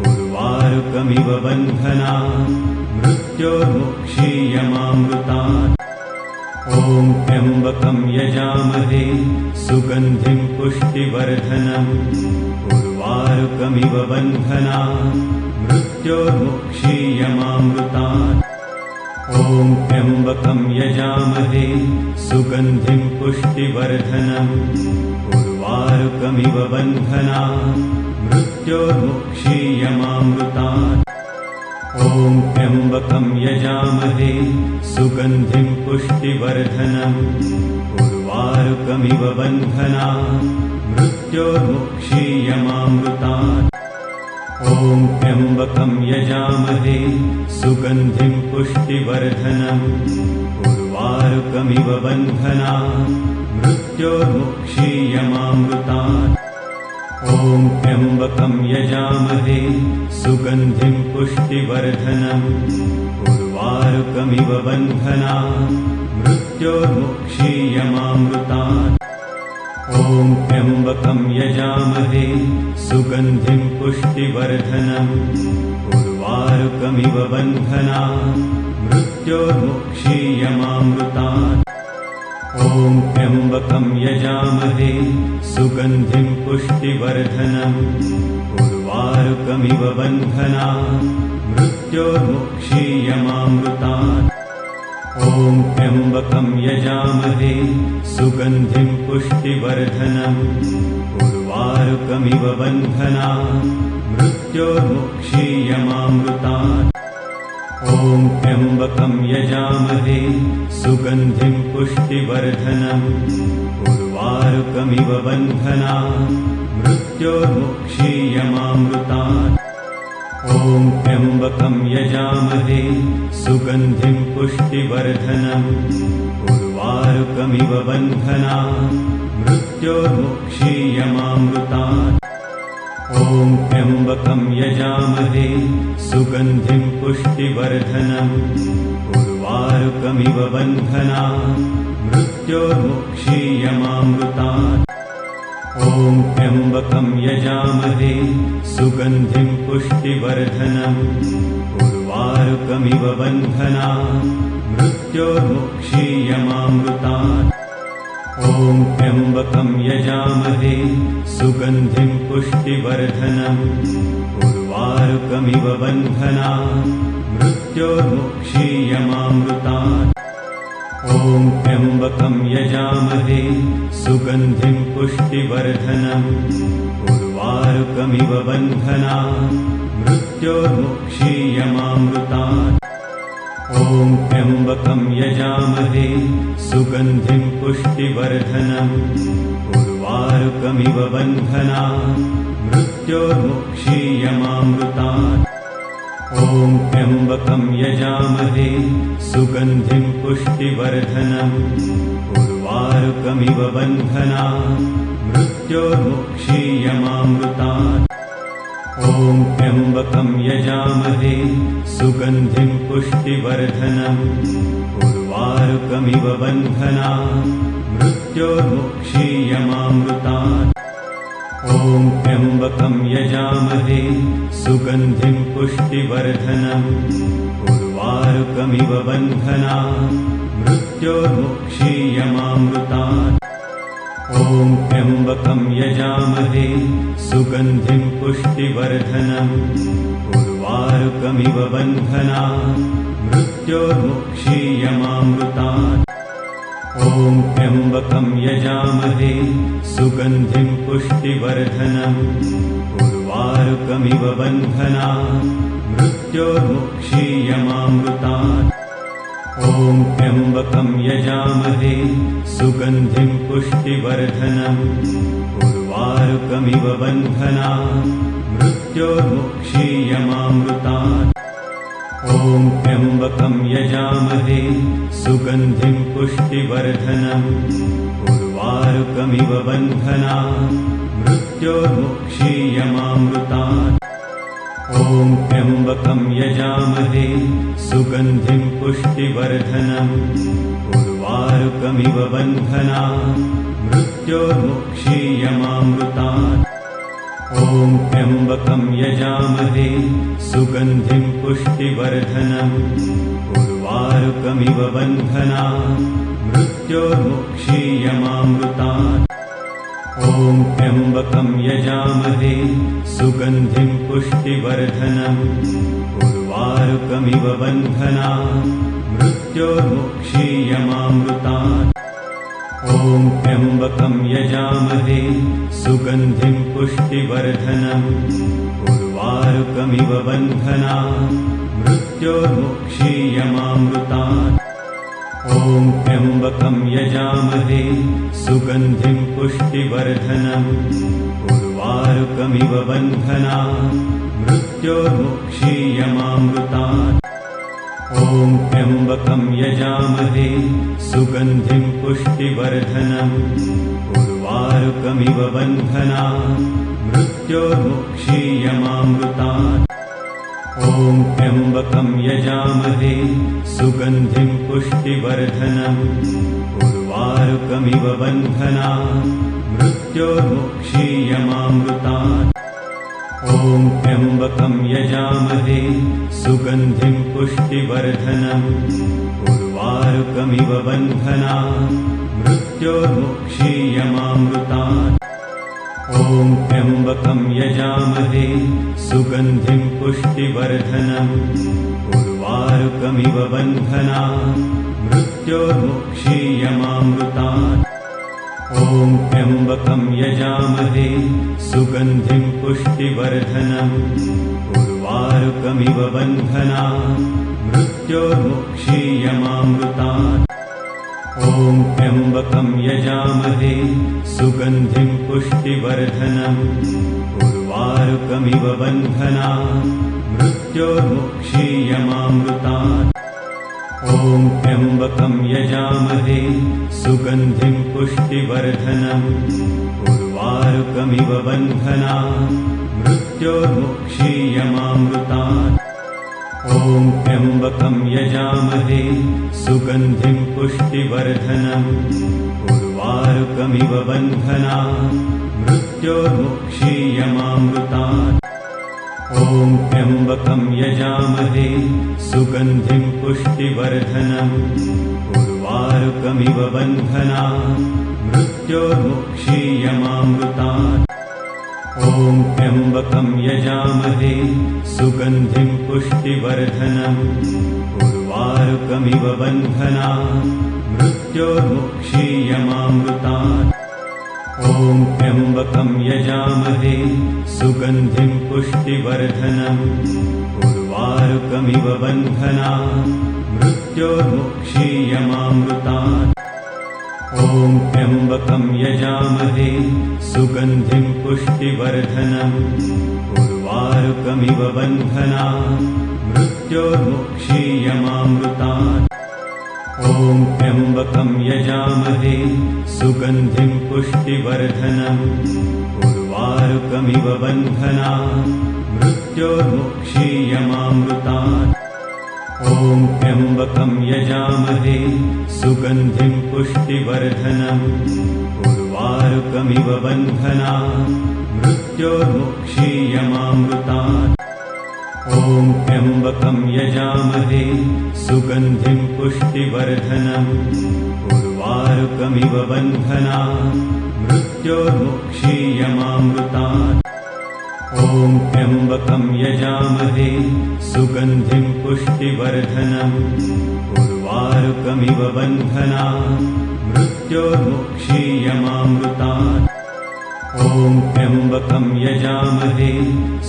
उर्वारुकमिव बन्धनान् मृत्योर्मुक्षीयमामृतात् ॐ त्र्यम्बकं यजामहे सुगन्धिं पुष्टिवर्धनम् उर्वारुकमिव बन्धनान् मृत्योर्मुक्षीयमामृतात् ॐ त्र्यम्बकं यजामहे सुगन्धिं पुष्टिवर्धनम् उर्वारुकमिव बन्धनान् मृत्योर्मुक्षीयमामृतात् ॐ त्र्यम्बकं यजामहे सुगन्धिं पुष्टिवर्धनम् उर्वारुकमिव बन्धनान् मृत्योर्मुक्षीयमामृतात् ॐ त्र्यम्बकं यजामहे सुगन्धिं पुष्टिवर्धनम् उर्वारुकमिव बन्धनान् मृत्योर्मुक्षीयमामृतात् ॐ त्र्यम्बकं यजामहे सुगन्धिं पुष्टिवर्धनम् उर्वारुकमिव बन्धनान् मृत्योर्मुक्षीयमामृतात् ॐ त्र्यम्बकं यजामहे सुगन्धिं पुष्टिवर्धनम् उर्वारुकमिव बन्धनान् मृत्योर्मुक्षीयमामृतात् ॐ त्र्यम्बकं यजामहे सुगन्धिं पुष्टिवर्धनम् उर्वारुकमिव बन्धनान् मृत्योर्मुक्षीयमामृतात् ॐ त्र्यम्बकं यजामहे सुगन्धिं पुष्टिवर्धनम् उर्वारुकमिव बन्धनान् मृत्योर्मुक्षीयमामृतात् ॐ त्र्यम्बकं यजामहे सुगन्धिं पुष्टिवर्धनम् उर्वारुकमिव बन्धनान् मृत्योर्मुक्षीयमामृतात् ॐ त्र्यम्बकं यजामहे सुगन्धिं पुष्टिवर्धनम् उर्वारुकमिव बन्धनान् मृत्योर्मुक्षीयमामृतात् ॐ त्र्यम्बकं यजामहे सुगन्धिं पुष्टिवर्धनम् उर्वारुकमिव बन्धनान् मृत्योर्मुक्षीयमामृतात् ॐ त्र्यम्बकं यजामहे सुगन्धिं पुष्टिवर्धनम् उर्वारुकमिव बन्धनान् मृत्योर्मुक्षीयमामृतात् ॐ त्र्यम्बकं यजामहे सुगन्धिं पुष्टिवर्धनम् उर्वारुकमिव बन्धनान् मृत्योर्मुक्षीयमामृतात् ॐ त्र्यम्बकं यजामहे सुगन्धिं पुष्टिवर्धनम् उर्वारुकमिव बन्धनान् मृत्योर्मुक्षीयमामृतात् ॐ त्र्यम्बकं यजामहे सुगन्धिं पुष्टिवर्धनम् उर्वारुकमिव बन्धनात् मृत्योर्मुक्षीयमामृतात् ॐ त्र्यम्बकं यजामहे सुगन्धिं पुष्टिवर्धनम् उर्वारुकमिव बन्धनात् मृत्योर्मुक्षीयमामृतात् ॐ त्र्यम्बकं यजामहे सुगन्धिं पुष्टिवर्धनम् उर्वारुकमिव बन्धनात् मृत्योर्मुक्षीयमामृतात् ॐ त्र्यम्बकं यजामहे सुगन्धिं पुष्टिवर्धनम् उर्वारुकमिव बन्धनात् मृत्योर्मुक्षीयमामृतात् ॐ त्र्यम्बकं यजामहे सुगन्धिं पुष्टिवर्धनम् उर्वारुकमिव बन्धनात् मृत्योर्मुक्षीयमामृतात् ॐ त्र्यम्बकं यजामहे सुगन्धिं पुष्टिवर्धनम् उर्वारुकमिव बन्धनात् मृत्योर्मुक्षीयमामृतात् ॐ त्र्यम्बकं यजामहे सुगन्धिं पुष्टिवर्धनम् उर्वारुकमिव बन्धनात् मृत्योर्मुक्षीयमामृतात् ॐ त्र्यम्बकं यजामहे सुगन्धिं पुष्टिवर्धनम् उर्वारुकमिव बन्धनात् मृत्योर्मुक्षीयमामृतात् ॐ त्र्यम्बकं यजामहे सुगन्धिं पुष्टिवर्धनम् उर्वारुकमिव बन्धनात् मृत्योर्मुक्षीयमामृतात् ॐ त्र्यम्बकं यजामहे सुगन्धिं पुष्टिवर्धनम् उर्वारुकमिव बन्धनात् मृत्योर्मुक्षीयमामृतात् ॐ त्र्यम्बकं यजामहे सुगन्धिं पुष्टिवर्धनम् उर्वारुकमिव बन्धनात् मृत्योर्मुक्षीयमामृतात् ॐ त्र्यम्बकं यजामहे सुगन्धिं पुष्टिवर्धनम् उर्वारुकमिव बन्धनात् मृत्योर्मुक्षीयमामृतात् ॐ त्र्यम्बकं यजामहे सुगन्धिं पुष्टिवर्धनम् उर्वारुकमिव बन्धनात् मृत्योर्मुक्षीयमामृतात् ॐ त्र्यम्बकं यजामहे सुगन्धिं पुष्टिवर्धनम् उर्वारुकमिव बन्धनात् मृत्योर्मुक्षीयमामृतात् ॐ त्र्यम्बकं यजामहे सुगन्धिं पुष्टिवर्धनम् उर्वारुकमिव बन्धनात् मृत्योर्मुक्षीयमामृतात् ॐ त्र्यम्बकं यजामहे सुगन्धिं पुष्टिवर्धनम् उर्वारुकमिव बन्धनात् मृत्योर्मुक्षीयमामृतात् ॐ त्र्यम्बकं यजामहे सुगन्धिं पुष्टिवर्धनम् उर्वारुकमिव बन्धनात् मृत्योर्मुक्षीयमामृतात् ॐ त्र्यम्बकं यजामहे सुगन्धिं पुष्टिवर्धनम् उर्वारुकमिव बन्धनात् मृत्योर्मुक्षीयमामृतात् ॐ त्र्यम्बकं यजामहे सुगन्धिं पुष्टिवर्धनम् उर्वारुकमिव बन्धनात् मृत्योर्मुक्षीयमामृतात् ॐ त्र्यम्बकं यजामहे सुगन्धिं पुष्टिवर्धनम् उर्वारुकमिव बन्धनात् मृत्योर्मुक्षीयमामृतात् ॐ त्र्यम्बकं यजामहे सुगन्धिं पुष्टिवर्धनम् उर्वारुकमिव बन्धनात् मृत्योर्मुक्षीयमामृतात् ॐ त्र्यम्बकं यजामहे सुगन्धिं पुष्टिवर्धनम् उर्वारुकमिव बन्धनात् मृत्योर्मुक्षीयमामृतात् ॐ त्र्यम्बकं यजामहे सुगन्धिं पुष्टिवर्धनम् उर्वारुकमिव बन्धनात् मृत्योर्मुक्षीयमामृतात् ॐ त्र्यम्बकं यजामहे सुगन्धिं पुष्टिवर्धनम् उर्वारुकमिव बन्धनात् मृत्योर्मुक्षीयमामृतात्। ॐ त्र्यम्बकं यजामहे सुगन्धिं पुष्टिवर्धनम् उर्वारुकमिव बन्धनात् मृत्योर्मुक्षीयमामृतात्। ॐ त्र्यम्बकं यजामहे सुगन्धिं पुष्टिवर्धनम् उर्वारुकमिव बन्धनात् मृत्योर्मुक्षीयमामृतात्। ॐ त्र्यम्बकं यजामहे सुगन्धिं पुष्टिवर्धनम् उर्वारुकमिव बन्धनात् मृत्योर्मुक्षीयमामृतात्। ॐ त्र्यम्बकं यजामहे सुगन्धिं पुष्टिवर्धनम् उर्वारुकमिव बन्धनात् मृत्योर्मुक्षीयमामृतात्। ॐ त्र्यम्बकं यजामहे सुगन्धिं पुष्टिवर्धनम् उर्वारुकमिव बन्धनात् मृत्योर्मुक्षीयमामृतात्। ॐ त्र्यम्बकं यजामहे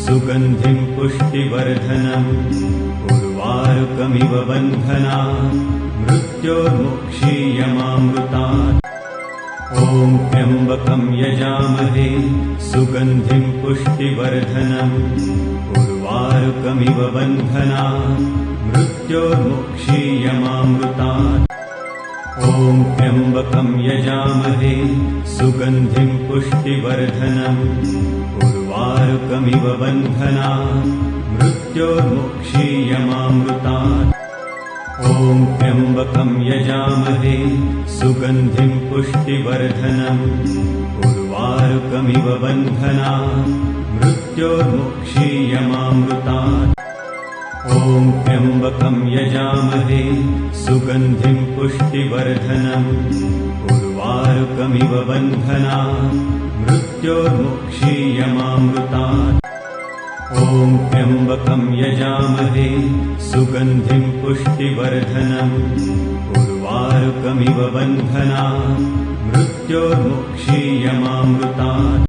सुगन्धिं पुष्टिवर्धनम् उर्वारुकमिव बन्धनात् मृत्योर्मुक्षीयमामृतात्। ॐ त्र्यम्बकं यजामहे सुगन्धिं पुष्टिवर्धनम् उर्वारुकमिव बन्धनात् मृत्योर्मुक्षीयमामृतात्। ॐ त्र्यम्बकं यजामहे सुगन्धिं पुष्टिवर्धनम् उर्वारुकमिव बन्धनात् मृत्योर्मुक्षीयमामृतात्। ॐ त्र्यम्बकं यजामहे सुगन्धिं पुष्टिवर्धनम् उर्वारुकमिव बन्धनात् मृत्योर्मुक्षीयमामृतात्। ॐ त्र्यम्बकं यजामहे सुगन्धिं पुष्टिवर्धनम् उर्वारुकमिव बन्धनात् मृत्योर्मुक्षीयमामृतात्। ॐ त्र्यम्बकं यजामहे सुगन्धिं पुष्टिवर्धनम् उर्वारुकमिव बन्धनात् मृत्योर्मुक्षीयमामृतात्।